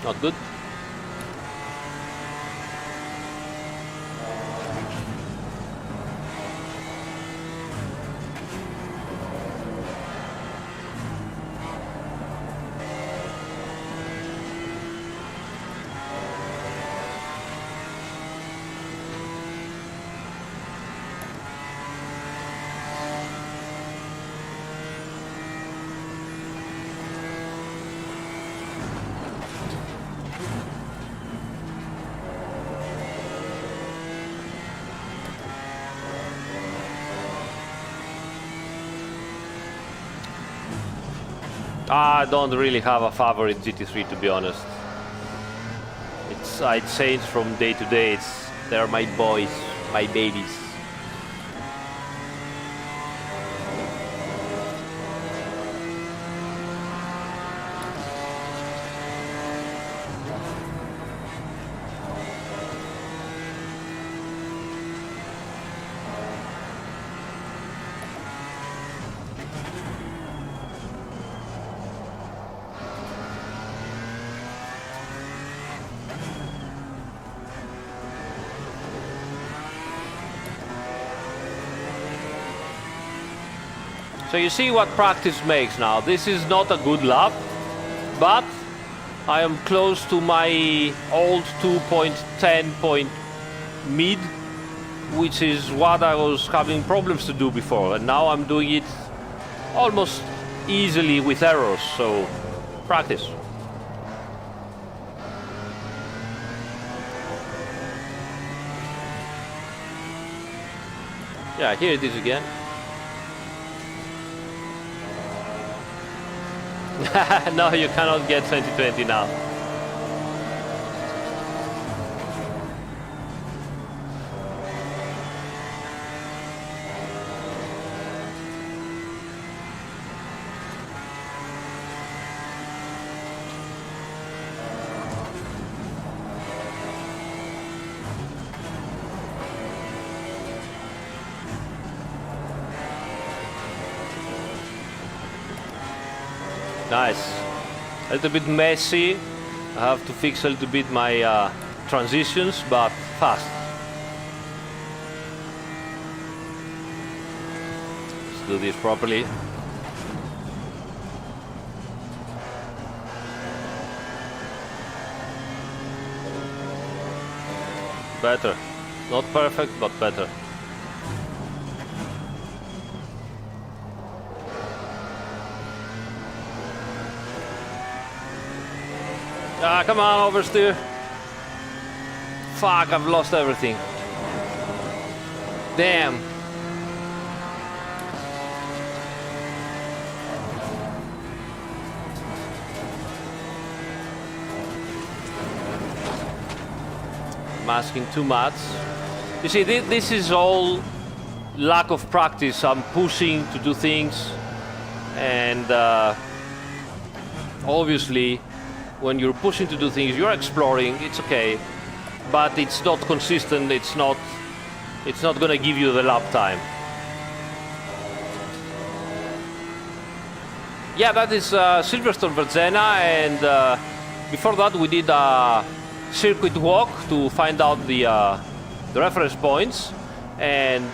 Not good. I don't really have a favorite GT3, to be honest. I'd say it's from day to day. They're my boys, my babies. So you see what practice makes now. This is not a good lap, but I am close to my old 2.10 point mid, which is what I was having problems to do before, and now I'm doing it almost easily with errors, so practice. Yeah, here it is again. No, you cannot get 2020 now. Nice. A little bit messy. I have to fix a little bit my transitions, but fast. Let's do this properly. Better. Not perfect, but better. Ah, come on, oversteer. Fuck, I've lost everything. Damn. I'm asking too much. You see, this is all lack of practice. I'm pushing to do things, and obviously when you're pushing to do things, you're exploring, it's okay, but it's not consistent, it's not gonna give you the lap time. Yeah, that is Silverstone Vergena, and before that we did a circuit walk to find out the reference points, and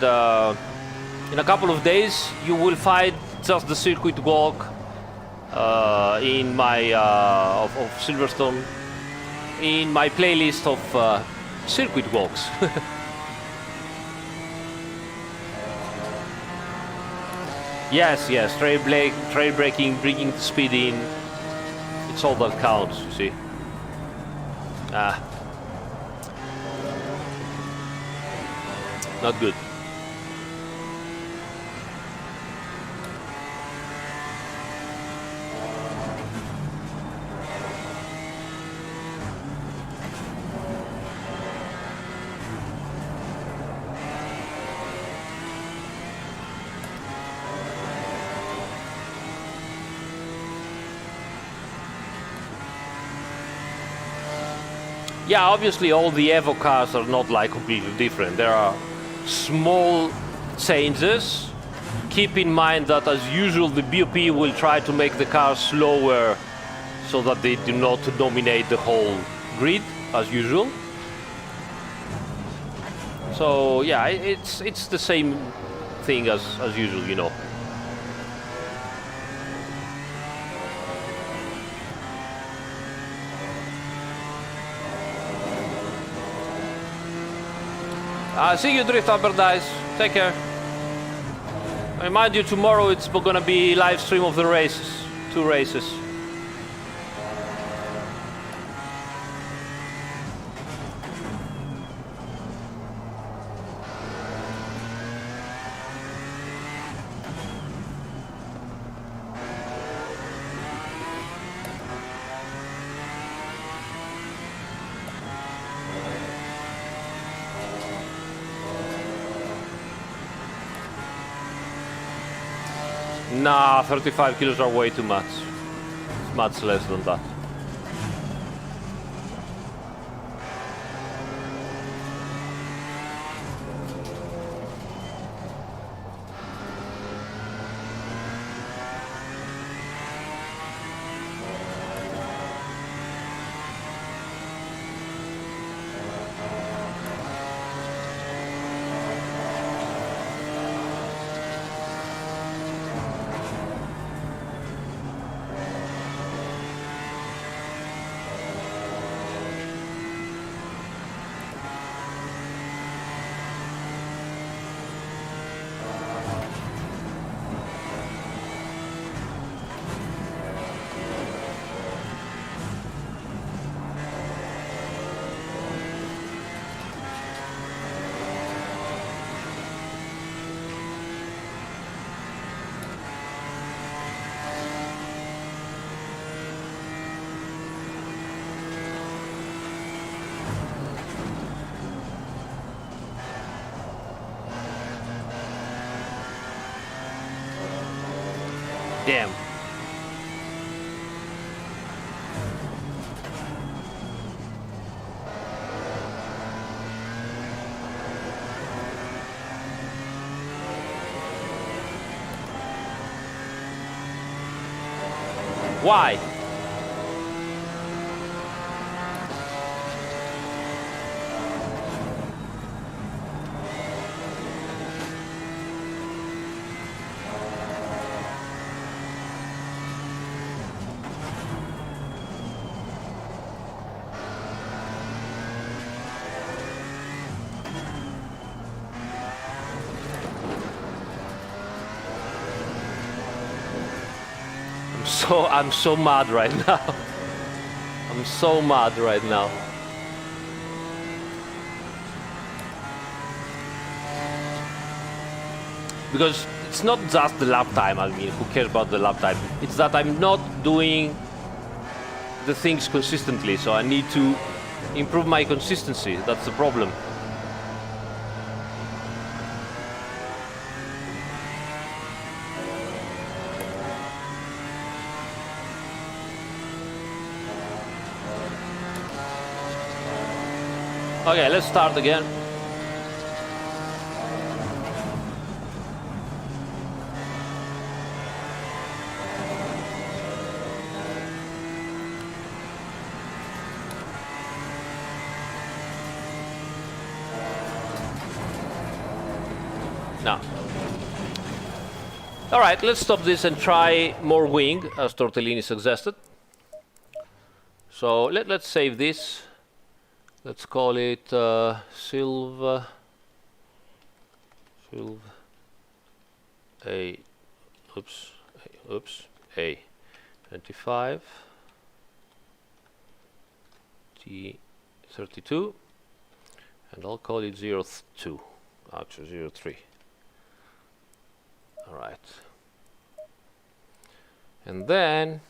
in a couple of days you will find just the circuit walk in my of Silverstone in my playlist of circuit walks. Yes, trail braking, bringing the speed in, it's all that counts, you see. Not good. Yeah, obviously all the Evo cars are not like completely different. There are small changes. Keep in mind that as usual the BOP will try to make the cars slower so that they do not dominate the whole grid as usual. So yeah, it's the same thing as usual, you know. See you, Drift.Drives. Take care. I remind you, tomorrow it's gonna be live stream of the races, 2 races. Nah, 35 kilos are way too much. It's much less than that. Damn. Why? I'm so mad right now. I'm so mad right now. Because it's not just the lap time, I mean, who cares about the lap time? It's that I'm not doing the things consistently, so I need to improve my consistency. That's the problem. Okay, let's start again. Now. All right, let's stop this and try more wing, as Tortellini suggested. So let's save this. Let's call it Silv A, A 25 T 32, and I'll call it 02, actually 03. All right, and then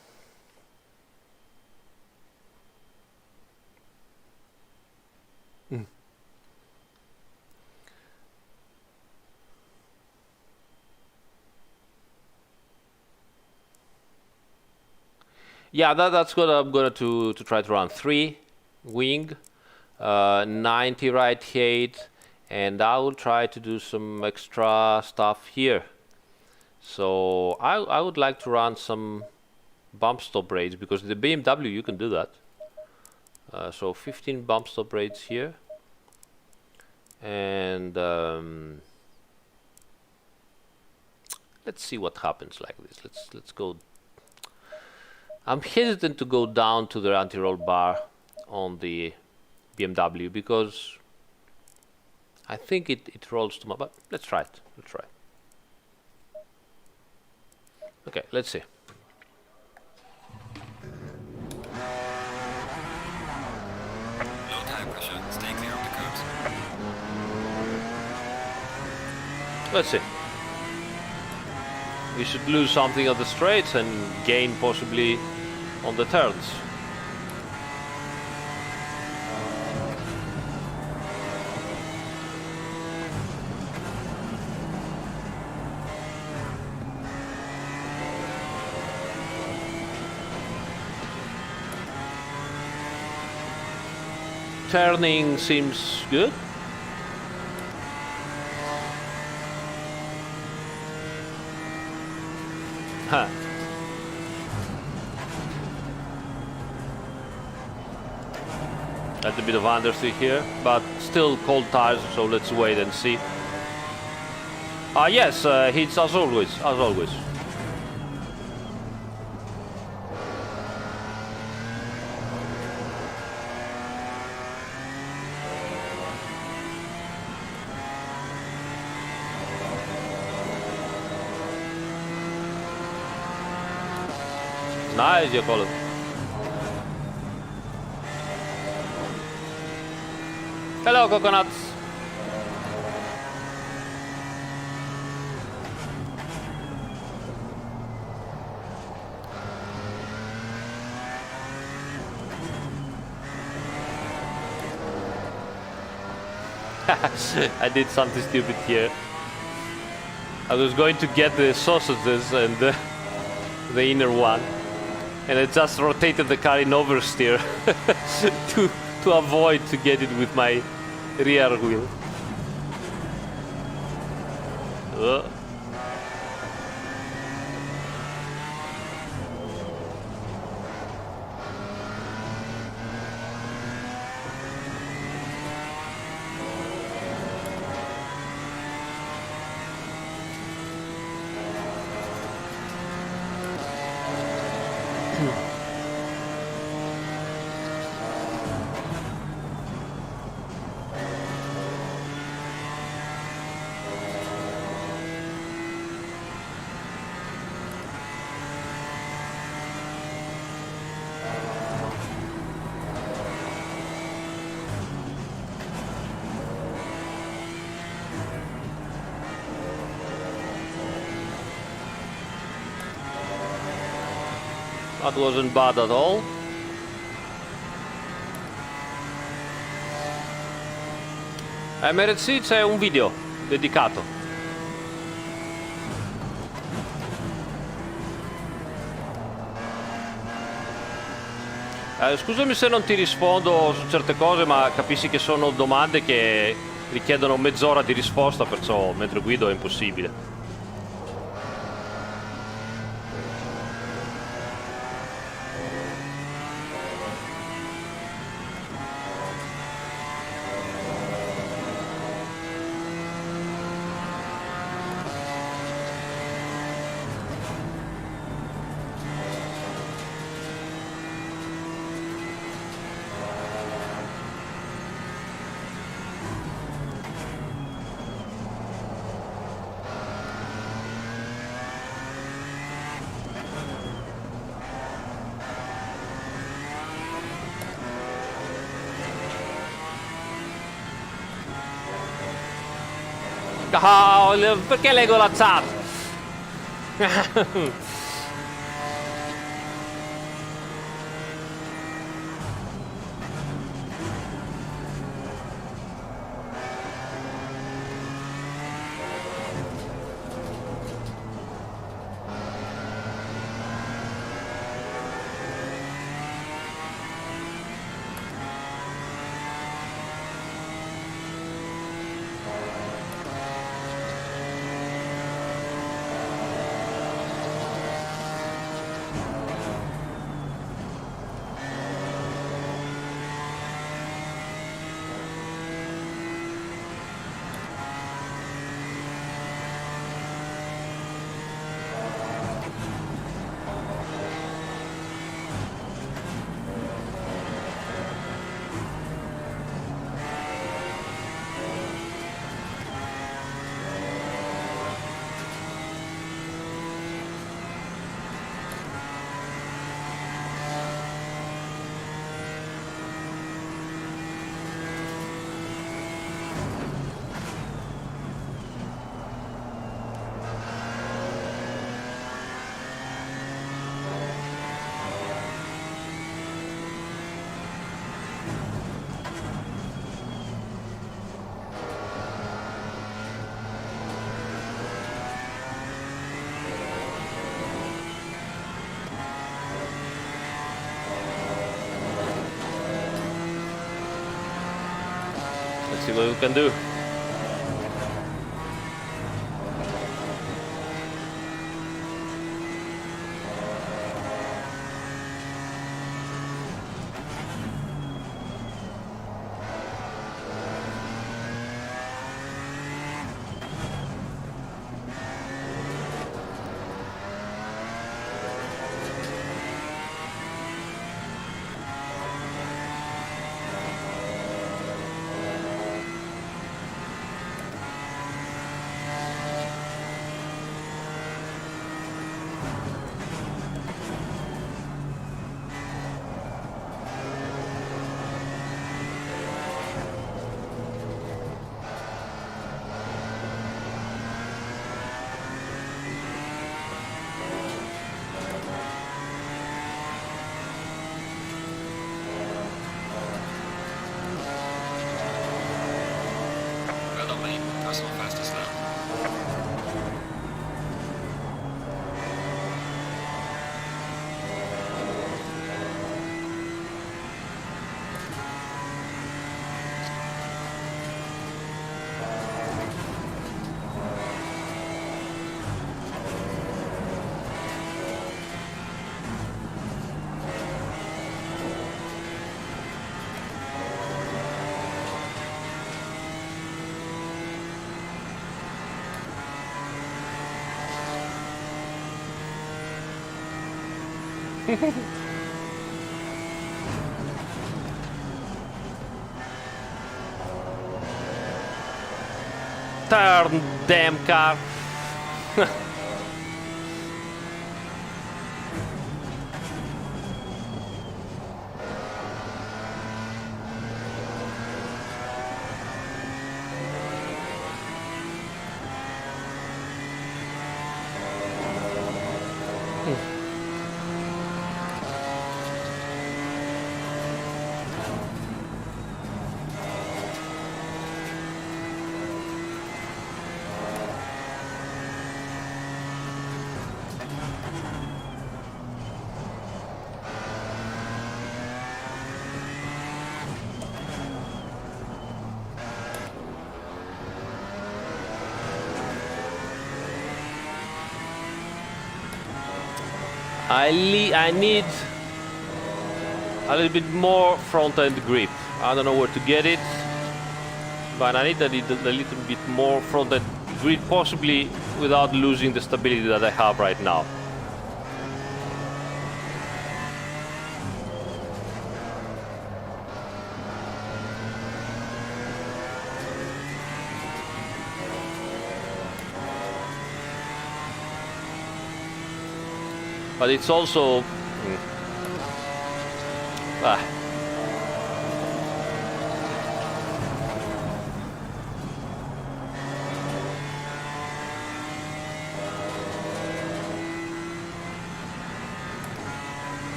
yeah, that's what I'm gonna to try to run 3 wing, 90 right height, and I will try to do some extra stuff here. So I would like to run some bump stop braids, because the BMW you can do that. So 15 bump stop braids here, and let's see what happens like this. Let's go. I'm hesitant to go down to the anti-roll bar on the BMW because I think it rolls too much, but let's try it. Let's try it. Okay, let's see. Low tire pressure. Stay clear of the curbs. Let's see. We should lose something on the straights and gain possibly on the turns. Turning seems good. Huh. That's a bit of understeer here, but still cold tires, so let's wait and see. Yes, hits as always, as always. Nice, you call it. Hello, coconuts. I did something stupid here. I was going to get the sausages and the inner one, and I just rotated the car in oversteer to avoid to get it with my rear wheel. That wasn't bad at all. MRC c'è un video dedicato. Scusami se non ti rispondo su certe cose, ma capisci che sono domande che richiedono mezz'ora di risposta, perciò mentre guido è impossibile. Oh, perché leggo la chat? Let's see what we can do. Turn, damn car. I need a little bit more front-end grip. I don't know where to get it, but I need a little bit more front-end grip, possibly without losing the stability that I have right now. But it's also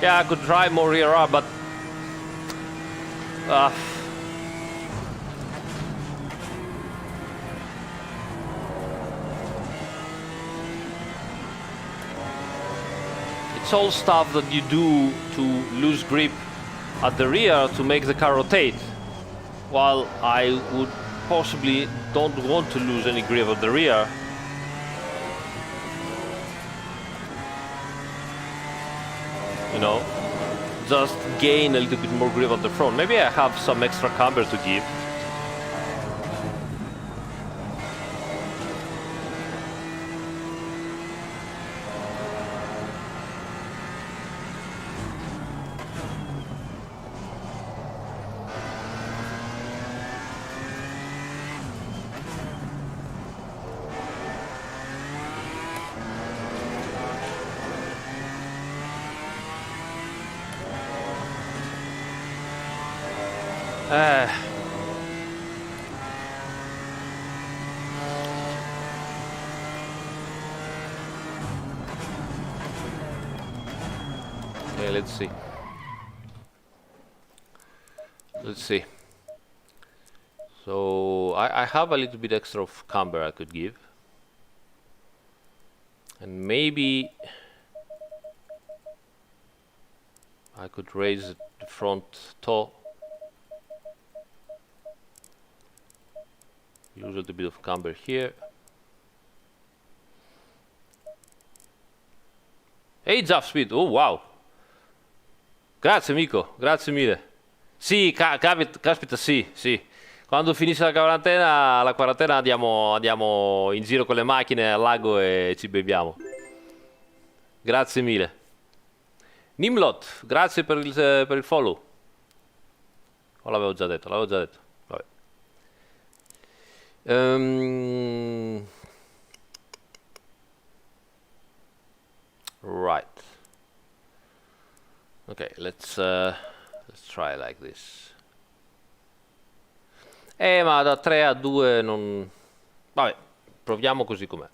yeah, I could try more rear arm, but it's all stuff that you do to lose grip at the rear to make the car rotate, while I would possibly don't want to lose any grip at the rear. You know, just gain a little bit more grip on the front. Maybe I have some extra camber to give. Okay, let's see. Let's see. So I have a little bit extra of camber I could give, and maybe I could raise the front toe. Use a little bit of camber here. Hey, Zap Speed! Oh, wow! Grazie, amico, grazie mille. Sì, caspita, sì, sì. Quando finisce la quarantena andiamo in giro con le macchine al lago e ci beviamo. Grazie mille. Nimlot, grazie per il follow. O l'avevo già detto, Vabbè. Right. Okay, let's try like this. Ma da 3 a 2 non... Vabbè, proviamo così com'è.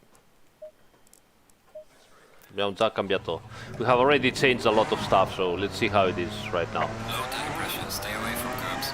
Abbiamo già cambiato. We have already changed a lot of stuff, so let's see how it is right now. Low tire pressure, stay away from curbs.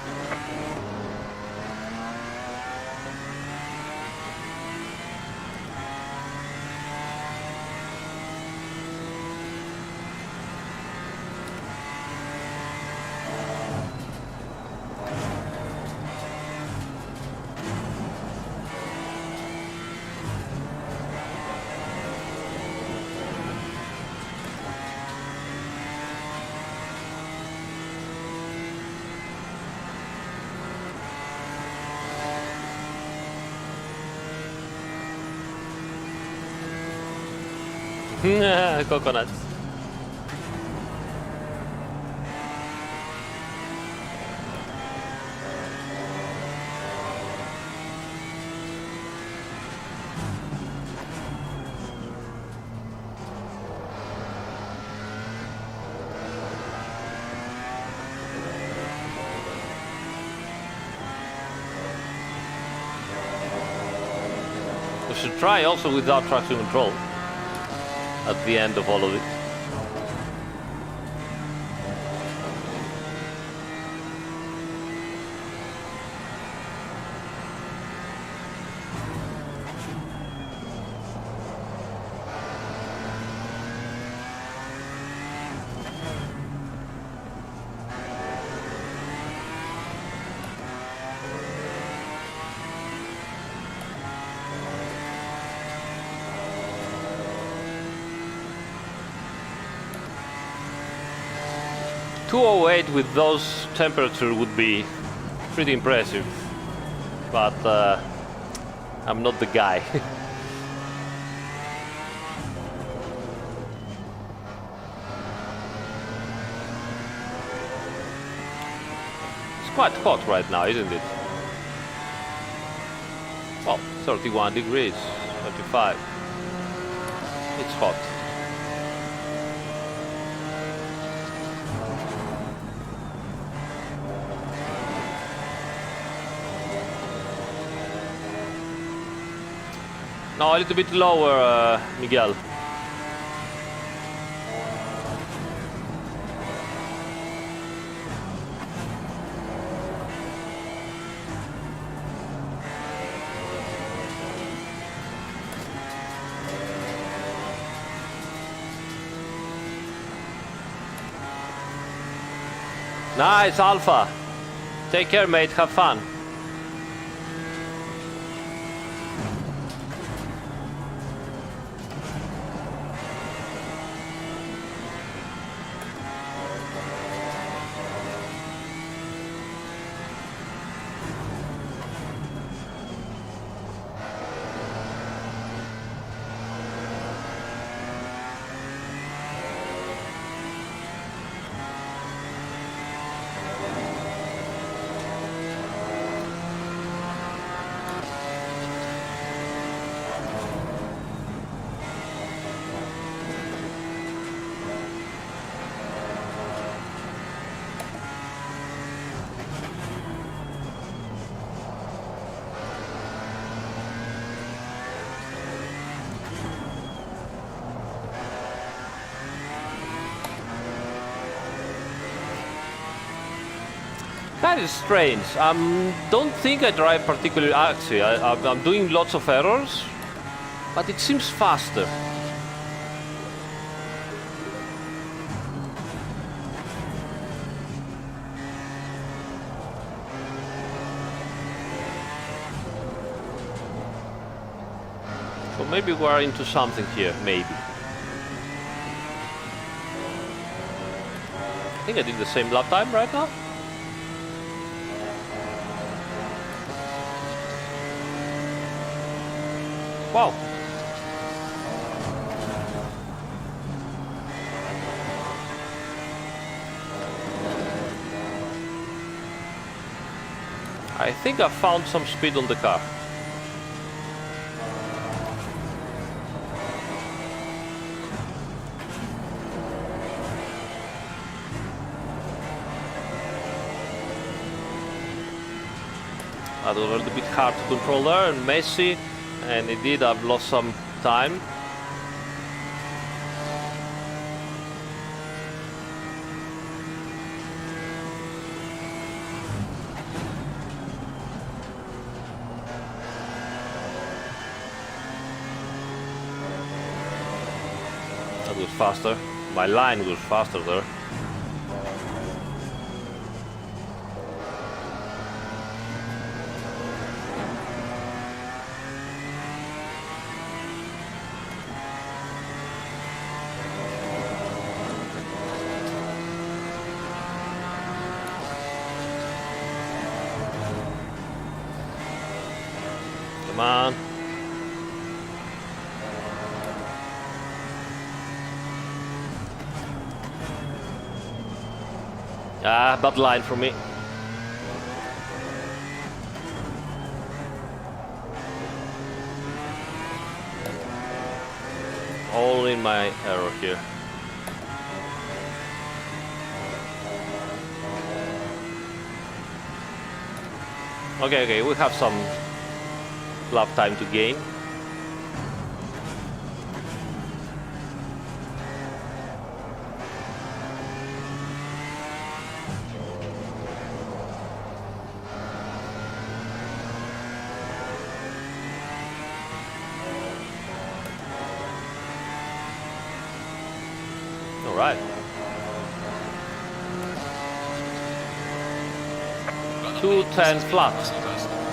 Coconut. We should try also without traction control at the end of all of it. .208 with those temperatures would be pretty impressive, but I'm not the guy. It's quite hot right now, isn't it? Well, 31 degrees, 35. It's hot. No, a little bit lower, Miguel. Nice, Alpha. Take care, mate. Have fun. That is strange. Don't think I drive particularly. Actually, I'm doing lots of errors, but it seems faster. So maybe we're into something here. Maybe. I think I did the same lap time right now. Wow. I think I found some speed on the car. That was a little bit hard to control there and messy. And indeed, I've lost some time. That was faster. My line was faster there. Come on. Ah, bad line for me. All in my error here. Okay, we have some lap time to gain. All right. Got the 210 speed flat. for Silverstone.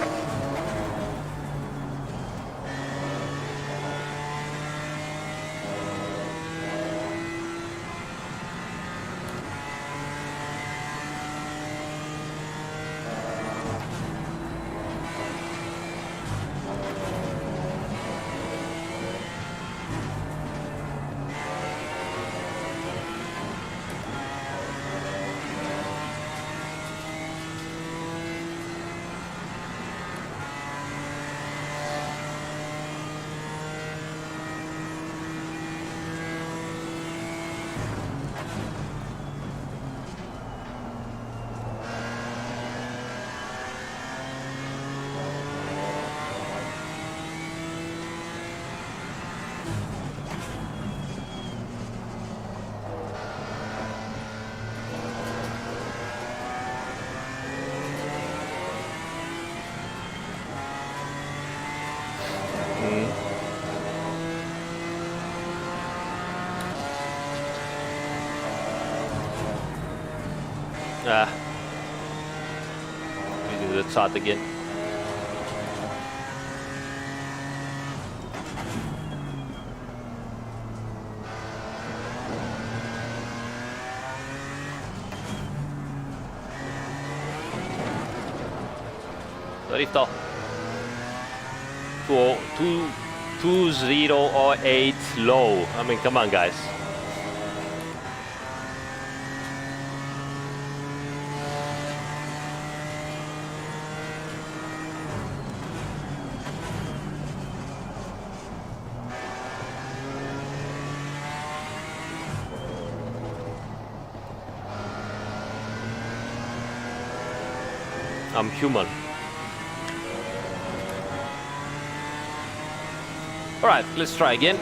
Ah. We do the shot again. Listo. 2008 low. I mean, come on, guys. I'm human. All right, let's try again.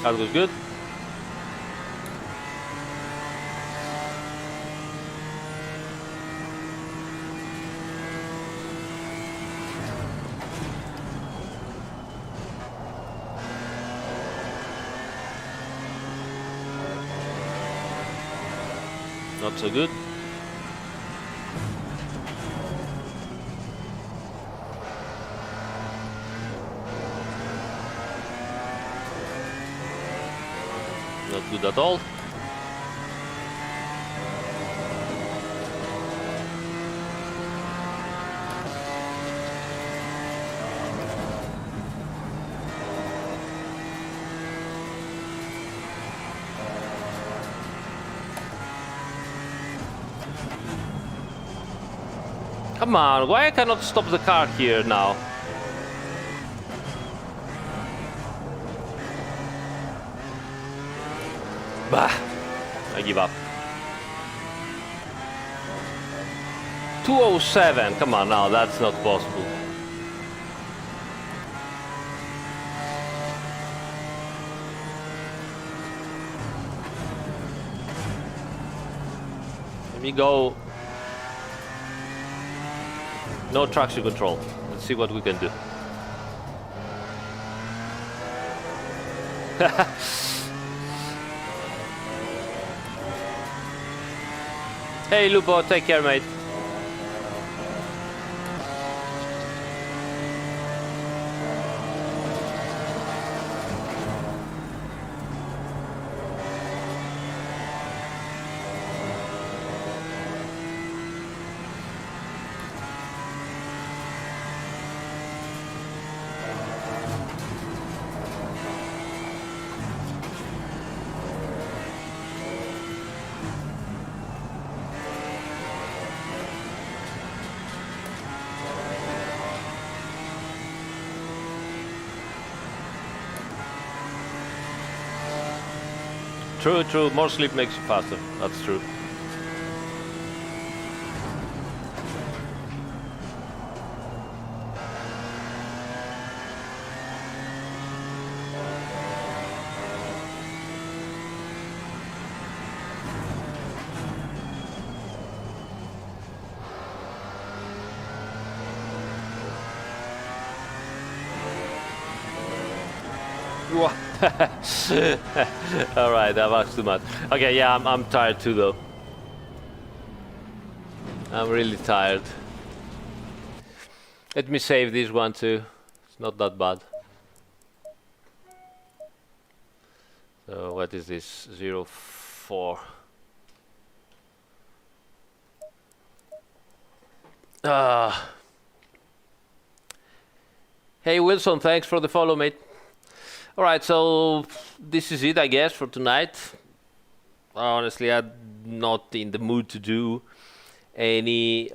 That was good. Not so good. Not good at all. Come on, why I cannot stop the car here now? Bah, I give up. 207, come on now, that's not possible. Let me go. No traction control. Let's see what we can do. Hey, Lupo, take care, mate. True, true. More sleep makes you faster. That's true. All right, that was too much. Okay, yeah, I'm tired too, though. I'm really tired. Let me save this one too. It's not that bad. So what is this? 04. Hey Wilson, thanks for the follow, mate. All right, so this is it, I guess, for tonight. Honestly, I'm not in the mood to do any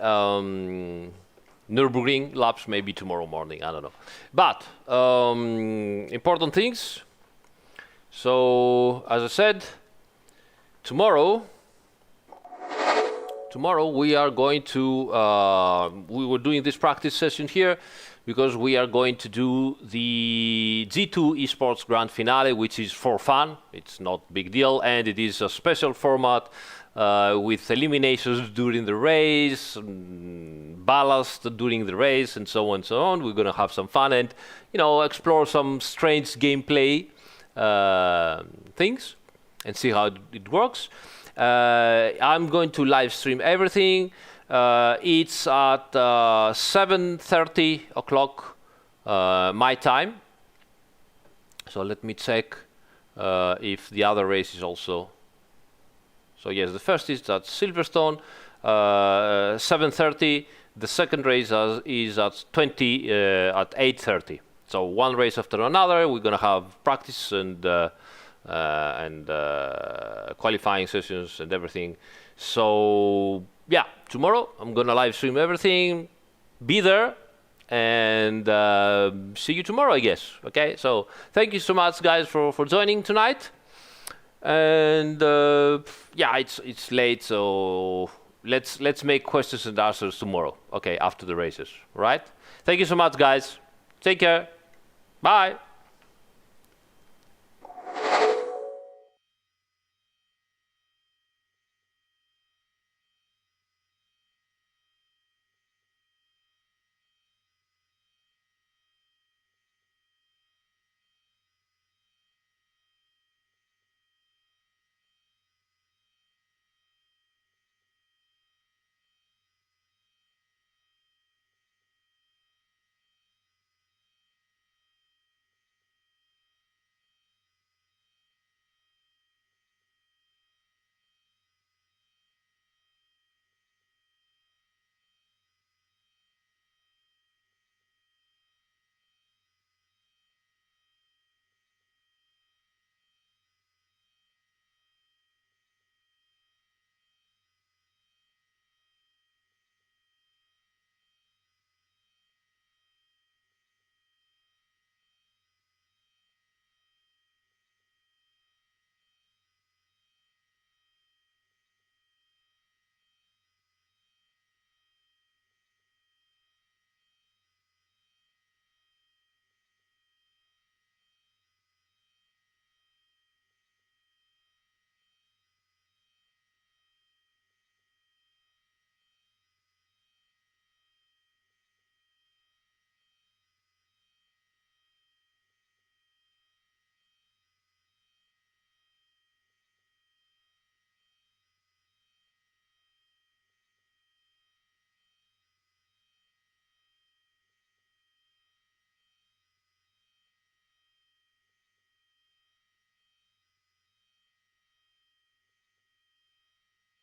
Nurburgring laps. Maybe tomorrow morning, I don't know. But important things. So, as I said, tomorrow we are going to. We were doing this practice session here because we are going to do the G2Esports GrandFinale, which is for fun. It's not a big deal, and it is a special format with eliminations during the race, ballast during the race, and so on and so on. We're going to have some fun and, you know, explore some strange gameplay things and see how it works. I'm going to live stream everything. It's at 7:30 o'clock my time. So let me check if the other race is also. So yes, the first is at Silverstone, 7:30. The second race is at 8:30. So one race after another. We're gonna have practice and qualifying sessions and everything. So yeah, tomorrow I'm gonna live stream everything. Be there and see you tomorrow, I guess. Okay, so thank you so much, guys, for joining tonight. And yeah, it's late, so let's make questions and answers tomorrow. Okay, after the races, right? Thank you so much, guys. Take care. Bye.